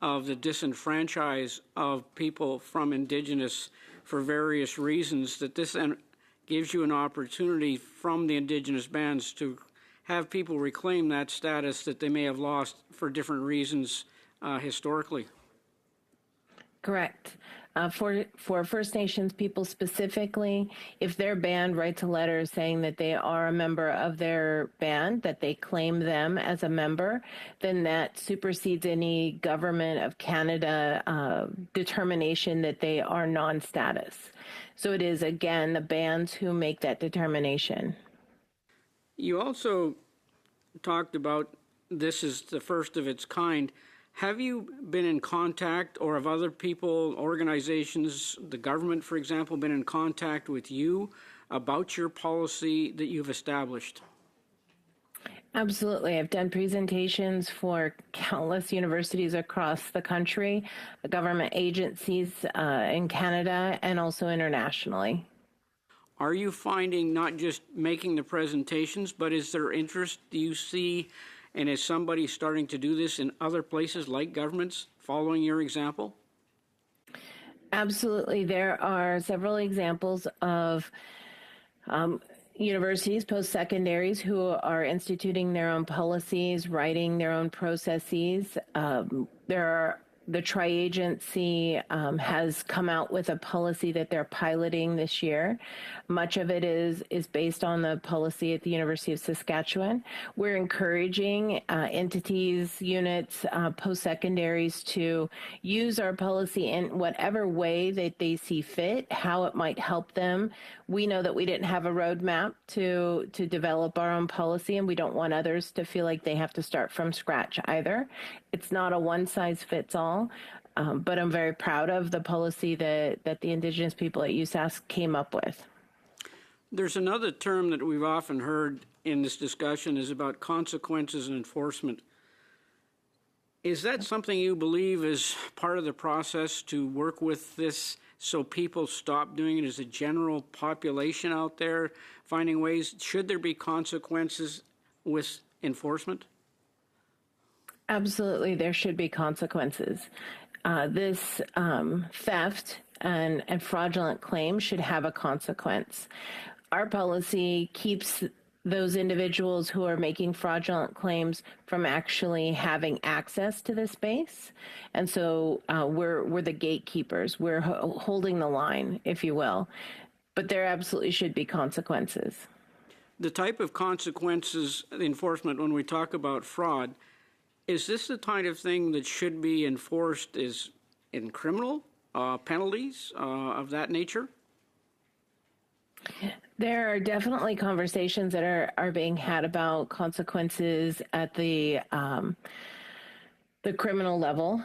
of the disenfranchise of people from Indigenous for various reasons, that this gives you an opportunity from the Indigenous bands to have people reclaim that status that they may have lost for different reasons historically. Correct. For First Nations people specifically, if their band writes a letter saying that they are a member of their band, that they claim them as a member, then that supersedes any government of Canada determination that they are non-status. So it is, again, the bands who make that determination. You also talked about this is the first of its kind. Have you been in contact, or have other people, organizations, the government, for example, been in contact with you about your policy that you've established? Absolutely. I've done presentations for countless universities across the country, government agencies in Canada, and also internationally. Are you finding not just making the presentations, but is there interest, do you see, and is somebody starting to do this in other places like governments following your example? Absolutely. There are several examples of universities, post-secondaries, who are instituting their own policies, writing their own processes. The Tri-Agency has come out with a policy that they're piloting this year. Much of it is based on the policy at the University of Saskatchewan. We're encouraging entities, units, post-secondaries to use our policy in whatever way that they see fit, how it might help them. We know that we didn't have a roadmap to develop our own policy, and we don't want others to feel like they have to start from scratch either. It's not a one-size-fits-all, but I'm very proud of the policy that the Indigenous people at USask came up with. There's another term that we've often heard in this discussion is about consequences and enforcement. Is that something you believe is part of the process to work with this so people stop doing it as a general population out there, finding ways? Should there be consequences with enforcement? Absolutely, there should be consequences. This theft and fraudulent claims should have a consequence. Our policy keeps those individuals who are making fraudulent claims from actually having access to this space. And so we're the gatekeepers. We're holding the line, if you will. But there absolutely should be consequences. The type of consequences, enforcement, when we talk about fraud, is this the kind of thing that should be enforced in criminal penalties of that nature? There are definitely conversations that are being had about consequences at the criminal level.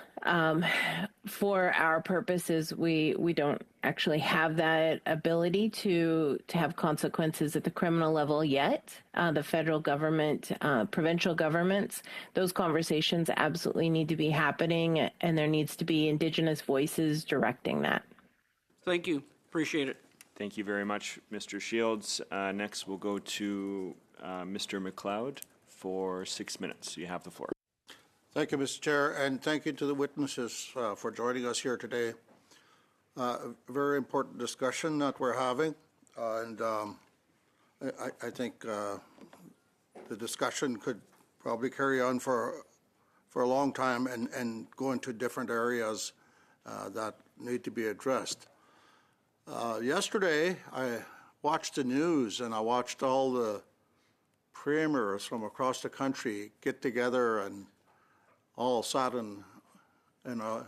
For our purposes, we don't actually have that ability to have consequences at the criminal level yet. The federal government, provincial governments, those conversations absolutely need to be happening, and there needs to be Indigenous voices directing that. Thank you. Appreciate it. Thank you very much, Mr. Shields. Next, we'll go to Mr. McLeod for 6 minutes. You have the floor. Thank you, Mr. Chair, and thank you to the witnesses for joining us here today. A very important discussion that we're having, and I think the discussion could probably carry on for a long time and go into different areas that need to be addressed. Yesterday, I watched the news and I watched all the premiers from across the country get together and all sat at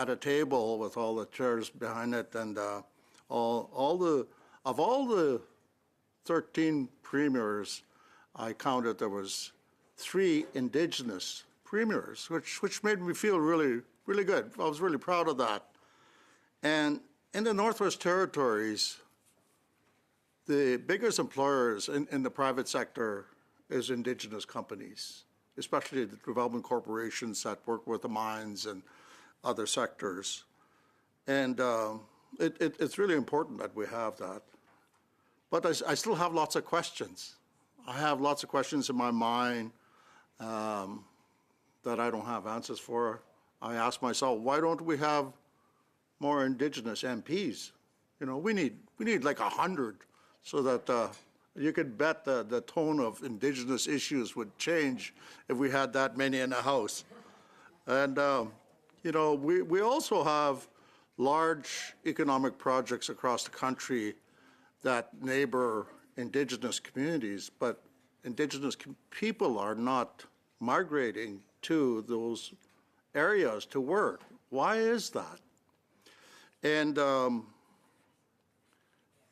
a table with all the chairs behind it, and all the 13 premiers, I counted there was 3 Indigenous premiers, which made me feel really good. I was really proud of that. And in the Northwest Territories, the biggest employers in the private sector is Indigenous companies, especially the development corporations that work with the mines and other sectors. And it's really important that we have that. But I still have lots of questions. I have lots of questions in my mind that I don't have answers for. I ask myself, why don't we have more Indigenous MPs? You know, we need like 100 so that you could bet the tone of Indigenous issues would change if we had that many in the House. And, you know, we also have large economic projects across the country that neighbor Indigenous communities, but Indigenous people are not migrating to those areas to work. Why is that? And, you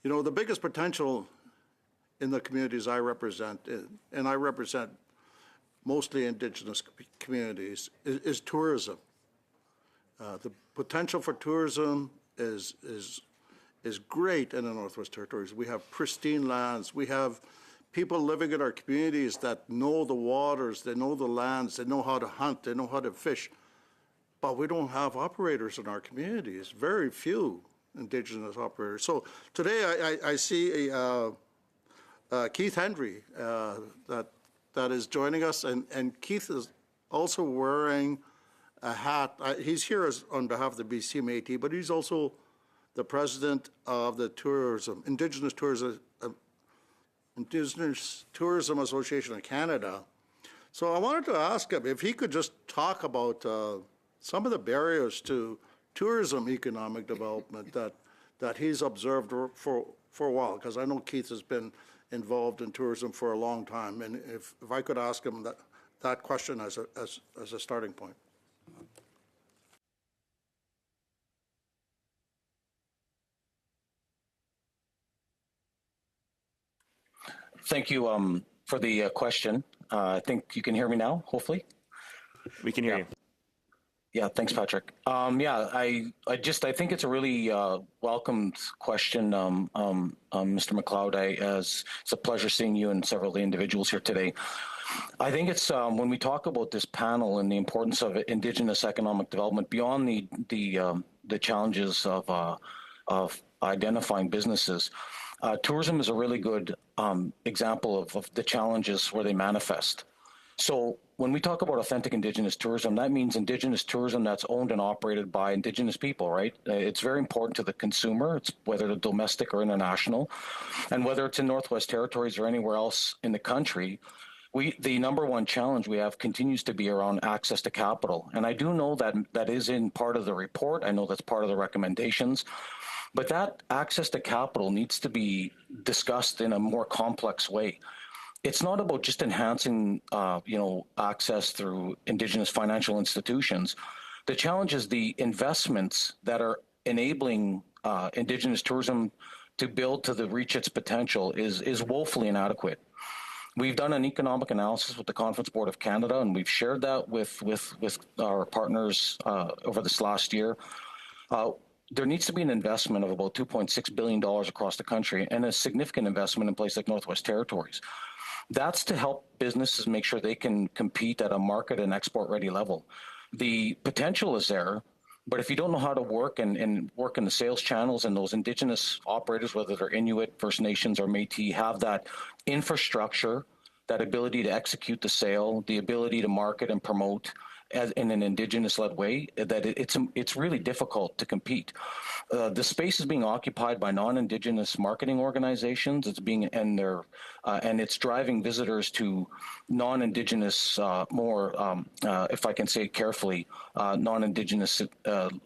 know, the biggest potential in the communities I represent, and I represent mostly Indigenous communities, is tourism. The potential for tourism is great in the Northwest Territories. We have pristine lands. We have people living in our communities that know the waters, they know the lands, they know how to hunt, they know how to fish. But we don't have operators in our communities, very few Indigenous operators. So today I see Keith Hendry that is joining us, and Keith is also wearing a hat. He's here on behalf of the BC Métis, but he's also the president of the Indigenous Tourism Association of Canada. So I wanted to ask him if he could just talk about some of the barriers to tourism economic development that he's observed for a while, because I know Keith has been involved in tourism for a long time, and if I could ask him that question as a starting point. Thank you for the question. I think you can hear me now, hopefully. We can hear you. Yeah, thanks, Patrick. I think it's a really welcomed question, Mr. McLeod. It's a pleasure seeing you and several of the individuals here today. I think it's when we talk about this panel and the importance of Indigenous economic development beyond the challenges of identifying businesses. Tourism is a really good example of the challenges where they manifest. So when we talk about authentic Indigenous tourism, that means Indigenous tourism that's owned and operated by Indigenous people, right? It's very important to the consumer, it's whether they're domestic or international, and whether it's in Northwest Territories or anywhere else in the country. The number one challenge we have continues to be around access to capital. And I do know that is in part of the report. I know that's part of the recommendations. But that access to capital needs to be discussed in a more complex way. It's not about just enhancing, access through Indigenous financial institutions. The challenge is the investments that are enabling Indigenous tourism to build to reach its potential is woefully inadequate. We've done an economic analysis with the Conference Board of Canada, and we've shared that with our partners over this last year. There needs to be an investment of about $2.6 billion across the country and a significant investment in places like Northwest Territories. That's to help businesses make sure they can compete at a market and export-ready level. The potential is there, but if you don't know how to work and work in the sales channels, and those Indigenous operators, whether they're Inuit, First Nations, or Métis, have that infrastructure, that ability to execute the sale, the ability to market and promote in an Indigenous-led way, that it's really difficult to compete. The space is being occupied by non-Indigenous marketing organizations. And it's driving visitors to non-Indigenous, more, if I can say it carefully, non-Indigenous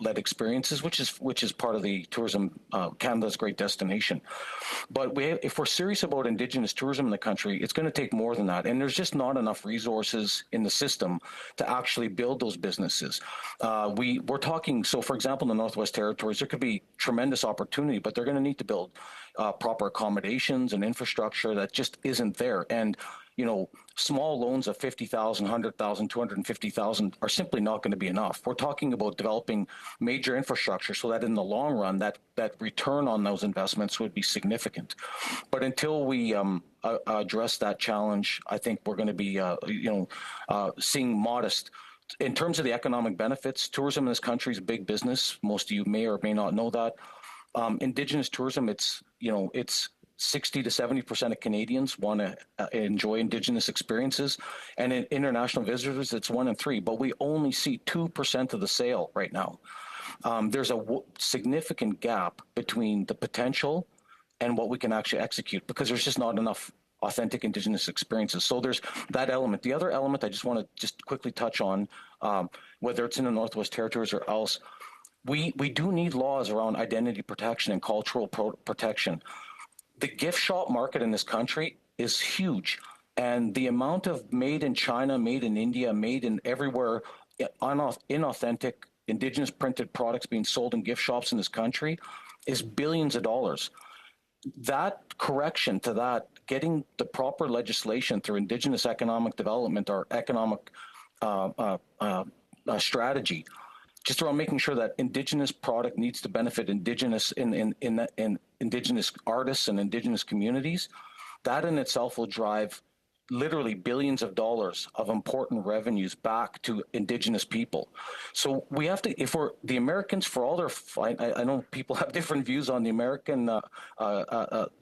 led experiences, which is part of the tourism, Canada's great destination. But if we're serious about Indigenous tourism in the country, it's going to take more than that. And there's just not enough resources in the system to actually build those businesses. We're talking, so for example, in the Northwest Territories, there could be tremendous opportunity, but they're going to need to build proper accommodations and infrastructure that just isn't there. And small loans of $50,000, $100,000, $250,000 are simply not going to be enough. We're talking about developing major infrastructure so that in the long run, that return on those investments would be significant. But until we address that challenge, I think we're going to be, seeing modest. In terms of the economic benefits, tourism in this country is a big business. Most of you may or may not know that. Indigenous tourism, it's 60 to 70% of Canadians want to enjoy Indigenous experiences. And in international visitors, it's 1 in 3. But we only see 2% of the sale right now. There's a significant gap between the potential and what we can actually execute because there's just not enough authentic Indigenous experiences. So there's that element. The other element I just want to just quickly touch on, whether it's in the Northwest Territories or else, we do need laws around identity protection and cultural protection. The gift shop market in this country is huge. And the amount of made in China, made in India, made in everywhere, inauthentic Indigenous printed products being sold in gift shops in this country is billions of dollars. That correction to that, getting the proper legislation through Indigenous economic development or economic strategy, just around making sure that Indigenous product needs to benefit Indigenous in Indigenous artists and Indigenous communities, that in itself will drive literally billions of dollars of important revenues back to Indigenous people. So we have to, if we're the Americans, for all their, I know people have different views on the American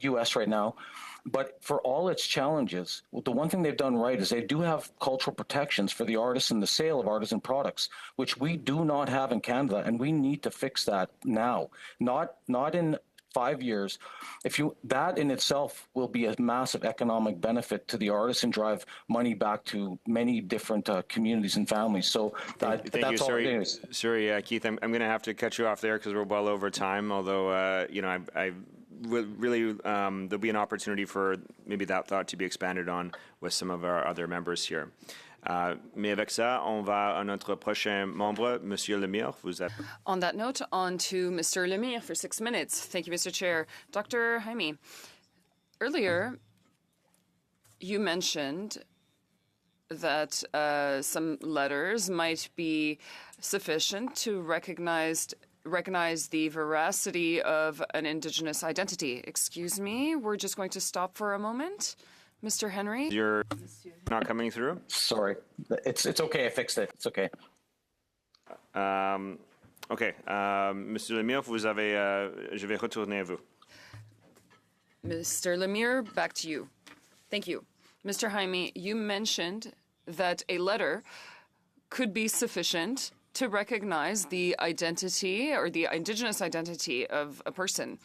U.S. right now, but for all its challenges, the one thing they've done right is they do have cultural protections for the artists and the sale of artisan products, which we do not have in Canada, and we need to fix that now, not in 5 years. That in itself will be a massive economic benefit to the artists and drive money back to many different communities and families. So thank you. All it is. Sorry, Keith, I'm going to have to cut you off there because we're well over time. Although I really there'll be an opportunity for maybe that thought to be expanded on with some of our other members here. Mais avec ça, on va à notre prochain membre, Monsieur Lemire. Vous avez... On that note, on to Mr. Lemire for 6 minutes. Thank you, Mr. Chair. Dr. Jaime, earlier you mentioned that some letters might be sufficient to recognize the veracity of an Indigenous identity. Excuse me, we're just going to stop for a moment. Mr. Henry? You're not coming through? Sorry. It's okay. I fixed it. It's okay. OK. Monsieur Lemire, vous avez... je vais retourner à vous. Mr. Lemire, back to you. Thank you. Mr. Jaime, you mentioned that a letter could be sufficient to recognize the identity or the Indigenous identity of a person.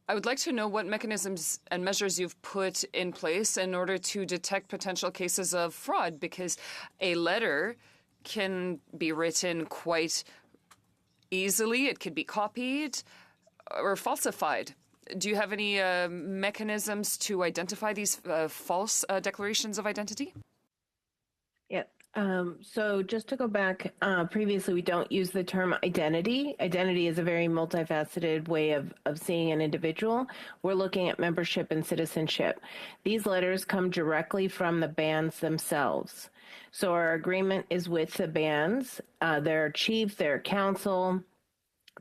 I would like to know what mechanisms and measures you've put in place in order to detect potential cases of fraud, because a letter can be written quite easily. It could be copied or falsified. Do you have any mechanisms to identify these false declarations of identity? Yeah, So just to go back, previously we don't use the term identity. Identity is a very multifaceted way of seeing an individual. We're looking at membership and citizenship. These letters come directly from the bands themselves. So our agreement is with the bands, their chief, their council,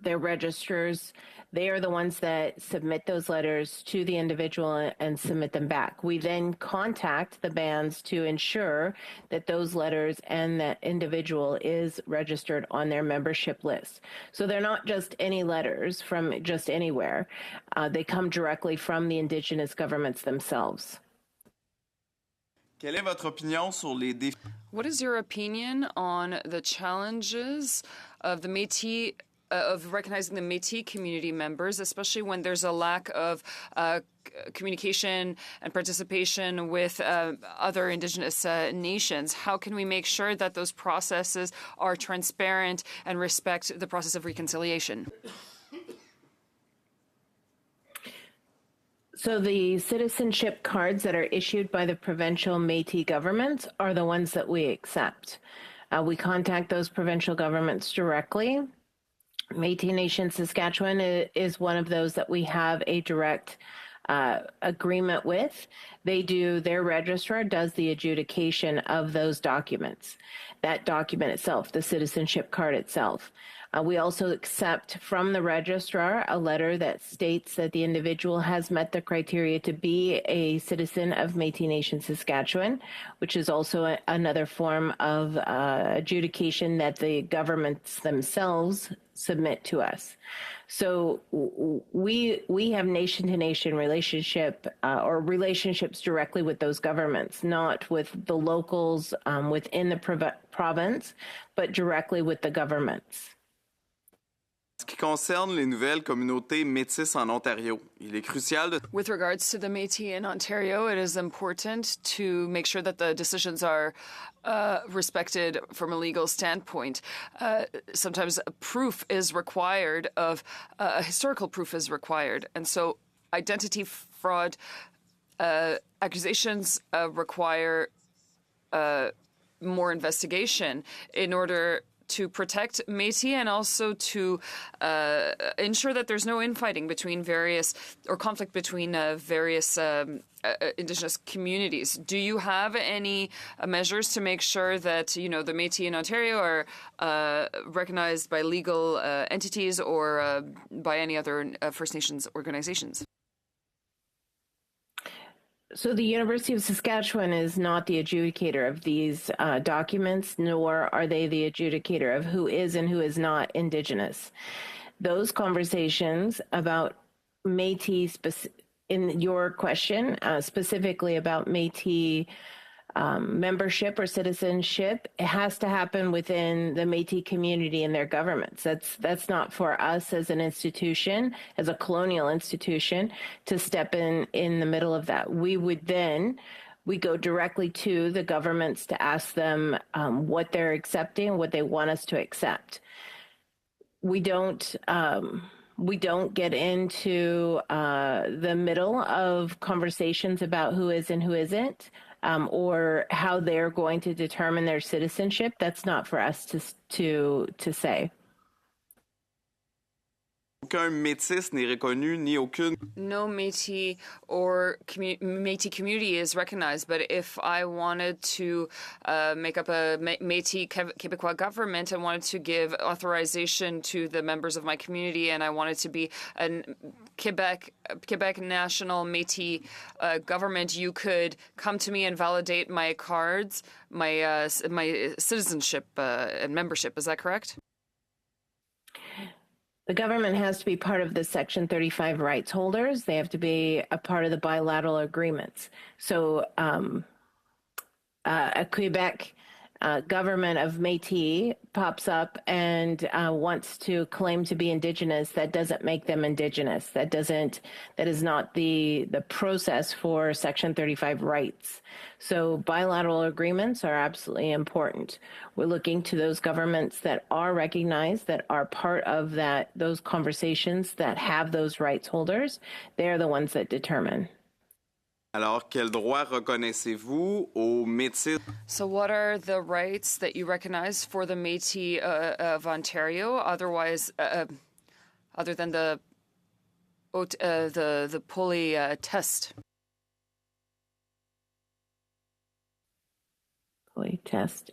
their registrars. They are the ones that submit those letters to the individual and submit them back. We then contact the bands to ensure that those letters and that individual is registered on their membership list. So they're not just any letters from just anywhere. They come directly from the Indigenous governments themselves. Quelle est votre opinion sur les défis? What is your opinion on the challenges of the Métis, of recognizing the Métis community members, especially when there's a lack of communication and participation with other Indigenous nations? How can we make sure that those processes are transparent and respect the process of reconciliation? So the citizenship cards that are issued by the provincial Métis governments are the ones that we accept. We contact those provincial governments directly. Métis Nation Saskatchewan is one of those that we have a direct agreement with. Their registrar does the adjudication of those documents. That document itself, the citizenship card itself. We also accept from the registrar a letter that states that the individual has met the criteria to be a citizen of Métis Nation Saskatchewan, which is also another form of adjudication that the governments themselves submit to us. So we have nation-to-nation relationship or relationships directly with those governments, not with the locals within the province, but directly with the governments. Ce qui concerne les nouvelles communautés métisses en Ontario, il est crucial de... With regards to the Métis in Ontario, it is important to make sure that the decisions are respected from a legal standpoint. Sometimes proof is required historical proof is required. And so identity fraud accusations require more investigation in order to protect Métis and also to ensure that there's no infighting between conflict between various Indigenous communities. Do you have any measures to make sure that, the Métis in Ontario are recognized by legal entities or by any other First Nations organizations? So the University of Saskatchewan is not the adjudicator of these documents, nor are they the adjudicator of who is and who is not Indigenous. Those conversations about Métis, in your question, specifically about Métis membership or citizenship, it has to happen within the Métis community and their governments. That's not for us as an institution, as a colonial institution, to step in the middle of that. We go directly to the governments to ask them what they're accepting, what they want us to accept. We don't get into the middle of conversations about who is and who isn't. Or how they're going to determine their citizenship. That's not for us to say. Aucun métis n'est reconnu, ni aucune... No Métis or Métis community is recognized, but if I wanted to make up a Métis Québécois government and wanted to give authorization to the members of my community and I wanted to be a Quebec national Métis government, you could come to me and validate my cards, my citizenship and membership. Is that correct? The government has to be part of the Section 35 rights holders. They have to be a part of the bilateral agreements. So a Quebec government of Métis pops up and wants to claim to be Indigenous. That doesn't make them Indigenous. That is not the process for Section 35 rights. So bilateral agreements are absolutely important. We're looking to those governments that are recognized, that are part of those conversations, that have those rights holders. They're the ones that determine. Alors, quel droit reconnaissez-vous aux Métis? So, what are the rights that you recognize for the Métis of Ontario? Otherwise, other than the pulley test. Pulley test.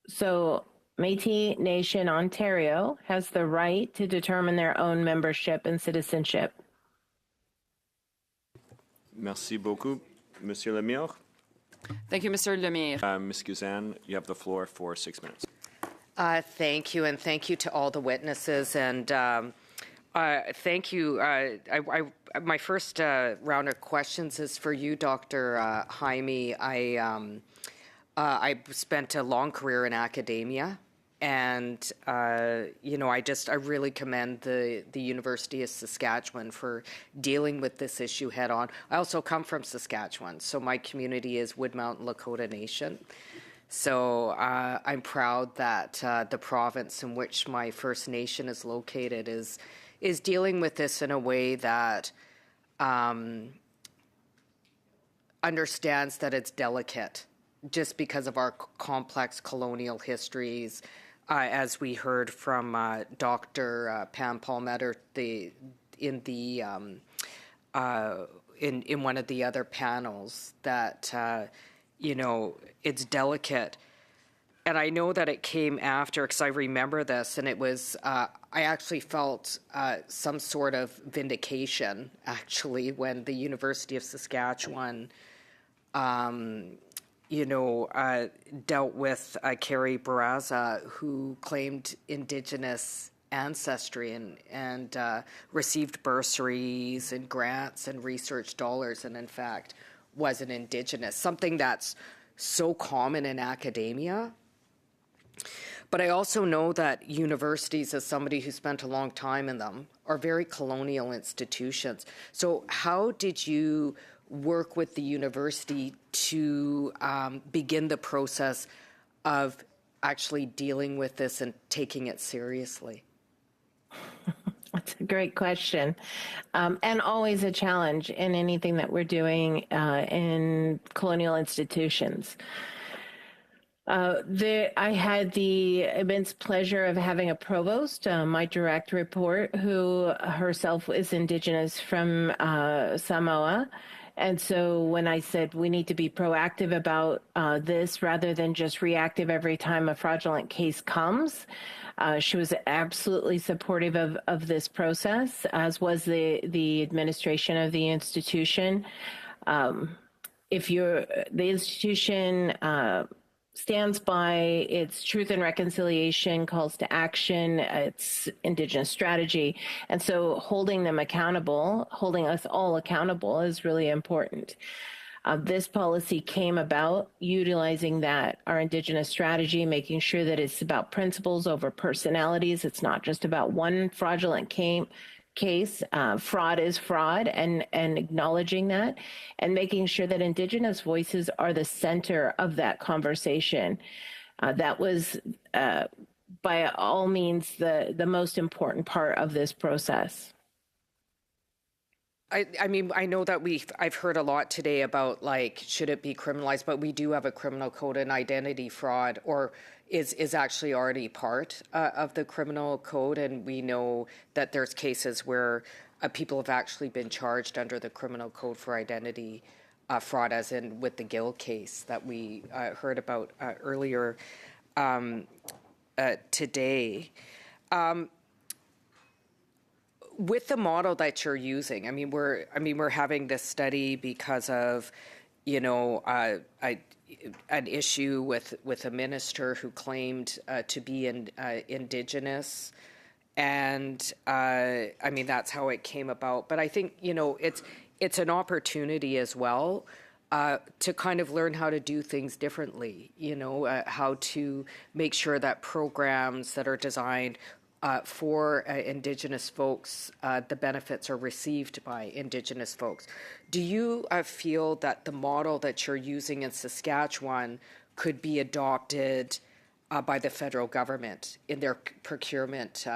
So Métis Nation Ontario has the right to determine their own membership and citizenship. Merci beaucoup, Monsieur Lemire. Thank you, Mr. Lemire. Ms. Guzan, you have the floor for 6 minutes. Thank you, and thank you to all the witnesses, and thank you. My first round of questions is for you, Dr. Jaime. I spent a long career in academia, and I really commend the University of Saskatchewan for dealing with this issue head on. I also come from Saskatchewan, so my community is Wood Mountain Lakota Nation. So I'm proud that the province in which my First Nation is located is dealing with this in a way that understands that it's delicate, just because of our complex colonial histories, as we heard from Dr. Pam Palmetter in one of the other panels, that it's delicate. And I know that it came after, because I remember this, and it was, I actually felt some sort of vindication, actually, when the University of Saskatchewan dealt with Carrie Barraza, who claimed Indigenous ancestry and received bursaries and grants and research dollars, and in fact wasn't Indigenous, something that's so common in academia. But I also know that universities, as somebody who spent a long time in them, are very colonial institutions. So how did you work with the university to begin the process of actually dealing with this and taking it seriously? That's a great question, and always a challenge in anything that we're doing in colonial institutions. I had the immense pleasure of having a provost, my direct report, who herself is Indigenous from Samoa. And so when I said we need to be proactive about this rather than just reactive every time a fraudulent case comes, she was absolutely supportive of this process, as was the administration of the institution. The institution stands by its truth and reconciliation calls to action, its Indigenous strategy. And so holding us all accountable is really important. This policy came about utilizing our Indigenous strategy, making sure that it's about principles over personalities. It's not just about one fraudulent case. Fraud is fraud, and acknowledging that and making sure that Indigenous voices are the center of that conversation. That was by all means the most important part of this process. I mean, I know that I've heard a lot today about, like, should it be criminalized, but we do have a criminal code, and identity fraud is actually already part of the criminal code, and we know that there's cases where people have actually been charged under the criminal code for identity fraud, as in with the Gill case that we heard about earlier today. With the model that you're using, we're having this study because of, an issue with a minister who claimed to be Indigenous, and that's how it came about. But I think it's an opportunity as well to kind of learn how to do things differently. How to make sure that programs that are designed for Indigenous folks, the benefits are received by Indigenous folks. Do you feel that the model that you're using in Saskatchewan could be adopted by the federal government in their procurement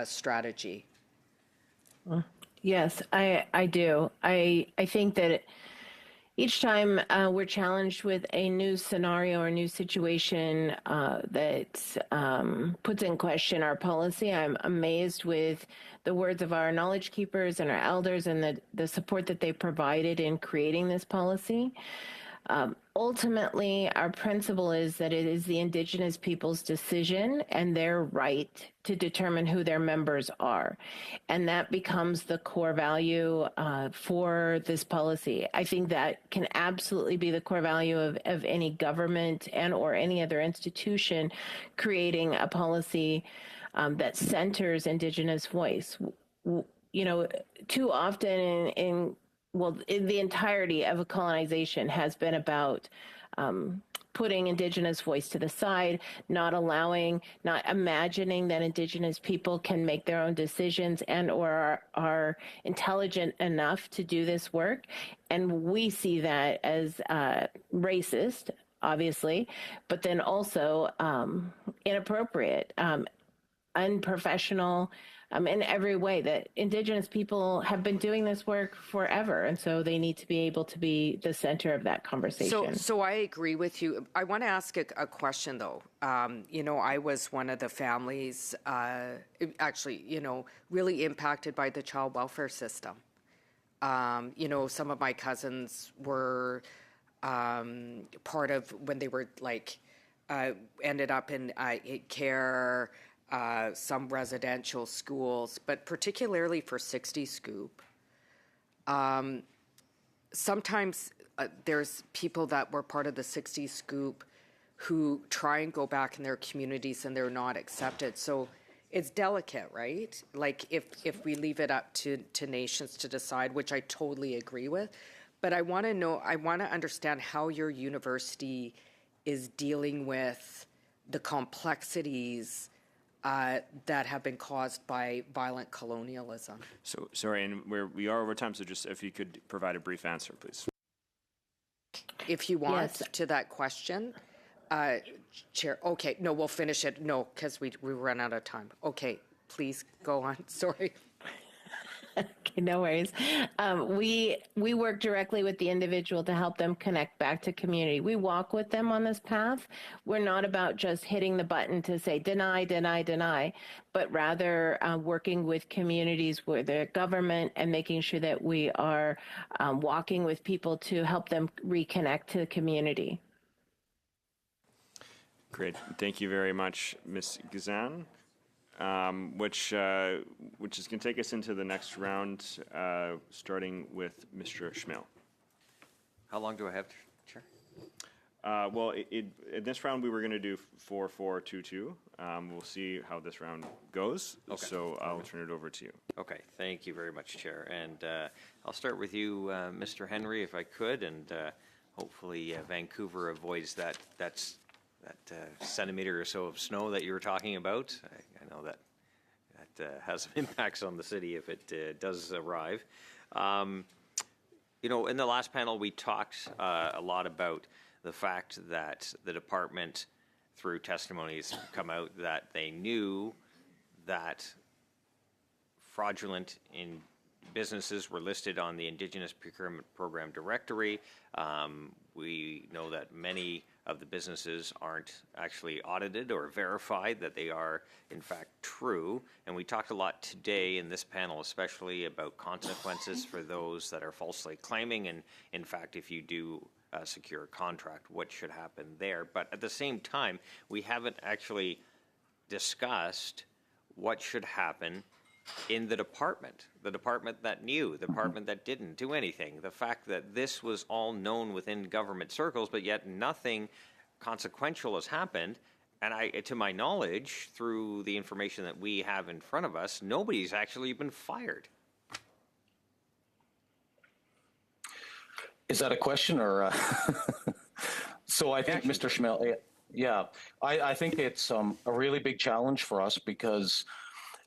strategy? Yes, I do. I think that each time we're challenged with a new scenario or new situation that puts in question our policy, I'm amazed with the words of our knowledge keepers and our elders and the support that they provided in creating this policy. Ultimately, our principle is that it is the Indigenous people's decision and their right to determine who their members are. And that becomes the core value for this policy. I think that can absolutely be the core value of any government and or any other institution creating a policy that centers Indigenous voice. You know, too often in the entirety of a colonization has been about putting Indigenous voice to the side, not imagining that Indigenous people can make their own decisions and or are intelligent enough to do this work. And we see that as racist, obviously, but then also inappropriate, unprofessional, in every way. That Indigenous people have been doing this work forever, and so they need to be able to be the center of that conversation. So I agree with you. I want to ask a question, though. You know, I was one of the families, actually, you know, really impacted by the child welfare system. You know, some of my cousins were part of when they were like, ended up in care, some residential schools, but particularly for 60 Scoop. Sometimes there's people that were part of the 60 Scoop who try and go back in their communities and they're not accepted. So it's delicate, right? Like if we leave it up to nations to decide, which I totally agree with. But I want to understand how your university is dealing with the complexities that have been caused by violent colonialism. So, sorry, and we are over time, so just if you could provide a brief answer, please. If you want to that question, Chair. Okay, no, we'll finish it. No, because we run out of time. Okay, please go on. Sorry. Okay, no worries. We work directly with the individual to help them connect back to community. We walk with them on this path. We're not about just hitting the button to say deny, deny, deny, but rather working with communities with the government and making sure that we are walking with people to help them reconnect to the community. Great. Thank you very much, Ms. Gazan. Which is going to take us into the next round, starting with Mr. Schmiel. How long do I have, Chair? Well, in this round, we were going to do 4-4-2-2. We'll see how this round goes. Okay. So I'll turn it over to you. Okay. Thank you very much, Chair. And I'll start with you, Mr. Henry, if I could, and hopefully Vancouver avoids that centimeter or so of snow that you were talking about. I know that has some impacts on the city if it does arrive. You know, in the last panel, we talked a lot about the fact that the department, through testimonies, come out that they knew that fraudulent businesses were listed on the Indigenous Procurement Program directory. We know that many of the businesses aren't actually audited or verified that they are in fact true. And we talked a lot today in this panel, especially about consequences for those that are falsely claiming. And in fact, if you do secure a contract, what should happen there. But at the same time, we haven't actually discussed what should happen in the department that knew, the department that didn't do anything. The fact that this was all known within government circles, but yet nothing consequential has happened. And to my knowledge, through the information that we have in front of us, nobody's actually been fired. Is that a question or? So I think, Mr. Schmiel, yeah, I think it's a really big challenge for us because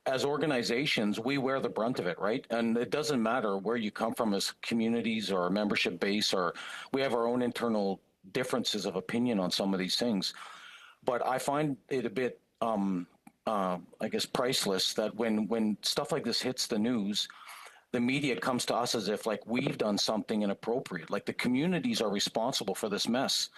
as organizations, we wear the brunt of it, right? And it doesn't matter where you come from as communities or a membership base, or we have our own internal differences of opinion on some of these things. But I find it a bit, I guess, priceless that when stuff like this hits the news, the media comes to us as if like we've done something inappropriate, like the communities are responsible for this mess.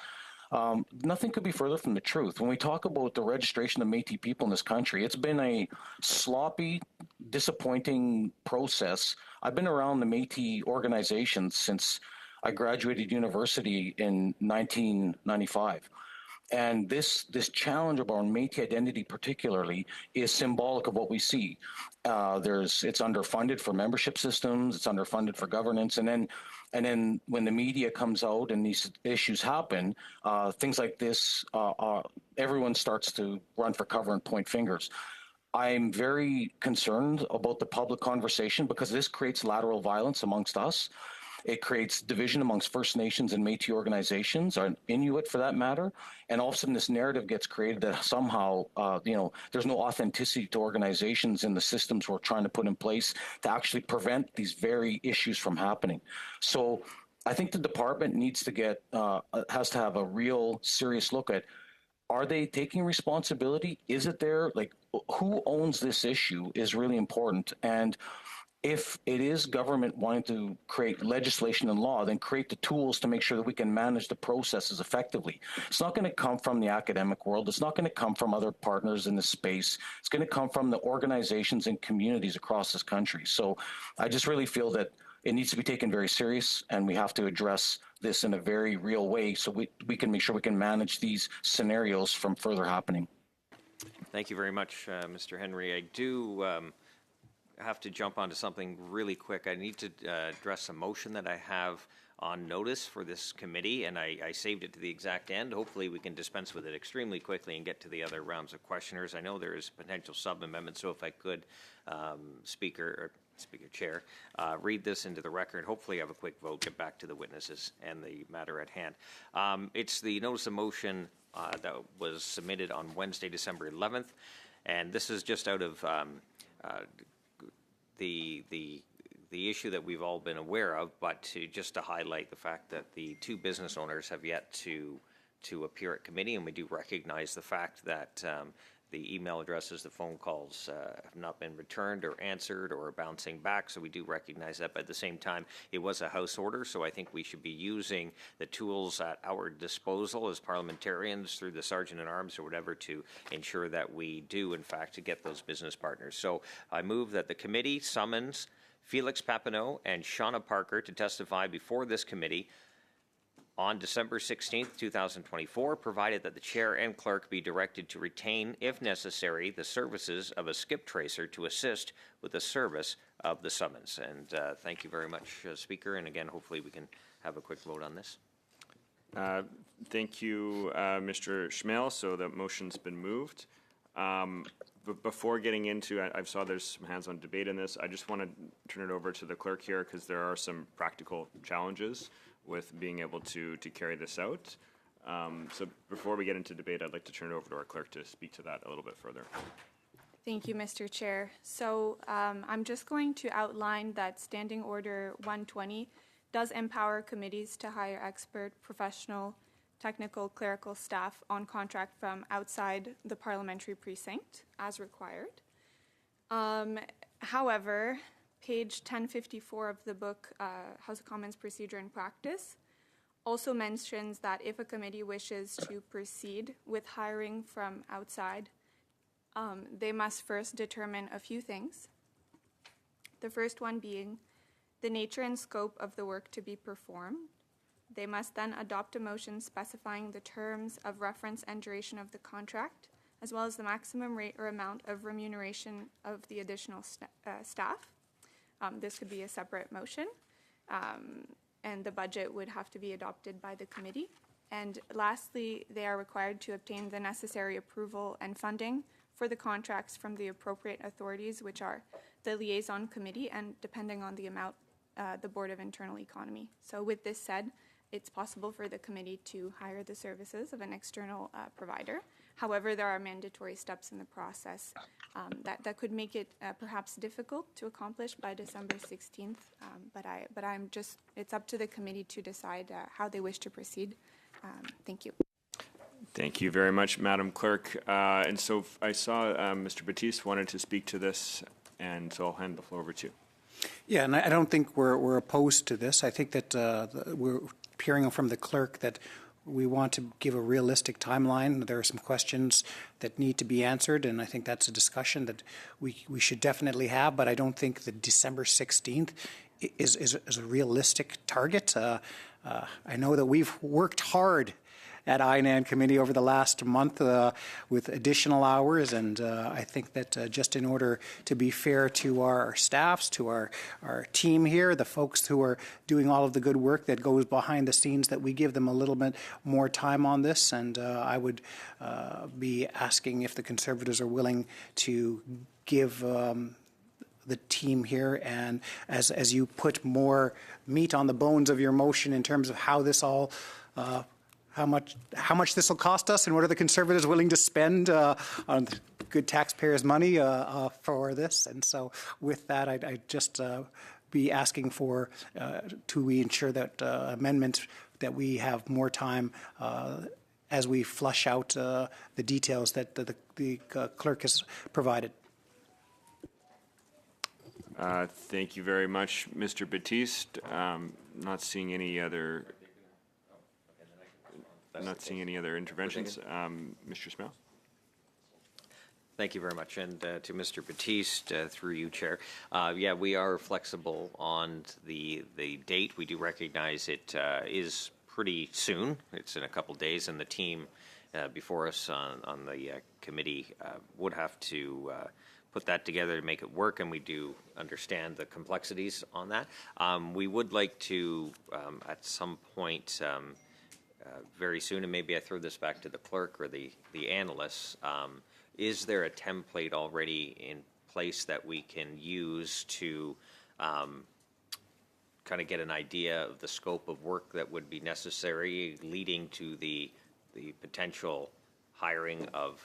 Nothing could be further from the truth. When we talk about the registration of Métis people in this country, it's been a sloppy, disappointing process. I've been around the Métis organizations since I graduated university in 1995. And this challenge about Métis identity particularly is symbolic of what we see. It's underfunded for membership systems, it's underfunded for governance, and then when the media comes out and these issues happen, things like this, everyone starts to run for cover and point fingers. I'm very concerned about the public conversation because this creates lateral violence amongst us. It creates division amongst First Nations and Métis organizations, or Inuit for that matter. And all of a sudden this narrative gets created that somehow, there's no authenticity to organizations in the systems we're trying to put in place to actually prevent these very issues from happening. So I think the department needs to has to have a real serious look at, are they taking responsibility? Is it there? Like, who owns this issue is really important. And if it is government wanting to create legislation and law, then create the tools to make sure that we can manage the processes effectively. It's not going to come from the academic world. It's not going to come from other partners in the space. It's going to come from the organizations and communities across this country. So I just really feel that it needs to be taken very serious, and we have to address this in a very real way so we can make sure we can manage these scenarios from further happening. Thank you very much, Mr. Henry. I do have to jump onto something really quick. I need to address a motion that I have on notice for this committee, and I saved it to the exact end. Hopefully we can dispense with it extremely quickly and get to the other rounds of questioners. I know there is potential sub-amendment, so if I could, Speaker Chair, read this into the record, hopefully have a quick vote, get back to the witnesses and the matter at hand. It's the notice of motion that was submitted on Wednesday, December 11th, and this is just out of the issue that we've all been aware of, but just to highlight the fact that the two business owners have yet to appear at committee, and we do recognize the fact that the email addresses, the phone calls have not been returned or answered or are bouncing back, so we do recognize that. But at the same time, it was a House order, so I think we should be using the tools at our disposal as parliamentarians through the Sergeant-at-Arms or whatever to ensure that we do, in fact, to get those business partners. So I move that the committee summons Felix Papineau and Shauna Parker to testify before this committee on December 16th, 2024, provided that the chair and clerk be directed to retain, if necessary, the services of a skip tracer to assist with the service of the summons. And thank you very much, Speaker. And again, hopefully we can have a quick vote on this. Thank you, Mr. Schmale. So the motion's been moved. But before getting into, I saw there's some hands-on debate in this. I just want to turn it over to the clerk here because there are some practical challenges with being able to carry this out. So before we get into debate, I'd like to turn it over to our clerk to speak to that a little bit further. Thank you, Mr. Chair. So I'm just going to outline that Standing Order 120 does empower committees to hire expert, professional, technical, clerical staff on contract from outside the parliamentary precinct as required. However, page 1054 of the book, House of Commons Procedure and Practice, also mentions that if a committee wishes to proceed with hiring from outside, they must first determine a few things. The first one being the nature and scope of the work to be performed. They must then adopt a motion specifying the terms of reference and duration of the contract, as well as the maximum rate or amount of remuneration of the additional staff. This could be a separate motion, and the budget would have to be adopted by the committee. And lastly, they are required to obtain the necessary approval and funding for the contracts from the appropriate authorities, which are the liaison committee and, depending on the amount, the Board of Internal Economy. So with this said, it's possible for the committee to hire the services of an external provider. However, there are mandatory steps in the process that could make it perhaps difficult to accomplish by December 16th. But I'm just, it's up to the committee to decide how they wish to proceed. Thank you. Thank you very much, Madam Clerk. And so I saw Mr. Batiste wanted to speak to this, and so I'll hand the floor over to you. Yeah, and I don't think we're opposed to this. I think that we're hearing from the clerk that we want to give a realistic timeline. There are some questions that need to be answered, and I think that's a discussion that we should definitely have, but I don't think that December 16th is a realistic target. I know that we've worked hard at INAN committee over the last month with additional hours, and I think that just in order to be fair to our staffs, to our team here, the folks who are doing all of the good work that goes behind the scenes, that we give them a little bit more time on this, and I would be asking if the Conservatives are willing to give the team here, and as you put more meat on the bones of your motion in terms of how this all how much this will cost us, and what are the Conservatives willing to spend on good taxpayers' money for this? And so, with that, I'd just be asking for to we ensure that amendment that we have more time as we flush out the details that the clerk has provided. Thank you very much, Mr. Batiste. Not seeing any other. Not seeing any other interventions. Mr. Smale. Thank you very much. And to Mr. Batiste, through you, Chair. Yeah, we are flexible on the date. We do recognize it is pretty soon. It's in a couple days, and the team before us on the committee would have to put that together to make it work, and we do understand the complexities on that. We would like to, at some point, very soon, and maybe I throw this back to the clerk or the analysts, is there a template already in place that we can use to kind of get an idea of the scope of work that would be necessary, leading to the potential hiring of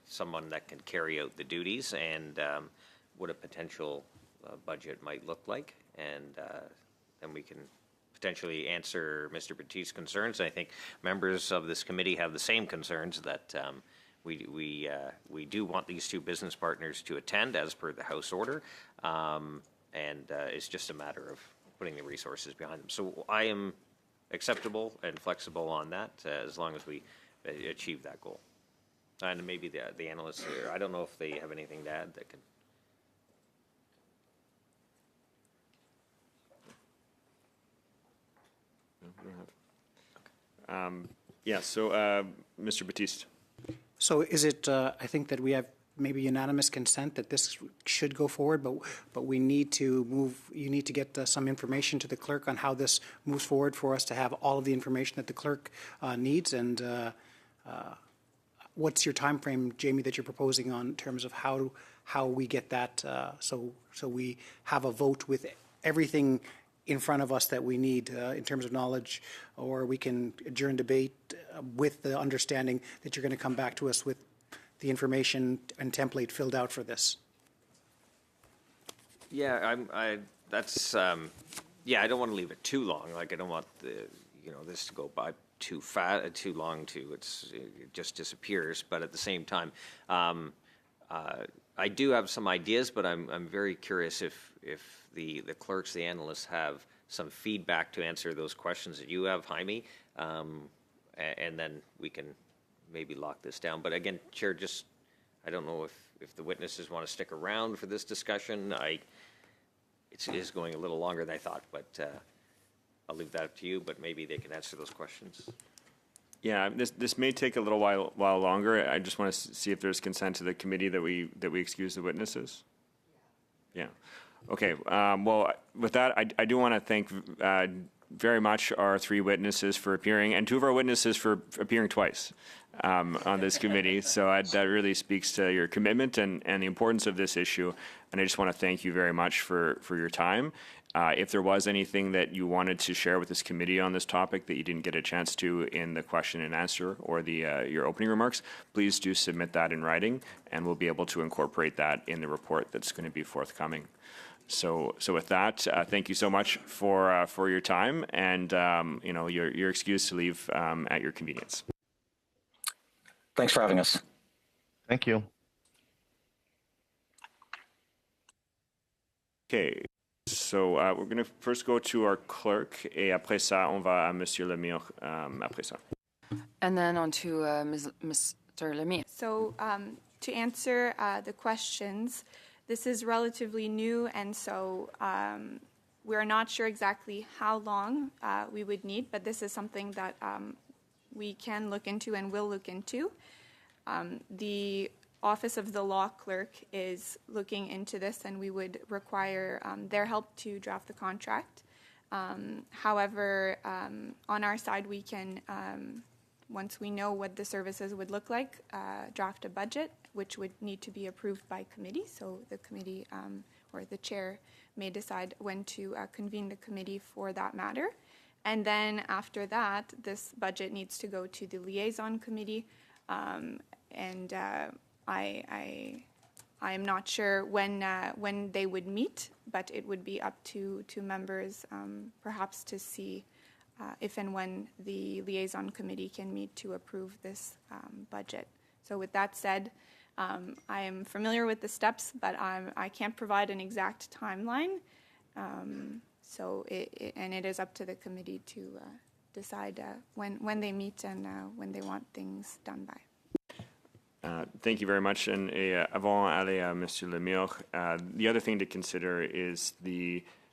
someone that can carry out the duties, and what a potential budget might look like, and then we can potentially answer Mr. Batiste's concerns. I think members of this committee have the same concerns, that we do want these two business partners to attend as per the House order, and it's just a matter of putting the resources behind them. So I am acceptable and flexible on that as long as we achieve that goal. And maybe the analysts here, I don't know if they have anything to add that can. Yeah, so Mr. Batiste. So is it, I think that we have maybe unanimous consent that this should go forward, but we need to move, you need to get some information to the clerk on how this moves forward for us to have all of the information that the clerk needs, and what's your time frame, Jamie, that you're proposing on in terms of how we get that so we have a vote with everything in front of us that we need in terms of knowledge, or we can adjourn debate with the understanding that you're going to come back to us with the information and template filled out for this. Yeah, that's yeah. I don't want to leave it too long. Like, I don't want this to go by too long. It just disappears. But at the same time, I do have some ideas, but I'm very curious if the clerks, the analysts have some feedback to answer those questions that you have, Jaime, and then we can maybe lock this down. But again, Chair, I don't know if the witnesses want to stick around for this discussion. It is going a little longer than I thought, but I'll leave that up to you, but maybe they can answer those questions. Yeah, this may take a little while longer. I just want to see if there's consent to the committee that we excuse the witnesses. Yeah. Okay. Well, with that, I do want to thank very much our three witnesses for appearing, and two of our witnesses for appearing twice on this committee. So that really speaks to your commitment and the importance of this issue. And I just want to thank you very much for your time. If there was anything that you wanted to share with this committee on this topic that you didn't get a chance to in the question and answer or your opening remarks, please do submit that in writing, and we'll be able to incorporate that in the report that's going to be forthcoming. So with that, thank you so much for your time, and you're excused to leave at your convenience. Thanks for having us. Thank you. Okay, so we're going to first go to our clerk, et après ça, on va à Monsieur Lemire après ça. And then on to Mr. Lemire. So to answer the questions, this is relatively new, and so we're not sure exactly how long we would need, but this is something that we can look into and will look into. The Office of the Law Clerk is looking into this, and we would require their help to draft the contract. However, on our side, we can, once we know what the services would look like, draft a budget, which would need to be approved by committee. So the committee or the chair may decide when to convene the committee for that matter. And then after that, this budget needs to go to the liaison committee, and I am not sure when they would meet, but it would be up to members perhaps to see if and when the liaison committee can meet to approve this budget. So with that said, I am familiar with the steps, but I can't provide an exact timeline. So it is up to the committee to decide when they meet and when they want things done by. Thank you very much. And avant aller à Monsieur Lemire, the other thing to consider is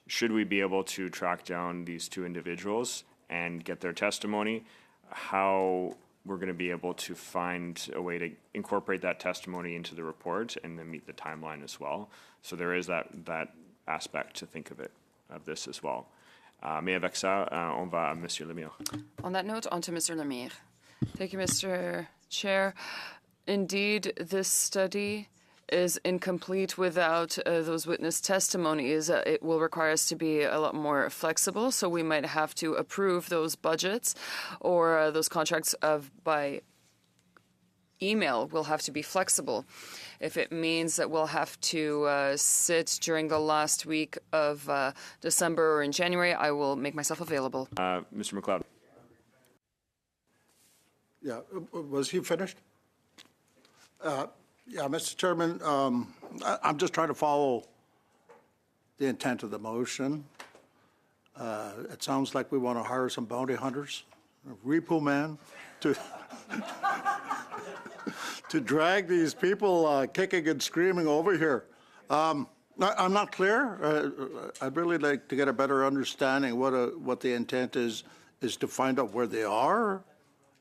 should we be able to track down these two individuals and get their testimony, how we're going to be able to find a way to incorporate that testimony into the report and then meet the timeline as well. So there is that aspect to think of this as well. Mais avec ça, on va à Monsieur Lemire. On that note, on to Mr. Lemire. Thank you, Mr. Chair. Indeed, this study is incomplete without those witness testimonies. It will require us to be a lot more flexible, so we might have to approve those budgets or those contracts by email. We'll have to be flexible. If it means that we'll have to sit during the last week of December or in January, I will make myself available. Mr. McLeod. Yeah, was he finished? Yeah, Mr. Chairman, I'm just trying to follow the intent of the motion. It sounds like we want to hire some bounty hunters, repo man, to drag these people kicking and screaming over here. I'm not clear. I'd really like to get a better understanding what the intent is to find out where they are.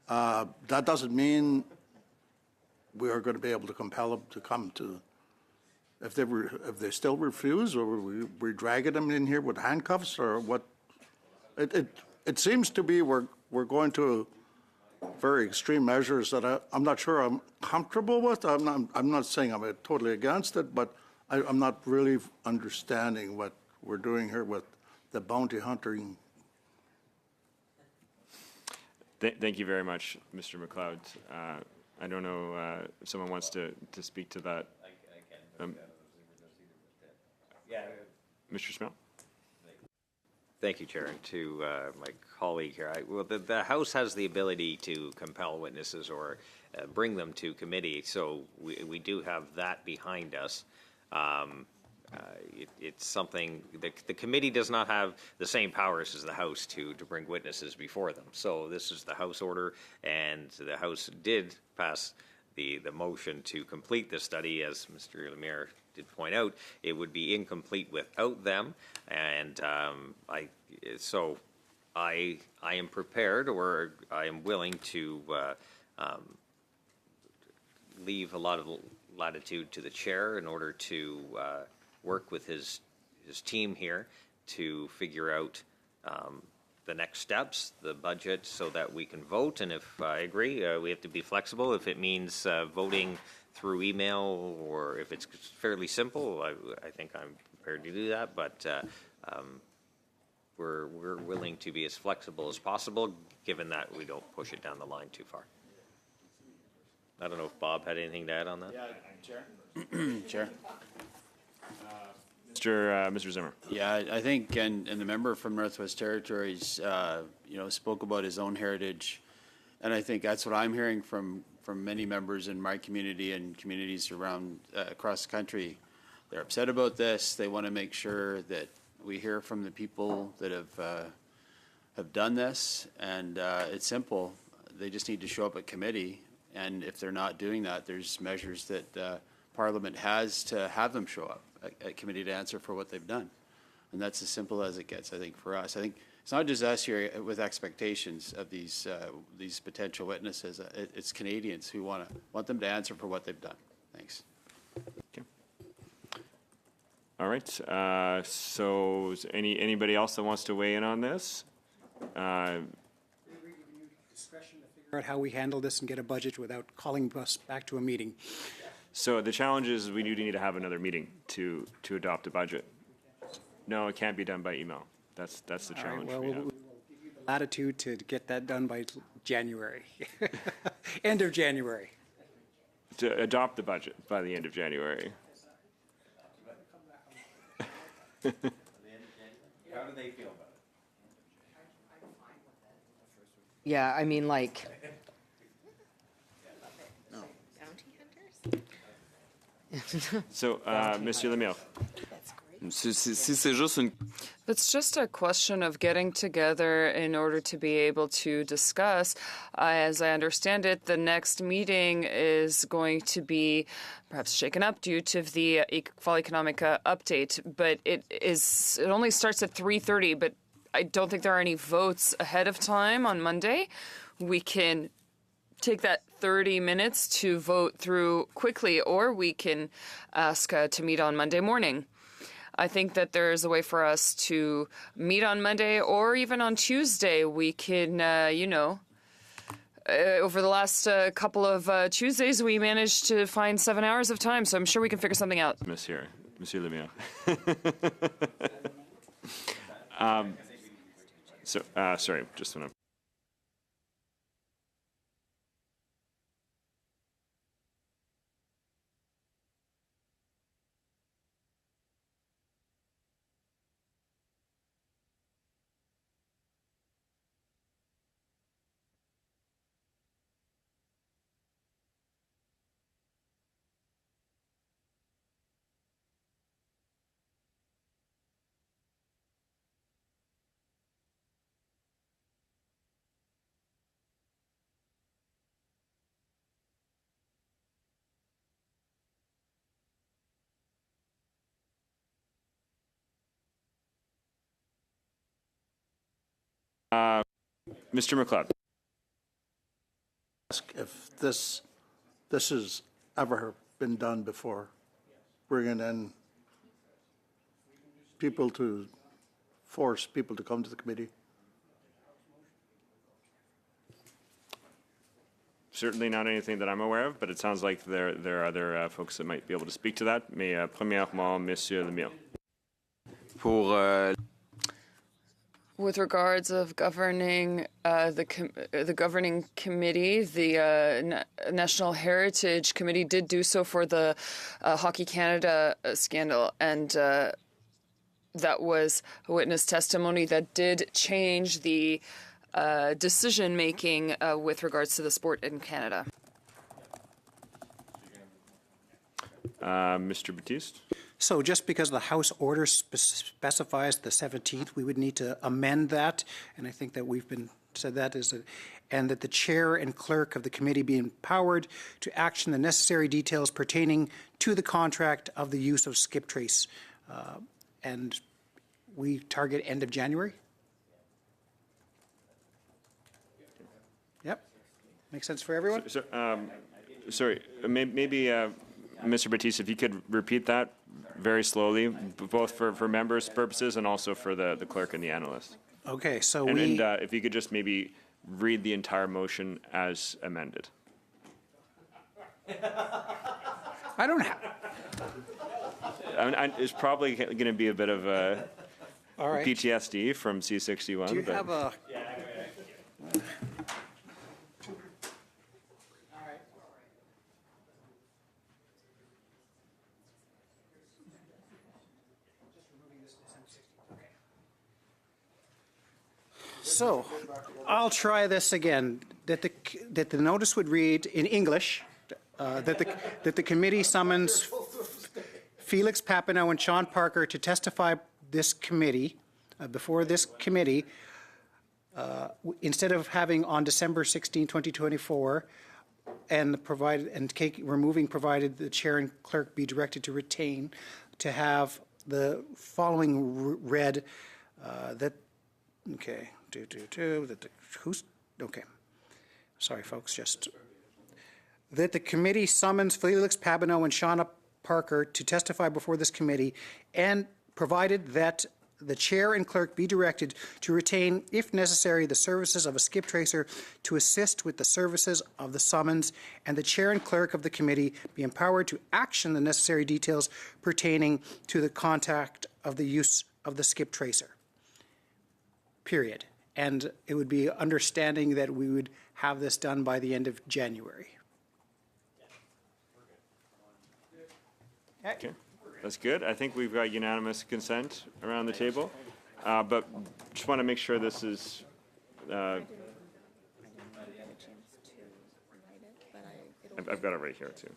That doesn't mean we are going to be able to compel them to come to. If they still refuse, or we're dragging them in here with handcuffs, or what? It seems to be we're going to very extreme measures that I'm not sure I'm comfortable with. I'm not saying I'm totally against it, but I'm not really understanding what we're doing here with the bounty hunting. Thank you very much, Mr. McLeod. I don't know if someone wants to speak to that. I can. Mr. Smell? Thank you, Chair, and to my colleague here. The House has the ability to compel witnesses or bring them to committee, so we do have that behind us. It's something the committee does not have the same powers as the House to bring witnesses before them. So this is the House order, and the House did pass the motion to complete the study. As Mr. Lemire did point out, it would be incomplete without them, and I am prepared, or I am willing to leave a lot of latitude to the chair in order to work with his team here to figure out the next steps, the budget, so that we can vote. And if I agree, we have to be flexible. If it means voting through email, or if it's fairly simple, I think I'm prepared to do that. But we're willing to be as flexible as possible, given that we don't push it down the line too far. I don't know if Bob had anything to add on that. Yeah, Chair. Chair. Mr. Zimmer. Yeah, I think, and the member from Northwest Territories, spoke about his own heritage, and I think that's what I'm hearing from many members in my community and communities around across the country. they're upset about this. They want to make sure that we hear from the people that have done this, and it's simple. They just need to show up at committee, and if they're not doing that, there's measures that Parliament has to have them show up at committee to answer for what they've done. And that's as simple as it gets, I think, for us. I think it's not just us here with expectations of these potential witnesses. It's Canadians who want them to answer for what they've done. Thanks. Okay. All right. So is anybody else that wants to weigh in on this? Discretion to figure out how we handle this and get a budget without calling us back to a meeting. So the challenge is we do need to have another meeting to adopt a budget. No, it can't be done by email. That's the challenge. All right, well, we'll give you the latitude to get that done by January, end of January. To adopt the budget by the end of January. How do they feel about it? Yeah, I memean, like, So, Monsieur Lemieux. It's just a question of getting together in order to be able to discuss. As I understand it, the next meeting is going to be perhaps shaken up due to the Fall Economic update, but it only starts at 3:30, but I don't think there are any votes ahead of time on Monday. We can take that 30 minutes to vote through quickly, or we can ask to meet on Monday morning. I think that there is a way for us to meet on Monday or even on Tuesday. We can, over the last couple of Tuesdays, we managed to find 7 hours of time, so I'm sure we can figure something out. Monsieur Lemieux. Sorry, just want to. Mr. McLeod. If this has ever been done before, bringing in people to force people to come to the committee. Certainly not anything that I'm aware of, but it sounds like there are other folks that might be able to speak to that. Mais premièrement, Monsieur Lemieux. With regards of governing the governing committee, the National Heritage Committee did do so for the Hockey Canada scandal, and that was a witness testimony that did change the decision-making with regards to the sport in Canada. Mr. Batiste? So just because the House order specifies the 17th, we would need to amend that, and I think that we've been said that is and that the chair and clerk of the committee be empowered to action the necessary details pertaining to the contract of the use of skip trace, and we target end of January. Yep, makes sense for everyone. Sorry, maybe. Mr. Batiste, if you could repeat that very slowly, both for members' purposes and also for the clerk and the analyst. Okay, so and if you could just maybe read the entire motion as amended. I don't have. It's probably going to be a bit of a All right. PTSD from C61. Do you have a... So, I'll try this again. That the notice would read in English that the committee summons Felix Papineau and Sean Parker to testify this committee, before this committee, instead of having on December 16, 2024, and removing provided the chair and clerk be directed to retain, to have the following read, that, okay, okay. Sorry, folks, just that the committee summons Felix Papineau and Shauna Parker to testify before this committee, and provided that the chair and clerk be directed to retain, if necessary, the services of a skip tracer to assist with the services of the summons, and the chair and clerk of the committee be empowered to action the necessary details pertaining to the contact of the use of the skip tracer. Period. And it would be understanding that we would have this done by the end of January. Okay, that's good. I think we've got unanimous consent around the table, but just want to make sure this is. I've got it right here too.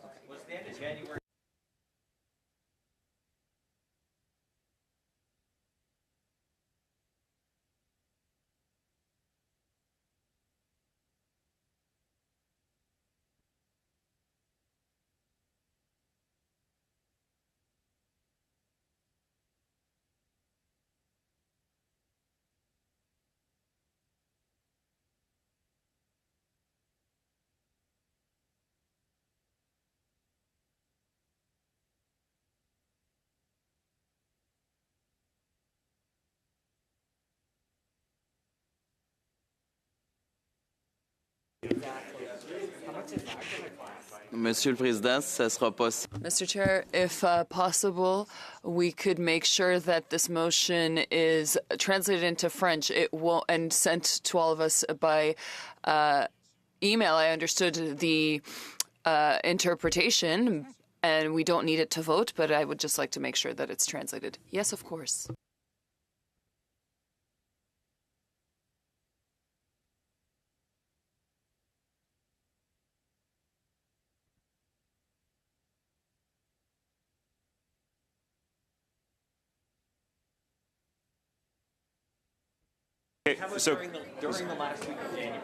Monsieur le Président, si ça sera possible. Mr. Chair, if possible, we could make sure that this motion is translated into French. It won't, and sent to all of us by email. I understood the interpretation, and we don't need it to vote, but I would just like to make sure that it's translated. Yes, of course.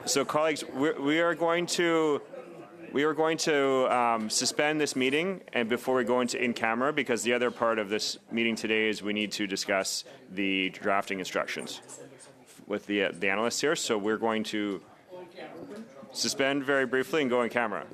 So, colleagues, we are going to suspend this meeting, and before we go into in camera, because the other part of this meeting today is we need to discuss the drafting instructions with the analysts here. So we're going to suspend very briefly and go in camera.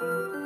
you.